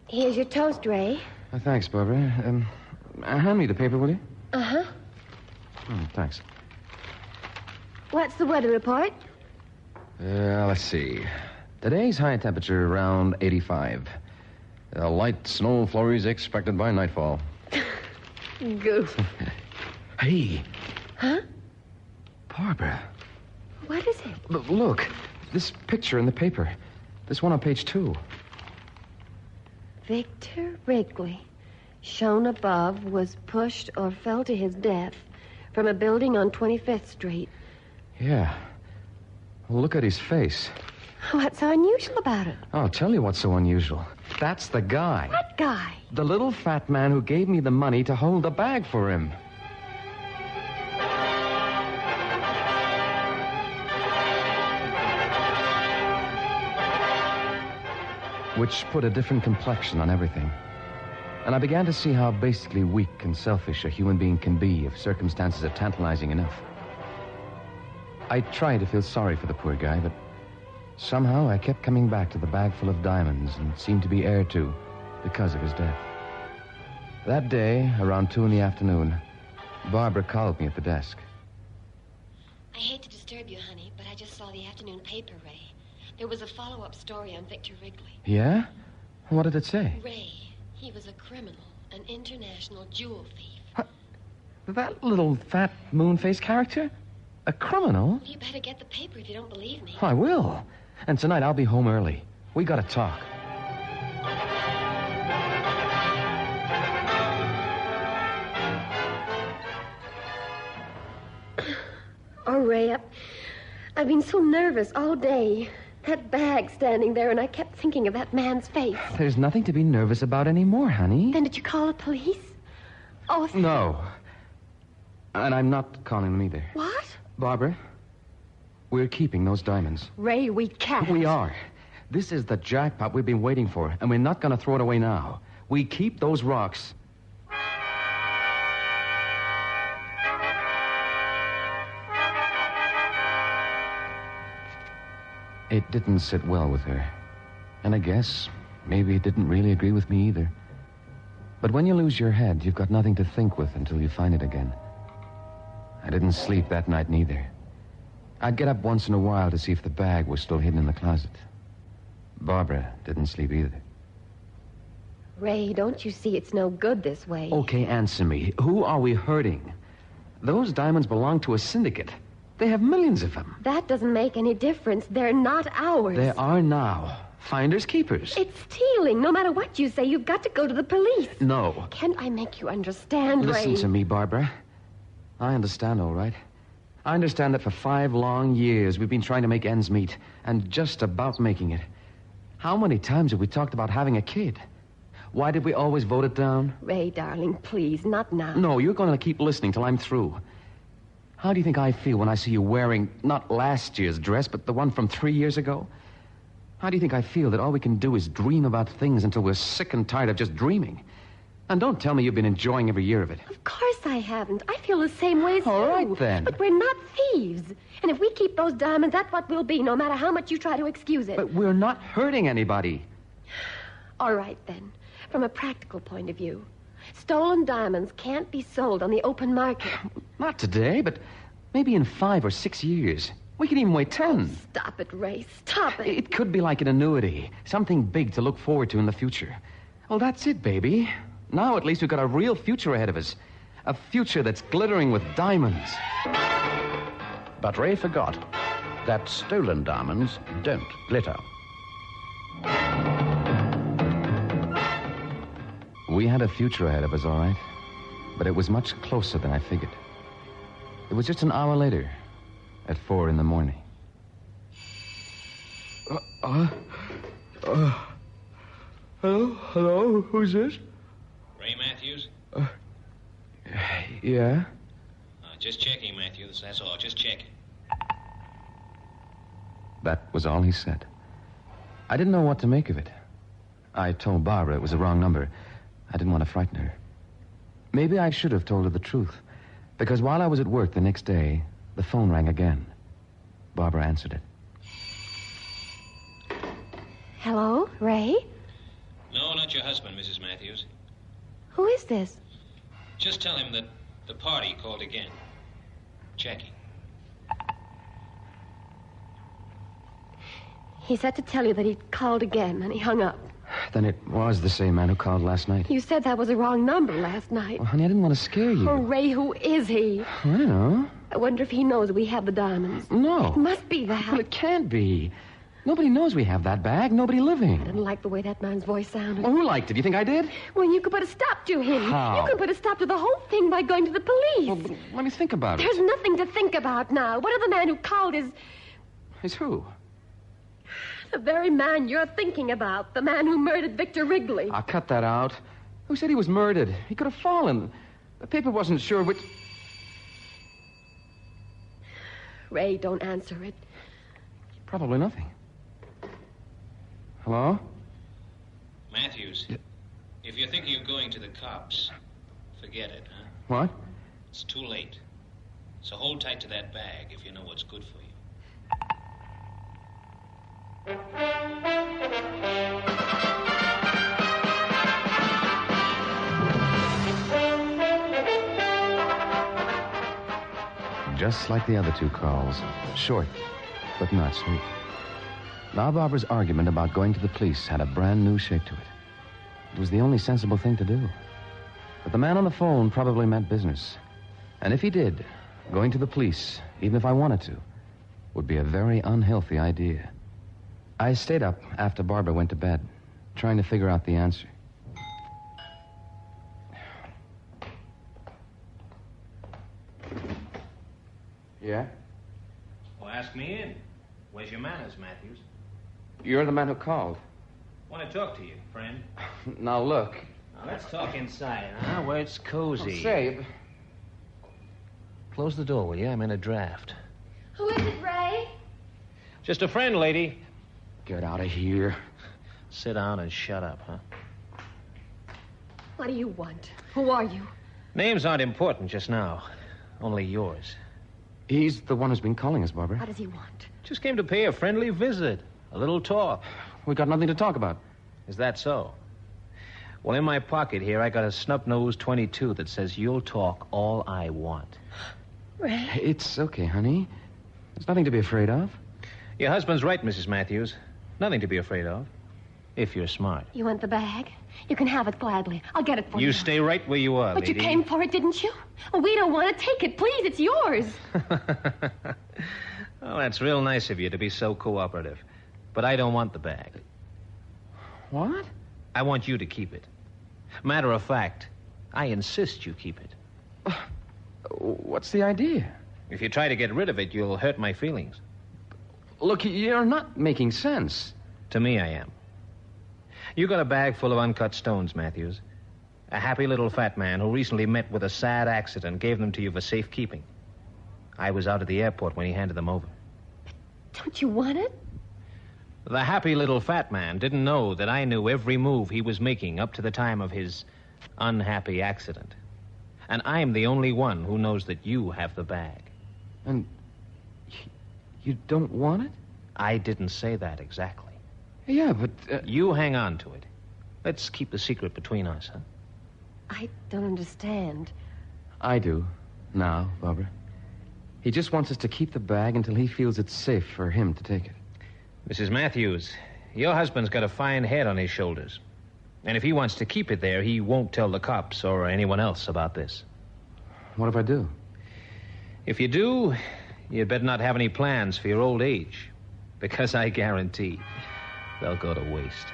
Here's your toast, Ray. Thanks, Barbara. Hand me the paper, will you? Uh-huh. Thanks. What's the weather report? Let's see. Today's high temperature around 85. Light snow flurries expected by nightfall. Goof. Hey. Huh? Barbara. What is it? Look, this picture in the paper. This one on page 2. Victor Wrigley, shown above, was pushed or fell to his death from a building on 25th Street. Yeah. Well, look at his face. What's so unusual about it? I'll tell you what's so unusual. That's the guy. What guy? The little fat man who gave me the money to hold the bag for him. Which put a different complexion on everything. And I began to see how basically weak and selfish a human being can be if circumstances are tantalizing enough. I tried to feel sorry for the poor guy, but somehow I kept coming back to the bag full of diamonds and seemed to be heir to because of his death. That day, around 2 p.m, Barbara called me at the desk. I hate to disturb you, honey, but I just saw the afternoon paper, Ray. There was a follow-up story on Victor Wrigley. Yeah? What did it say? Ray, he was a criminal, an international jewel thief. That little fat moon-faced character? A criminal? You better get the paper if you don't believe me. I will. And tonight I'll be home early. We gotta talk. Oh, Ray, I've been so nervous all day. That bag standing there, and I kept thinking of that man's face. There's nothing to be nervous about anymore, honey. Then did you call the police? Oh, No. And I'm not calling them either. What? Barbara, we're keeping those diamonds. Ray, we can't. We are. This is the jackpot we've been waiting for, and we're not going to throw it away now. We keep those rocks. It didn't sit well with her. And I guess maybe it didn't really agree with me either. But when you lose your head, you've got nothing to think with until you find it again. I didn't sleep that night neither. I'd get up once in a while to see if the bag was still hidden in the closet. Barbara didn't sleep either. Ray, don't you see it's no good this way? Okay, answer me. Who are we hurting? Those diamonds belong to a syndicate. They have millions of them. That doesn't make any difference. They're not ours. They are now. Finders keepers. It's stealing. No matter what you say, you've got to go to the police. No. Can't I make you understand, Ray? Listen to me, Barbara. I understand, all right. I understand that for 5 long years we've been trying to make ends meet, and just about making it. How many times have we talked about having a kid? Why did we always vote it down? Ray, darling, please, not now. No, you're going to keep listening till I'm through. How do you think I feel when I see you wearing not last year's dress, but the one from 3 years ago? How do you think I feel that all we can do is dream about things until we're sick and tired of just dreaming? And don't tell me you've been enjoying every year of it. Of course I haven't. I feel the same way as you. All right, then. But we're not thieves. And if we keep those diamonds, that's what we'll be, no matter how much you try to excuse it. But we're not hurting anybody. All right, then. From a practical point of view, stolen diamonds can't be sold on the open market. Not today, but maybe in 5 or 6 years. We could even wait 10. Stop it, Ray. Stop it. It could be like an annuity. Something big to look forward to in the future. Well, that's it, baby. Now at least we've got a real future ahead of us. A future that's glittering with diamonds. But Ray forgot that stolen diamonds don't glitter. We had a future ahead of us, all right. But it was much closer than I figured. It was just an hour later, at 4 in the morning. Hello? Who's this? Ray Matthews? Yeah? Just checking, Matthews. That's all. Just checking. That was all he said. I didn't know what to make of it. I told Barbara it was the wrong number. I didn't want to frighten her. Maybe I should have told her the truth. Because while I was at work the next day, the phone rang again. Barbara answered it. Hello, Ray? No, not your husband, Mrs. Matthews. Who is this? Just tell him that the party called again. Checking. He said to tell you that he'd called again, and he hung up. Then it was the same man who called last night. You said that was a wrong number last night. Well, honey, I didn't want to scare you. Oh, Ray, who is he? I don't know. I wonder if he knows we have the diamonds. No. It must be that. Well, it can't be. Nobody knows we have that bag. Nobody living. I didn't like the way that man's voice sounded. Well, who liked it? You think I did? Well, you could put a stop to him. How? You could put a stop to the whole thing by going to the police. Well, let me think about it. There's nothing to think about now. What if the man who called is... Is who? The very man you're thinking about. The man who murdered Victor Wrigley. I'll cut that out. Who said he was murdered? He could have fallen. The paper wasn't sure which... Ray, don't answer it. Probably nothing. Hello? Matthews, if you're thinking of going to the cops, forget it, huh? What? It's too late. So hold tight to that bag if you know what's good for you. Just like the other 2 calls. Short, but not sweet. Now Barbara's argument about going to the police had a brand new shape to it. It was the only sensible thing to do. But the man on the phone probably meant business. And if he did, going to the police, even if I wanted to, would be a very unhealthy idea. I stayed up after Barbara went to bed, trying to figure out the answer. Yeah? Well, ask me in. Where's your manners, Matthews? You're the man who called. Want to talk to you, friend. Now, look. Now, let's talk inside, huh? Where it's cozy. Say... Close the door, will you? I'm in a draft. Who is it, Ray? Just a friend, lady. Get out of here. Sit down and shut up, huh? What do you want? Who are you? Names aren't important just now. Only yours. He's the one who's been calling us, Barbara. What does he want? Just came to pay a friendly visit. A little talk. We got nothing to talk about. Is that so? Well, in my pocket here, I got a snub-nosed 22 that says you'll talk all I want. Ray? It's okay, honey. There's nothing to be afraid of. Your husband's right, Mrs. Matthews. Nothing to be afraid of. If you're smart. You want the bag? You can have it gladly. I'll get it for you. You stay right where you are, But lady. you came for it, didn't you? Well, we don't want to take it. Please, it's yours. Well, that's real nice of you to be so cooperative. But I don't want the bag. What? I want you to keep it. Matter of fact, I insist you keep it. What's the idea? If you try to get rid of it, you'll hurt my feelings. Look, you're not making sense. To me, I am. You got a bag full of uncut stones, Matthews. A happy little fat man who recently met with a sad accident gave them to you for safekeeping. I was out at the airport when he handed them over. Don't you want it? The happy little fat man didn't know that I knew every move he was making up to the time of his unhappy accident. And I'm the only one who knows that you have the bag. And you don't want it? I didn't say that exactly. Yeah, but... You hang on to it. Let's keep the secret between us, huh? I don't understand. I do. Now, Barbara. He just wants us to keep the bag until he feels it's safe for him to take it. Mrs. Matthews, your husband's got a fine head on his shoulders. And if he wants to keep it there, he won't tell the cops or anyone else about this. What if I do? If you do, you'd better not have any plans for your old age. Because I guarantee they'll go to waste.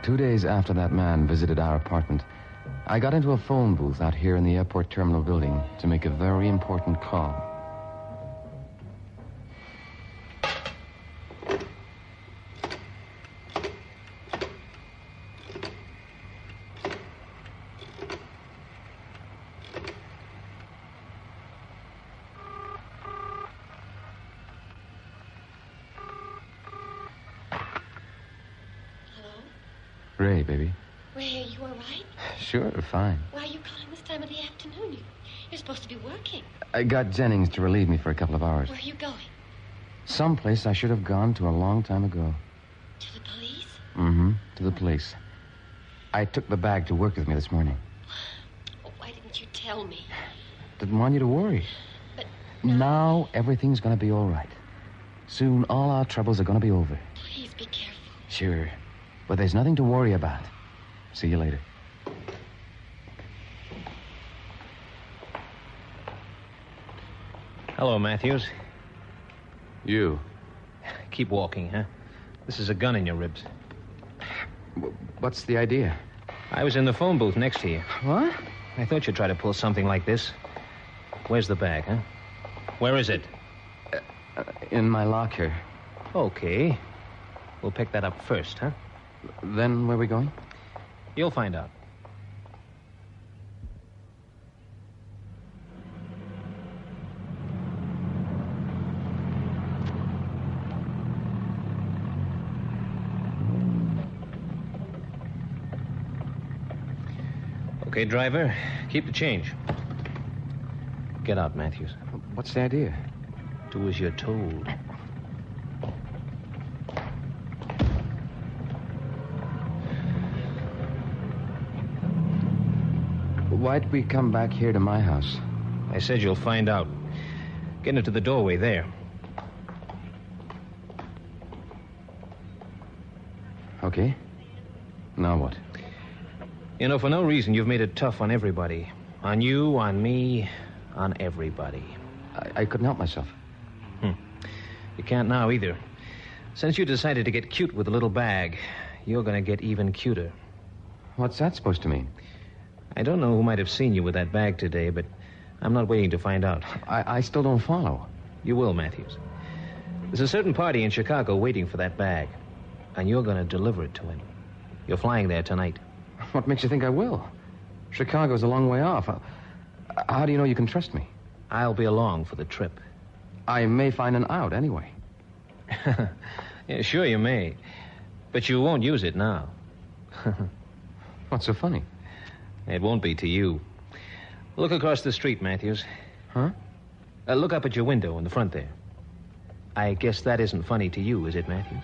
Two days after that man visited our apartment, I got into a phone booth out here in the airport terminal building to make a very important call. Ray, baby. Ray, are you all right? Sure, fine. Why are you calling this time of the afternoon? You're supposed to be working. I got Jennings to relieve me for a couple of hours. Where are you going? Someplace I should have gone to a long time ago. To the police? Mm-hmm, to the police. I took the bag to work with me this morning. Oh, why didn't you tell me? Didn't want you to worry. But now everything's going to be all right. Soon all our troubles are going to be over. Please be careful. Sure. But there's nothing to worry about. See you later. Hello, Matthews. You. Keep walking, huh? This is a gun in your ribs. What's the idea? I was in the phone booth next to you. What? I thought you'd try to pull something like this. Where's the bag, huh? Where is it? In my locker. Okay. We'll pick that up first, huh? Then where are we going? You'll find out. Okay, driver, keep the change. Get out, Matthews. What's the idea? Do as you're told. Why'd we come back here to my house? I said you'll find out. Get into the doorway there. Okay. Now what? You know, for no reason, you've made it tough on everybody. On you, on me, on everybody. I couldn't help myself. You can't now either. Since you decided to get cute with the little bag, you're going to get even cuter. What's that supposed to mean? I don't know who might have seen you with that bag today, but I'm not waiting to find out. I still don't follow. You will, Matthews. There's a certain party in Chicago waiting for that bag, and you're going to deliver it to him. You're flying there tonight. What makes you think I will? Chicago's a long way off. How do you know you can trust me? I'll be along for the trip. I may find an out anyway. Yeah, sure you may. But you won't use it now. What's so funny? It won't be to you. Look across the street, Matthews. Huh? Look up at your window in the front there. I guess that isn't funny to you, is it, Matthews?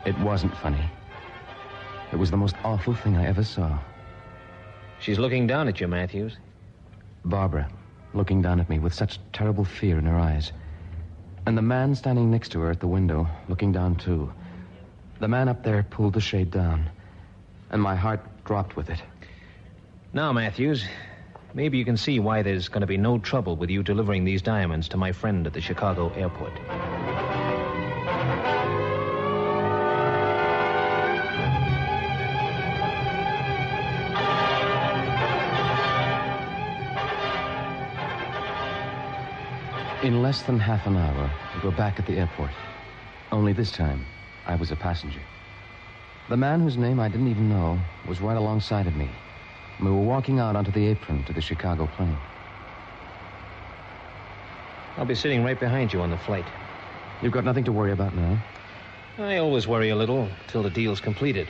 It wasn't funny. It was the most awful thing I ever saw. She's looking down at you, Matthews. Barbara, looking down at me with such terrible fear in her eyes. And the man standing next to her at the window, looking down too. The man up there pulled the shade down, and my heart dropped with it. Now, Matthews, Maybe you can see why there's going to be no trouble with you delivering these diamonds to my friend at the Chicago airport. In less than half an hour, we were back at the airport. Only this time, I was a passenger. The man whose name I didn't even know was right alongside of me. We were walking out onto the apron to the Chicago plane. I'll be sitting right behind you on the flight. You've got nothing to worry about now? I always worry a little till the deal's completed.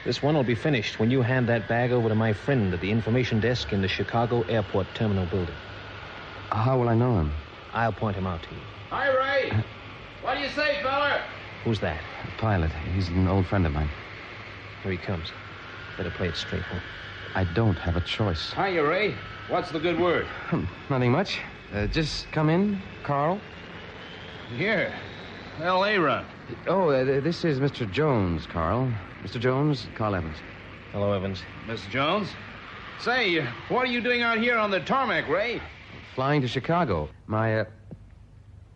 This one will be finished when you hand that bag over to my friend at the information desk in the Chicago airport terminal building. How will I know him? I'll point him out to you. Hi, Ray. What do you say, fella? Who's that? The pilot. He's an old friend of mine. Here he comes. Better play it straight, huh? I don't have a choice. Hiya, Ray. What's the good word? Nothing much. Just come in, Carl. Here. L.A. run. Oh, this is Mr. Jones, Carl. Mr. Jones, Carl Evans. Hello, Evans. Mr. Jones? Say, what are you doing out here on the tarmac, Ray? Flying to Chicago. My,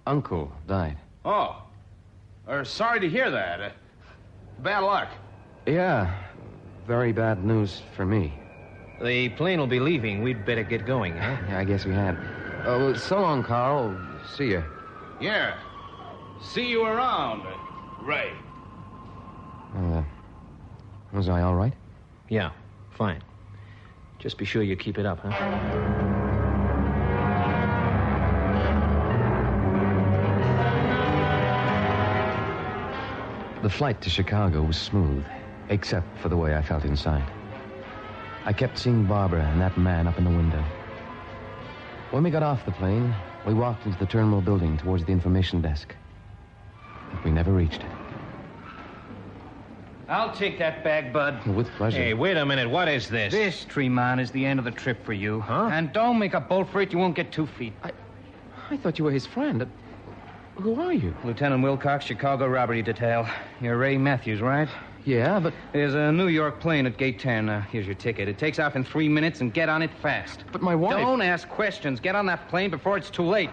uncle died. Oh. Sorry to hear that. Bad luck. Yeah. Very bad news for me. The plane will be leaving. We'd better get going, huh? Yeah, I guess we had. Oh, so long, Carl. See you. Yeah. See you around, Ray. Was I all right? Yeah, fine. Just be sure you keep it up, huh? The flight to Chicago was smooth, except for the way I felt inside. I kept seeing Barbara and that man up in the window. When we got off the plane, we walked into the terminal building towards the information desk. But we never reached it. I'll take that bag, Bud. With pleasure. Hey, wait a minute. What is this? This, Tremont, is the end of the trip for you. Huh? And don't make a bolt for it. You won't get 2 feet. I thought you were his friend. Who are you? Lieutenant Wilcox, Chicago Robbery Detail. You're Ray Matthews, right? Yeah, but... There's a New York plane at gate 10. Here's your ticket. It takes off in 3 minutes, and get on it fast. But my wife... Don't ask questions. Get on that plane before it's too late.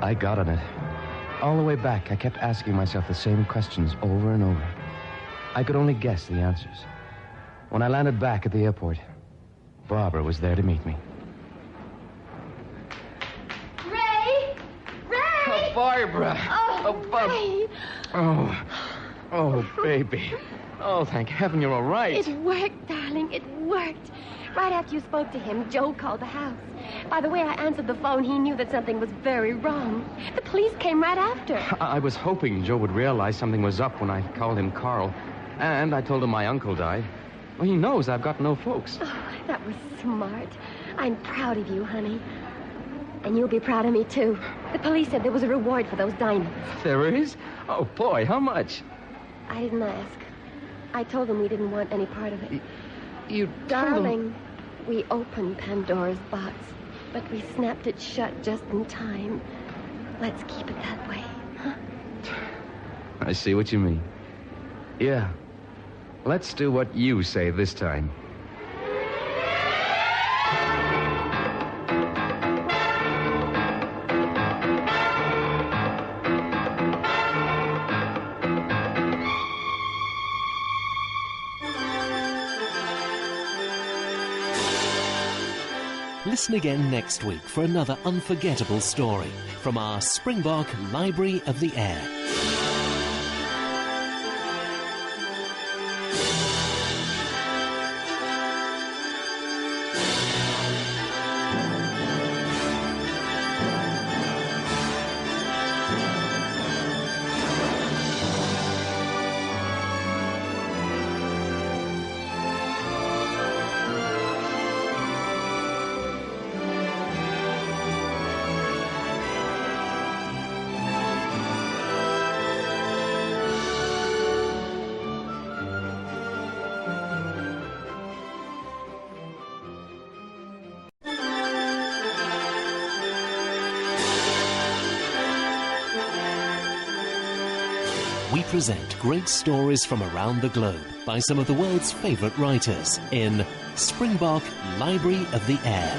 I got on it. All the way back, I kept asking myself the same questions over and over. I could only guess the answers. When I landed back at the airport, Barbara was there to meet me. Ray! Ray! Oh, Barbara! Oh, Ray! Oh, baby. Oh, thank heaven you're all right. It worked, darling. It worked. Right after you spoke to him, Joe called the house. By the way I answered the phone, he knew that something was very wrong. The police came right after. I was hoping Joe would realize something was up when I called him Carl. And I told him my uncle died. Well, he knows I've got no folks. Oh, that was smart. I'm proud of you, honey. And you'll be proud of me, too. The police said there was a reward for those diamonds. There is? Oh, boy, how much? I didn't ask. I told them we didn't want any part of it. You Darling, we opened Pandora's box, but we snapped it shut just in time. Let's keep it that way, huh? I see what you mean. Yeah. Let's do what you say this time. Listen again next week for another unforgettable story from our Springbok Library of the Air. we present great stories from around the globe by some of the world's favourite writers in Springbok Library of the Air.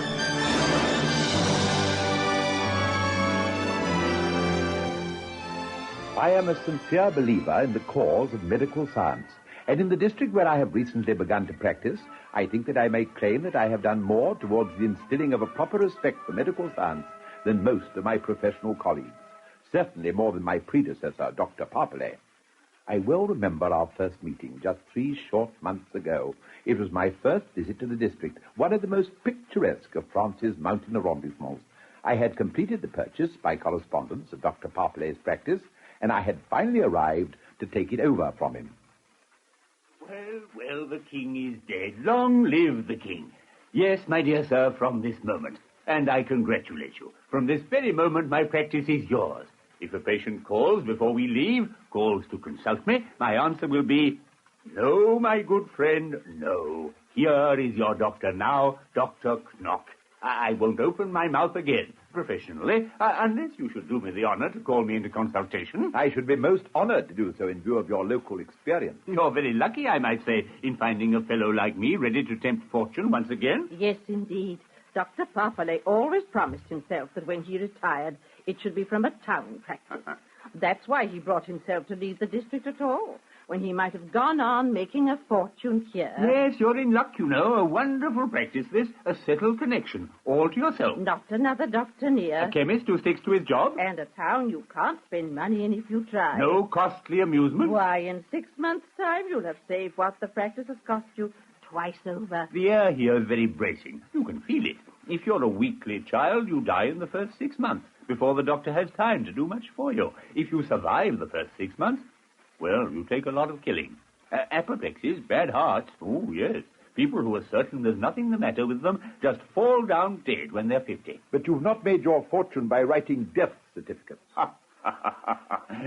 I am a sincere believer in the cause of medical science, and in the district where I have recently begun to practice, I think that I may claim that I have done more towards the instilling of a proper respect for medical science than most of my professional colleagues. Certainly more than my predecessor, Dr. Parpellet. I well remember our first meeting just 3 short months ago. It was my first visit to the district, one of the most picturesque of France's mountain arrondissements. I had completed the purchase by correspondence of Dr. Parpellet's practice, and I had finally arrived to take it over from him. Well, the king is dead. Long live the king. Yes, my dear sir, from this moment. And I congratulate you. From this very moment, my practice is yours. If a patient calls before we leave, calls to consult me, my answer will be, no, my good friend, no. Here is your doctor now, Dr. Knock. I won't open my mouth again, professionally, unless you should do me the honor to call me into consultation. I should be most honored to do so in view of your local experience. You're very lucky, I might say, in finding a fellow like me ready to tempt fortune once again. Yes, indeed. Dr. Parpellet always promised himself that when he retired, it should be from a town practice. That's why he brought himself to leave the district at all, when he might have gone on making a fortune here. Yes, you're in luck, you know. A wonderful practice, this. A settled connection. All to yourself. Not another doctor near. A chemist who sticks to his job. And a town you can't spend money in if you try. No costly amusement. Why, in 6 months' time, you'll have saved what the practice has cost you twice over. The air here is very bracing. You can feel it. If you're a weakly child, you die in the first 6 months, before the doctor has time to do much for you. If you survive the first 6 months, well, you take a lot of killing. Apoplexies, bad hearts, oh, yes. People who are certain there's nothing the matter with them just fall down dead when they're 50. But you've not made your fortune by writing death certificates.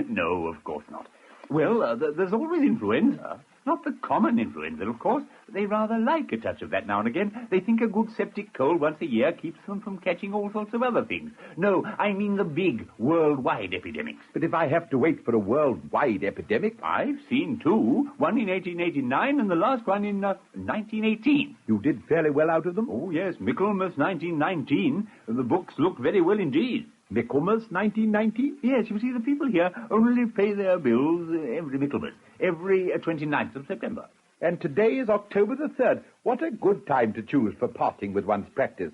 No, of course not. Well, there's always influenza. Not the common influenza, of course. They rather like a touch of that now and again. They think a good septic cold once a year keeps them from catching all sorts of other things. No, I mean the big worldwide epidemics. But if I have to wait for a worldwide epidemic... I've seen 2. One in 1889 and the last one in 1918. You did fairly well out of them? Oh, yes. Michaelmas 1919. The books look very well indeed. Michaelmas 1919? Yes, you see, the people here only pay their bills every Michaelmas, every 29th of September. And today is October the 3rd. What a good time to choose for parting with one's practice.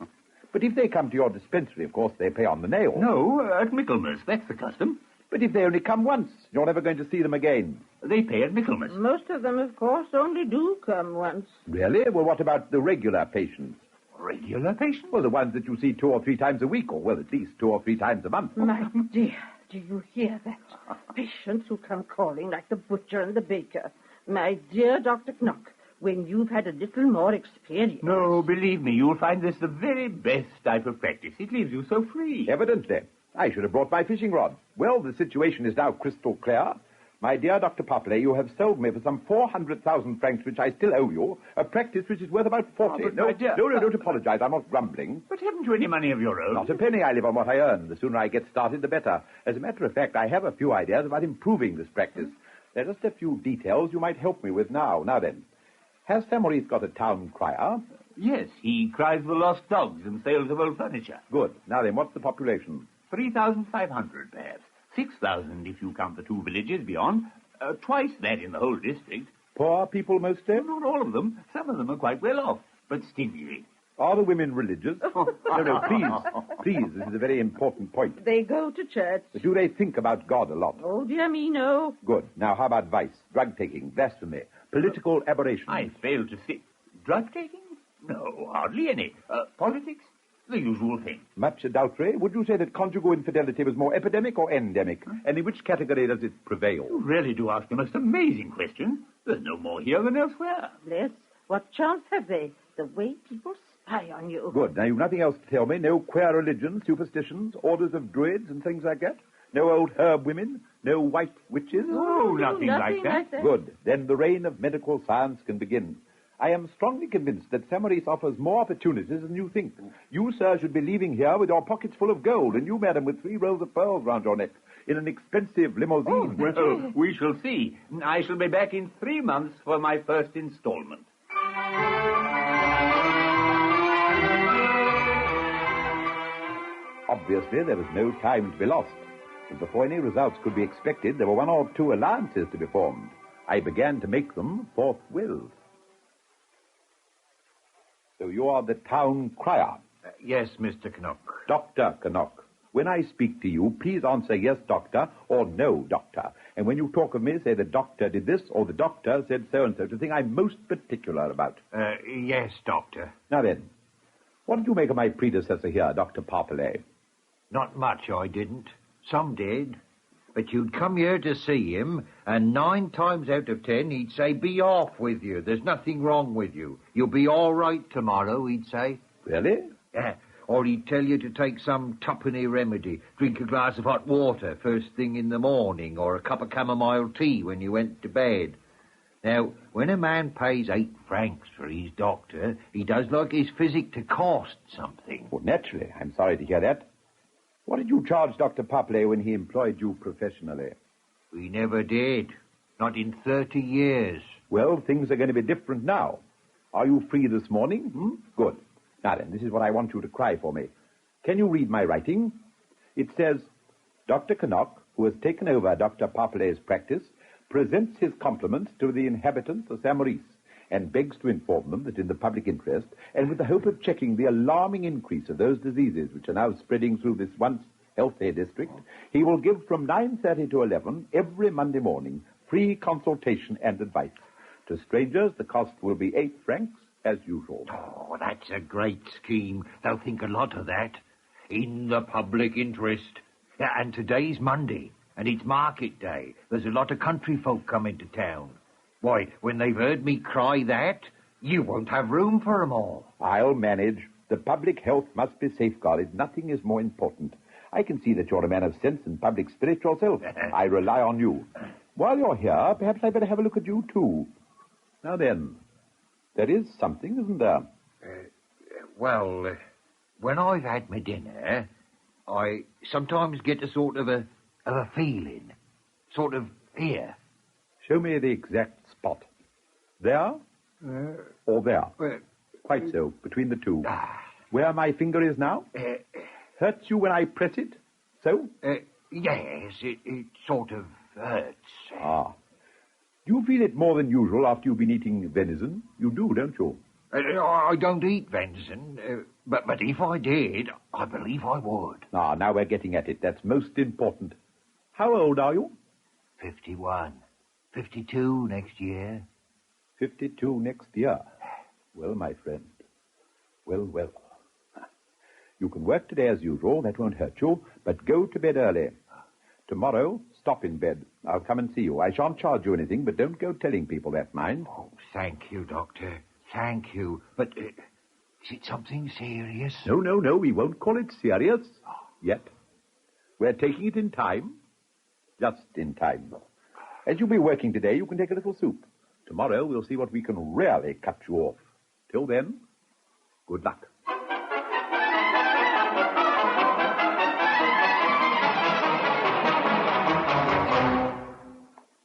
But if they come to your dispensary, of course, they pay on the nail. No, at Michaelmas. That's the custom. But if they only come once, you're never going to see them again. They pay at Michaelmas. Most of them, of course, only do come once. Really? Well, what about the regular patients? Regular patients? Well, the ones that you see 2 or 3 times a week, or, well, at least 2 or 3 times a month. My dear, do you hear that? Patients who come calling like the butcher and the baker. My dear Dr. Knock, when you've had a little more experience... No, believe me, you'll find this the very best type of practice. It leaves you so free. Evidently. I should have brought my fishing rod. Well, the situation is now crystal clear. My dear Dr. Parpellet, you have sold me for some 400,000 francs, which I still owe you, a practice which is worth about 40. But my dear... No, don't apologize. I'm not grumbling. But haven't you any money of your own? Not a penny. I live on what I earn. The sooner I get started, the better. As a matter of fact, I have a few ideas about improving this practice. There are just a few details you might help me with now. Now then, has Sir Maurice got a town crier? Yes, he cries for lost dogs and sales of old furniture. Good. Now then, what's the population? 3,500, perhaps. 6,000 if you count the 2 villages beyond. Twice that in the whole district. Poor people mostly? Not all of them. Some of them are quite well off, but stingy. Are the women religious? No, please, this is a very important point. They go to church. But do they think about God a lot? Oh, dear me, no. Good. Now, how about vice, drug-taking, blasphemy, political aberration? I fail to see. Drug-taking? No, hardly any. Politics? The usual thing. Much adultery? Would you say that conjugal infidelity was more epidemic or endemic? And in which category does it prevail? You really do ask the most amazing question. There's no more here than elsewhere. Bless. What chance have they? The way people spy on you. Good. Now, you've nothing else to tell me? No queer religions, superstitions, orders of druids and things like that? No old herb women? No white witches? Oh, nothing like that. Good. Then the reign of medical science can begin. I am strongly convinced that Sir Maurice offers more opportunities than you think. You, sir, should be leaving here with your pockets full of gold, and you, madam, with 3 rows of pearls round your neck. in an expensive limousine. Oh, well, we shall see. I shall be back in 3 months for my first installment. Obviously, there was no time to be lost. And before any results could be expected, there were 1 or 2 alliances to be formed. I began to make them forthwith. So you are the town crier? Yes, Mr. Knock. Dr. Knock. When I speak to you, please answer yes, doctor, or no, doctor. And when you talk of me, say the doctor did this, or the doctor said so-and-so, the thing I'm most particular about. Yes, Doctor. Now then, what did you make of my predecessor here, Dr. Parpellet? Not much, I didn't. Some did. But you'd come here to see him, and 9 times out of 10 he'd say, be off with you. There's nothing wrong with you. You'll be all right tomorrow, he'd say. Really? Yeah. Or he'd tell you to take some tuppenny remedy, drink a glass of hot water first thing in the morning, or a cup of chamomile tea when you went to bed. Now, when a man pays 8 francs for his doctor, he does like his physic to cost something. Well, naturally. I'm sorry to hear that. What did you charge Dr. Parpellet when he employed you professionally? We never did. Not in 30 years. Well, things are going to be different now. Are you free this morning? Good. Now then, this is what I want you to cry for me. Can you read my writing? It says, Dr. Knock, who has taken over Dr. Parpellet's practice, presents his compliments to the inhabitants of St. Maurice, and begs to inform them that in the public interest, and with the hope of checking the alarming increase of those diseases which are now spreading through this once healthy district, he will give from 9:30 to 11 every Monday morning free consultation and advice. To strangers, the cost will be 8 francs, as usual. Oh, that's a great scheme. They'll think a lot of that. In the public interest. Yeah, and today's Monday, and it's market day. There's a lot of country folk coming to town. Why, when they've heard me cry that, you won't have room for 'em all. I'll manage. The public health must be safeguarded. Nothing is more important. I can see that you're a man of sense and public spirit yourself. I rely on you. While you're here, perhaps I'd better have a look at you, too. Now then, there is something, isn't there? Well, when I've had my dinner, I sometimes get a sort of a feeling. Sort of here. Show me the exact spot. There? Or there? Quite so, between the two. Where my finger is now? Hurts you when I press it? So? Yes, it sort of hurts. Ah. Do you feel it more than usual after you've been eating venison? You do, don't you? I don't eat venison, but if I did, I believe I would. Ah, now we're getting at it. That's most important. How old are you? 51. 52 next year. 52 next year. Well, my friend. Well. You can work today as usual. That won't hurt you. But go to bed early. Tomorrow, stop in bed. I'll come and see you. I shan't charge you anything, but don't go telling people that, mind. Oh, thank you, Doctor. Thank you. But is it something serious? No. We won't call it serious. Yet. We're taking it in time. Just in time. As you'll be working today, you can take a little soup. Tomorrow, we'll see what we can really cut you off. Till then, good luck.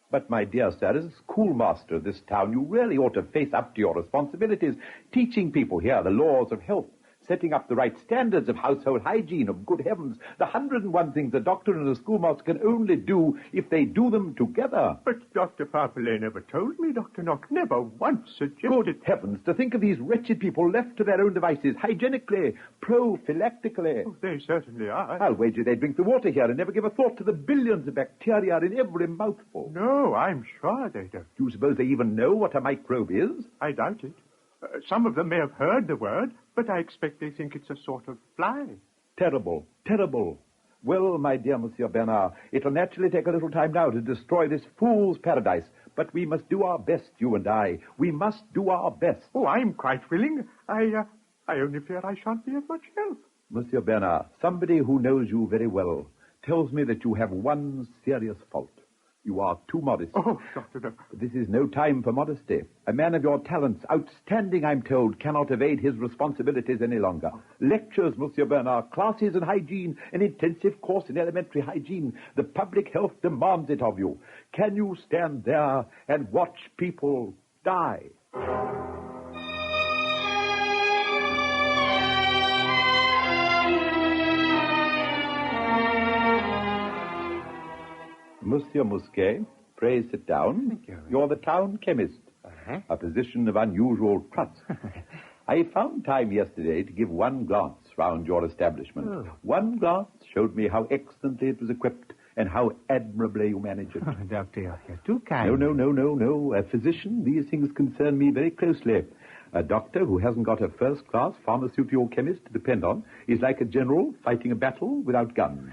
But, my dear sir, as schoolmaster of this town, you really ought to face up to your responsibilities, teaching people here the laws of health, setting up the right standards of household hygiene, of good heavens, the 101 things a doctor and a schoolmaster can only do if they do them together. But Dr. Parpellet never told me, Dr. Knock, never once suggested... Good heavens, to think of these wretched people left to their own devices, hygienically, prophylactically. Oh, they certainly are. I'll wager they drink the water here and never give a thought to the billions of bacteria in every mouthful. No, I'm sure they don't. Do you suppose they even know what a microbe is? I doubt it. Some of them may have heard the word, but I expect they think it's a sort of fly. Terrible. Well, my dear Monsieur Bernard, it'll naturally take a little time now to destroy this fool's paradise, but we must do our best, you and I. We must do our best. Oh, I'm quite willing. I only fear I shan't be of much help. Monsieur Bernard, somebody who knows you very well tells me that you have one serious fault. You are too modest. Oh, Doctor, no. But this is no time for modesty. A man of your talents, outstanding, I'm told, cannot evade his responsibilities any longer. Lectures, Monsieur Bernard, classes in hygiene, an intensive course in elementary hygiene. The public health demands it of you. Can you stand there and watch people die? Monsieur Mousquet, pray sit down. Thank you. You're the town chemist. Uh-huh. A position of unusual trust. I found time yesterday to give one glance round your establishment. Oh. One glance showed me how excellently it was equipped and how admirably you manage it. Oh, Doctor, you're too kind. No. A physician, these things concern me very closely. A doctor who hasn't got a first-class pharmaceutical chemist to depend on is like a general fighting a battle without guns.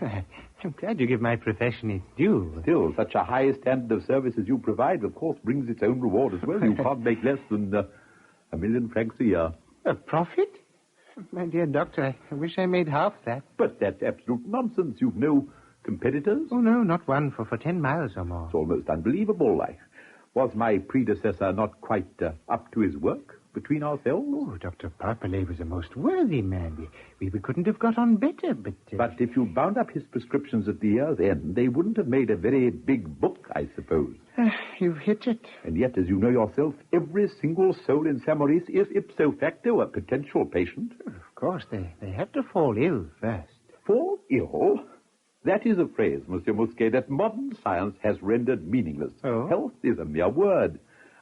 I'm glad you give my profession its due. Still, such a high standard of service as you provide, of course, brings its own reward as well. You can't make less than £1 million a year. A profit? My dear doctor, I wish I made half that. But that's absolute nonsense. You've no competitors? Oh, no, not one for 10 miles or more. It's almost unbelievable. Was my predecessor not quite up to his work? Between ourselves? Oh, Dr. Parpellet was a most worthy man. We couldn't have got on better, but... But if you bound up his prescriptions at the year's end, they wouldn't have made a very big book, I suppose. You've hit it. And yet, as you know yourself, every single soul in St. Maurice is ipso facto a potential patient. Of course, they have to fall ill first. Fall ill? That is a phrase, Monsieur Mousquet, that modern science has rendered meaningless. Oh? Health is a mere word.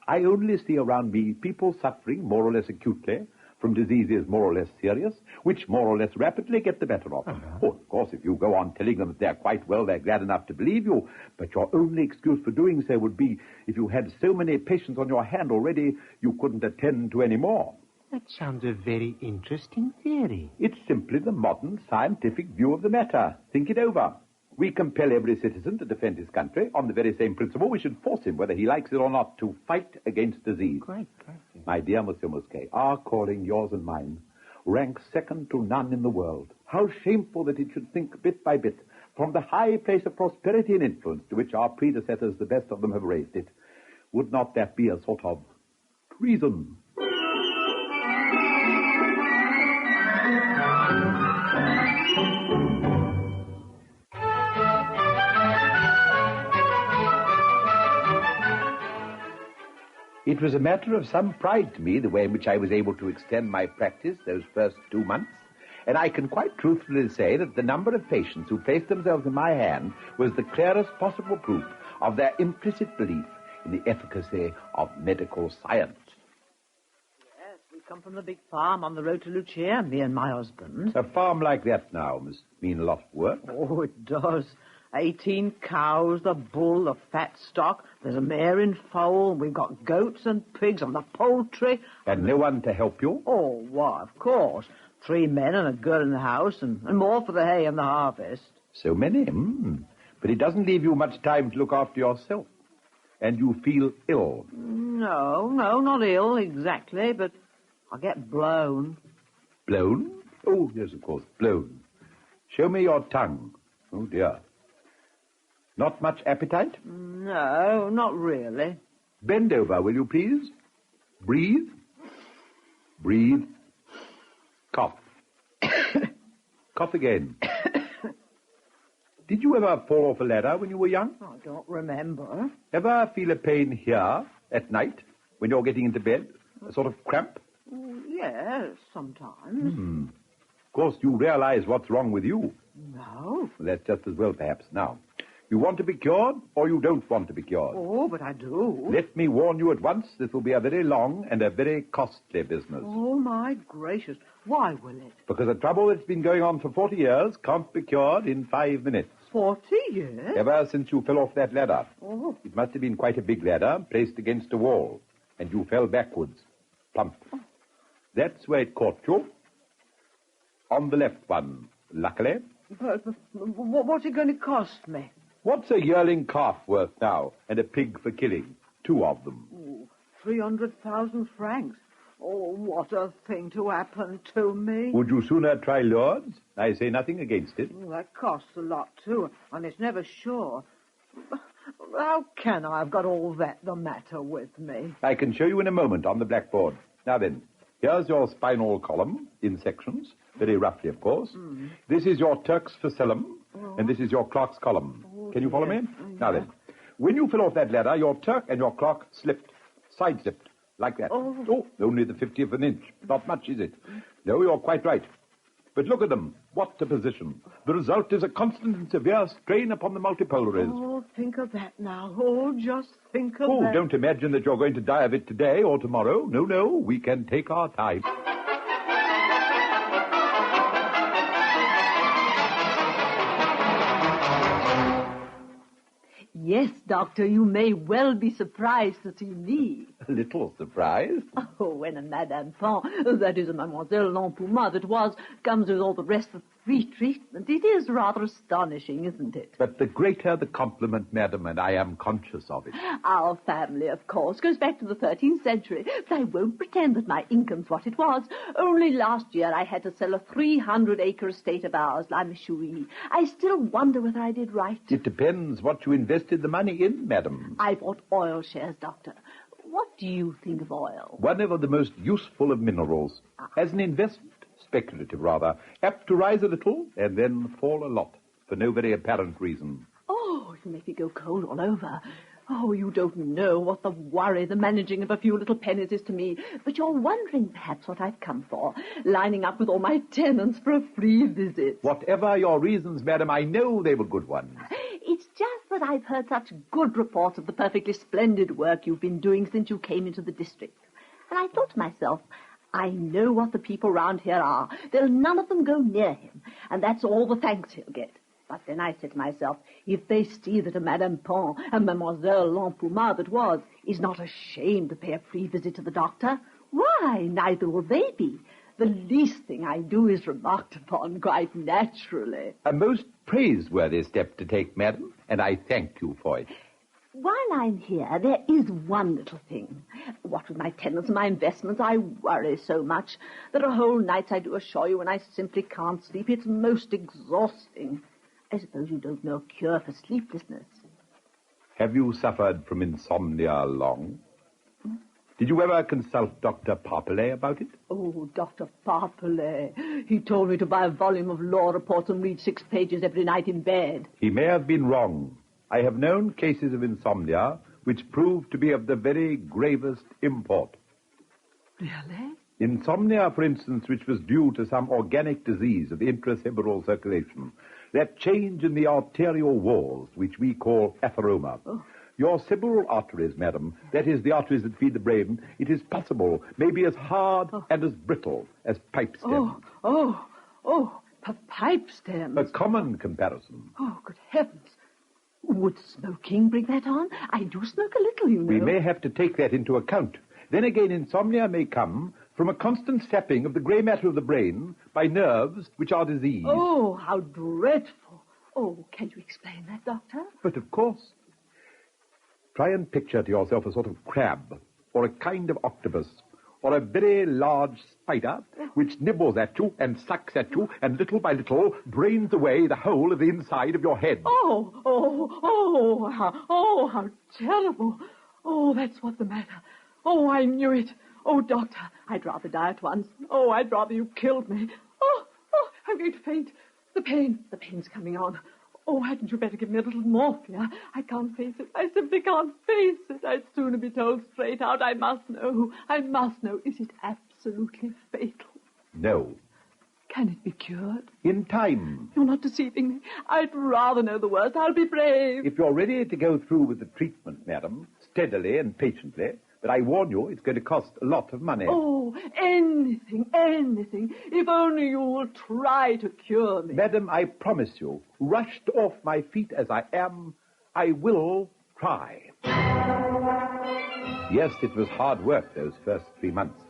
I only see around me people suffering more or less acutely from diseases more or less serious, which more or less rapidly get the better of them. Oh, of course, if you go on telling them that they're quite well, they're glad enough to believe you. But your only excuse for doing so would be if you had so many patients on your hand already, you couldn't attend to any more. That sounds a very interesting theory. It's simply the modern scientific view of the matter. Think it over. We compel every citizen to defend his country. On the very same principle, we should force him, whether he likes it or not, to fight against disease. Quite. My dear Monsieur Mousquet, our calling, yours and mine, ranks second to none in the world. How shameful that it should sink bit by bit from the high place of prosperity and influence to which our predecessors, the best of them, have raised it. Would not that be a sort of treason? It was a matter of some pride to me the way in which I was able to extend my practice those first 2 months, and I can quite truthfully say that the number of patients who placed themselves in my hand was the clearest possible proof of their implicit belief in the efficacy of medical science. Yes, we come from the big farm on the road to Lucia, me and my husband. A farm like that now must mean a lot of work. Oh, it does. 18 cows, the bull, the fat stock. There's a mare in foal. We've got goats and pigs and the poultry. And no one to help you? Oh, why, of course. 3 men and a girl in the house and more for the hay and the harvest. So many? But it doesn't leave you much time to look after yourself. And you feel ill. No, not ill exactly, but I get blown. Blown? Oh, yes, of course, blown. Show me your tongue. Oh, dear. Not much appetite? No, not really. Bend over, will you please? Breathe. Breathe. Cough. Cough again. Did you ever fall off a ladder when you were young? I don't remember. Ever feel a pain here at night when you're getting into bed? A sort of cramp? Yes, sometimes. Of course, you realize what's wrong with you. No. That's just as well, perhaps. Now, you want to be cured, or you don't want to be cured? Oh, but I do. Let me warn you at once, this will be a very long and a very costly business. Oh, my gracious. Why will it? Because a trouble that's been going on for 40 years can't be cured in 5 minutes. 40 years? Ever since you fell off that ladder. Oh. It must have been quite a big ladder, placed against a wall, and you fell backwards. Plump. That's where it caught you. On the left one, luckily. But what's it going to cost me? What's a yearling calf worth now, and a pig for killing? 2 of them. 300,000 francs. Oh, what a thing to happen to me. Would you sooner try Lourdes? I say nothing against it. That costs a lot, too, and it's never sure. How can I have got all that the matter with me? I can show you in a moment on the blackboard. Now then, here's your spinal column in sections, very roughly, of course. This is your Turk's facellum, and this is your clock's column. Can you follow me? Now then, when you fell off that ladder, your Turk and your clock slipped, side-slipped, like that. Oh, only the 50th of an inch. Not much, is it? No, you're quite right. But look at them. What a position. The result is a constant and severe strain upon the multipolaries. Oh, think of that now. Oh, just think of Oh, that. don't imagine that you're going to die of it today or tomorrow. No, no, we can take our time. Yes, Doctor, you may well be surprised to see me. A little surprised. Oh, when a Madame Pont, that is a Mademoiselle Lampouma that was, comes with all the rest of free treatment, it is rather astonishing, isn't it? But the greater the compliment, madam, and I am conscious of it. Our family, of course, goes back to the 13th century, but I won't pretend that my income's what it was. Only last year I had to sell a 300-acre estate of ours, La Michoui. I still wonder whether I did right. It depends what you invested the money in, madam. I bought oil shares, Doctor. What do you think of oil? One of the most useful of minerals. As an investment, speculative rather, apt to rise a little and then fall a lot, for no very apparent reason. Oh, you make me go cold all over. Oh, you don't know what the worry the managing of a few little pennies is to me. But you're wondering perhaps what I've come for, lining up with all my tenants for a free visit. Whatever your reasons, madam, I know they were good ones. It's just that I've heard such good reports of the perfectly splendid work you've been doing since you came into the district. And I thought to myself, I know what the people round here are. There'll none of them go near him, and that's all the thanks he'll get. But then I said to myself, if they see that a Madame Pont, a Mademoiselle Lampouma that was, is not ashamed to pay a free visit to the doctor, why, neither will they be. The least thing I do is remarked upon quite naturally. A most praiseworthy step to take, madam, and I thank you for it. While I'm here, there is one little thing. What with my tenants and my investments, I worry so much. There are whole nights, I do assure you, when I simply can't sleep. It's most exhausting. I suppose you don't know a cure for sleeplessness. Have you suffered from insomnia long? Did you ever consult Dr. Parpillay about it? Oh, Dr. Parpillay. He told me to buy a volume of law reports and read 6 pages every night in bed. He may have been wrong. I have known cases of insomnia which proved to be of the very gravest import. Really? Insomnia, for instance, which was due to some organic disease of the intracerebral circulation. That change in the arterial walls, which we call atheroma. Oh. Your cerebral arteries, madam, that is, the arteries that feed the brain, it is possible, may be as hard and as brittle as pipe stems. Pipe stems. A common comparison. Oh, good heavens. Would smoking bring that on? I do smoke a little, you know. We may have to take that into account. Then again, insomnia may come from a constant sapping of the grey matter of the brain by nerves which are diseased. Oh, how dreadful. Oh, can you explain that, Doctor? But of course. Try and picture to yourself a sort of crab, or a kind of octopus, or a very large spider which nibbles at you and sucks at you and little by little drains away the whole of the inside of your head. How terrible. Oh, that's what's the matter. Oh, I knew it. Oh, Doctor, I'd rather die at once. Oh, I'd rather you killed me. Oh, I'm going to faint. The pain's coming on. Oh, hadn't you better give me a little morphia? I can't face it. I simply can't face it. I'd sooner be told straight out. I must know. Is it absolutely fatal? No. Can it be cured? In time. You're not deceiving me. I'd rather know the worst. I'll be brave. If you're ready to go through with the treatment, madam, steadily and patiently, but I warn you, it's going to cost a lot of money. Oh, anything. If only you will try to cure me. Madam, I promise you, rushed off my feet as I am, I will try. Yes, it was hard work those first 3 months.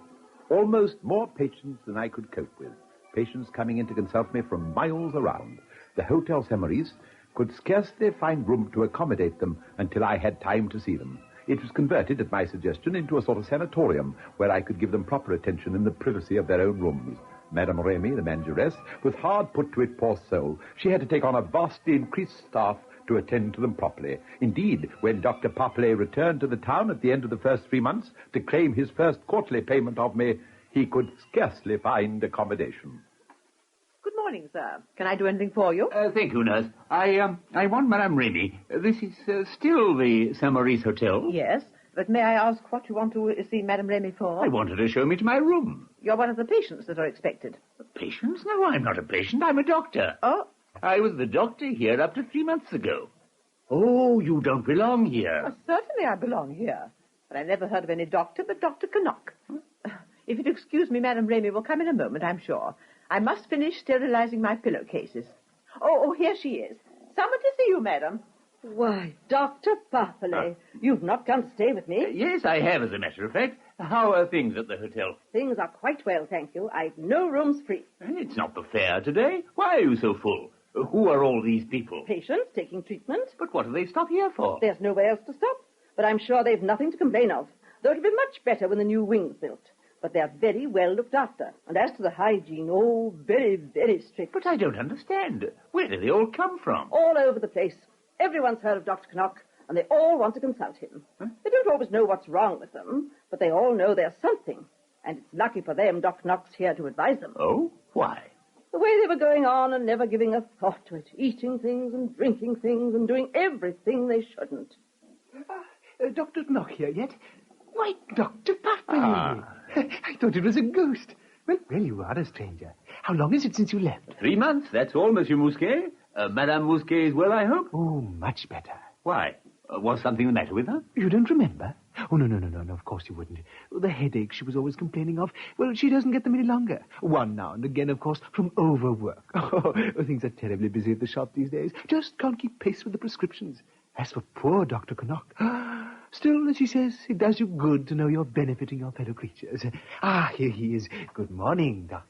Almost more patients than I could cope with. Patients coming in to consult me from miles around. The Hotel Saint-Maurice could scarcely find room to accommodate them until I had time to see them. It was converted, at my suggestion, into a sort of sanatorium where I could give them proper attention in the privacy of their own rooms. Madame Remy, the manageress, was hard put to it, poor soul. She had to take on a vastly increased staff to attend to them properly. Indeed, when Dr. Poppley returned to the town at the end of the first 3 months to claim his first quarterly payment of me, he could scarcely find accommodation. Good morning, sir. Can I do anything for you? Thank you, nurse. I want Madame Remy. This is still the Saint Maurice Hotel? Yes, but may I ask what you want to see Madame Remy for? I want her to show me to my room. You're one of the patients that are expected. Patients? No, I'm not a patient. I'm a doctor. Oh? I was the doctor here up to 3 months ago. Oh, you don't belong here. Well, certainly I belong here. But I never heard of any doctor but Dr. Knock. If you'd excuse me, Madame Remy will come in a moment, I'm sure. I must finish sterilizing my pillowcases. Oh, here she is. Someone to see you, madam. Why, Dr. Poppley, you've not come to stay with me. Yes, I have, as a matter of fact. How are things at the hotel? Things are quite well, thank you. I've no rooms free. It's not the fair today. Why are you so full? Who are all these people? Patients taking treatment. But what do they stop here for? There's nowhere else to stop. But I'm sure they've nothing to complain of. Though it'll be much better when the new wing's built. But they're very well looked after. And as to the hygiene, oh, very, very strict. But I don't understand. Where do they all come from? All over the place. Everyone's heard of Dr. Knock, and they all want to consult him. Huh? They don't always know what's wrong with them, but they all know there's something. And it's lucky for them Dr. Knock's here to advise them. Oh? Why? The way they were going on and never giving a thought to it. Eating things and drinking things and doing everything they shouldn't. Dr. Knock here yet? Why, Dr. Poppley. I thought it was a ghost. Well, you are a stranger. How long is it since you left? 3 months, that's all, Monsieur Mousquet. Madame Mousquet is well, I hope? Oh, much better. Why? Was something the matter with her? You don't remember? Oh, no, of course you wouldn't. The headache she was always complaining of, well, she doesn't get them any longer. One now and again, of course, from overwork. Oh, things are terribly busy at the shop these days. Just can't keep pace with the prescriptions. As for poor Dr. Knock, still, as she says, it does you good to know you're benefiting your fellow creatures. Here he is. Good morning, Doctor.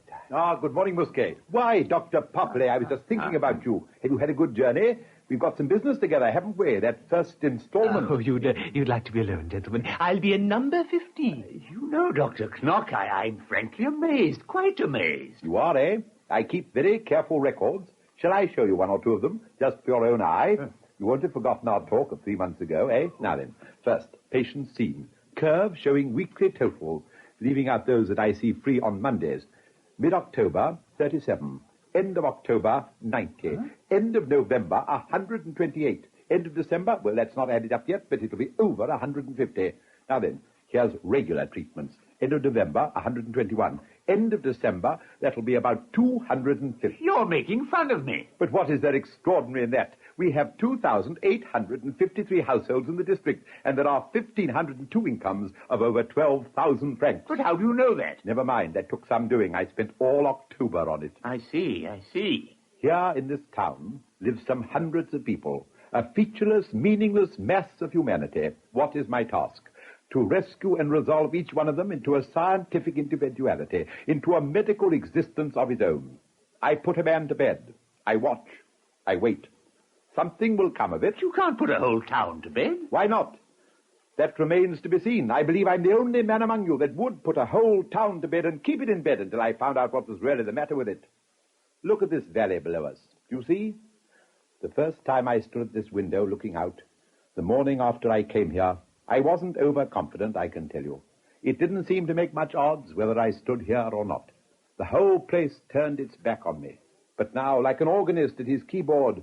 Good morning, Mousquet. Why, Dr. Poppley, I was just thinking about you. Have you had a good journey? We've got some business together, haven't we? That first installment. Oh, you'd like to be alone, gentlemen. I'll be in number 15. You know, Dr. Knock, I'm frankly amazed, quite amazed. You are, eh? I keep very careful records. Shall I show you one or two of them, just for your own eye? You won't have forgotten our talk of 3 months ago, eh? Now then, first, patient seen. Curve showing weekly totals, leaving out those that I see free on Mondays. Mid-October, 37. End of October, 90. End of November, 128. End of December, well, that's not added up yet, but it'll be over 150. Now then, here's regular treatments. End of November, 121. End of December, that'll be about 250. You're making fun of me. But what is there extraordinary in that? We have 2,853 households in the district, and there are 1,502 incomes of over 12,000 francs. But how do you know that? Never mind, that took some doing. I spent all October on it. I see. Here in this town live some hundreds of people, a featureless, meaningless mass of humanity. What is my task? To rescue and resolve each one of them into a scientific individuality, into a medical existence of his own. I put a man to bed. I watch. I wait. Something will come of it. You can't put a whole town to bed. Why not? That remains to be seen. I believe I'm the only man among you that would put a whole town to bed and keep it in bed until I found out what was really the matter with it. Look at this valley below us. Do you see? The first time I stood at this window looking out, the morning after I came here, I wasn't overconfident, I can tell you. It didn't seem to make much odds whether I stood here or not. The whole place turned its back on me. But now, like an organist at his keyboard,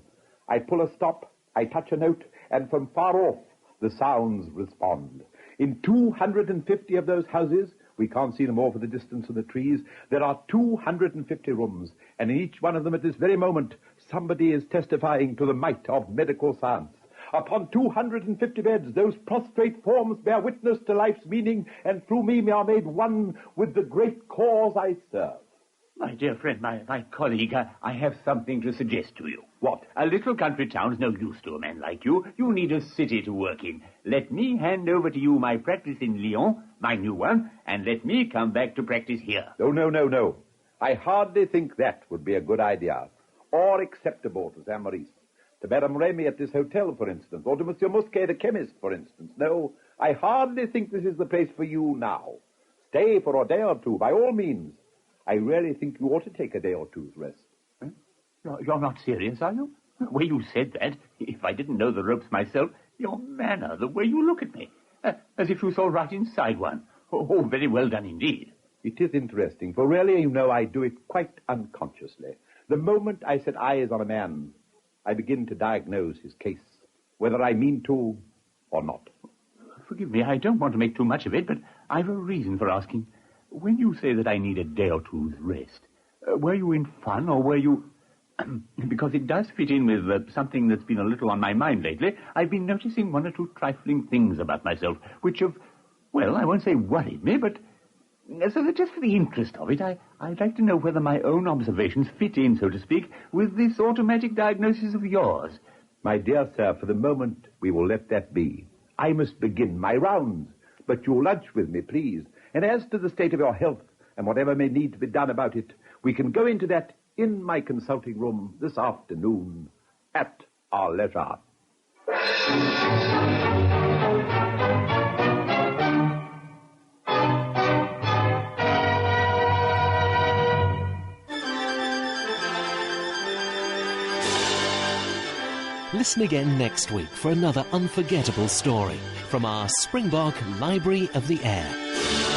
I pull a stop, I touch a note, and from far off, the sounds respond. In 250 of those houses, we can't see them all for the distance of the trees, there are 250 rooms, and in each one of them at this very moment, somebody is testifying to the might of medical science. Upon 250 beds, those prostrate forms bear witness to life's meaning, and through me are made one with the great cause I serve. My dear friend, my colleague, I have something to suggest to you. What? A little country town's no use to a man like you. You need a city to work in. Let me hand over to you my practice in Lyon, my new one, and let me come back to practice here. Oh, no. I hardly think that would be a good idea, or acceptable to Saint Maurice. To Madame Remy at this hotel, for instance, or to Monsieur Mousquet, the chemist, for instance. No, I hardly think this is the place for you now. Stay for a day or two, by all means. I really think you ought to take a day or two's rest. You're not serious, are you? The way you said that, if I didn't know the ropes myself, your manner, the way you look at me, as if you saw right inside one. Oh, very well done indeed. It is interesting, for really, you know, I do it quite unconsciously. The moment I set eyes on a man, I begin to diagnose his case, whether I mean to or not. Forgive me, I don't want to make too much of it, but I've a reason for asking. When you say that I need a day or two's rest, were you in fun or were you... because it does fit in with something that's been a little on my mind lately. I've been noticing one or two trifling things about myself, which have, well, I won't say worried me, but... So that just for the interest of it, I'd like to know whether my own observations fit in, so to speak, with this automatic diagnosis of yours. My dear sir, for the moment, we will let that be. I must begin my rounds, but you'll lunch with me, please. And as to the state of your health and whatever may need to be done about it, we can go into that in my consulting room this afternoon at our leisure. Listen again next week for another unforgettable story from our Springbok Library of the Air.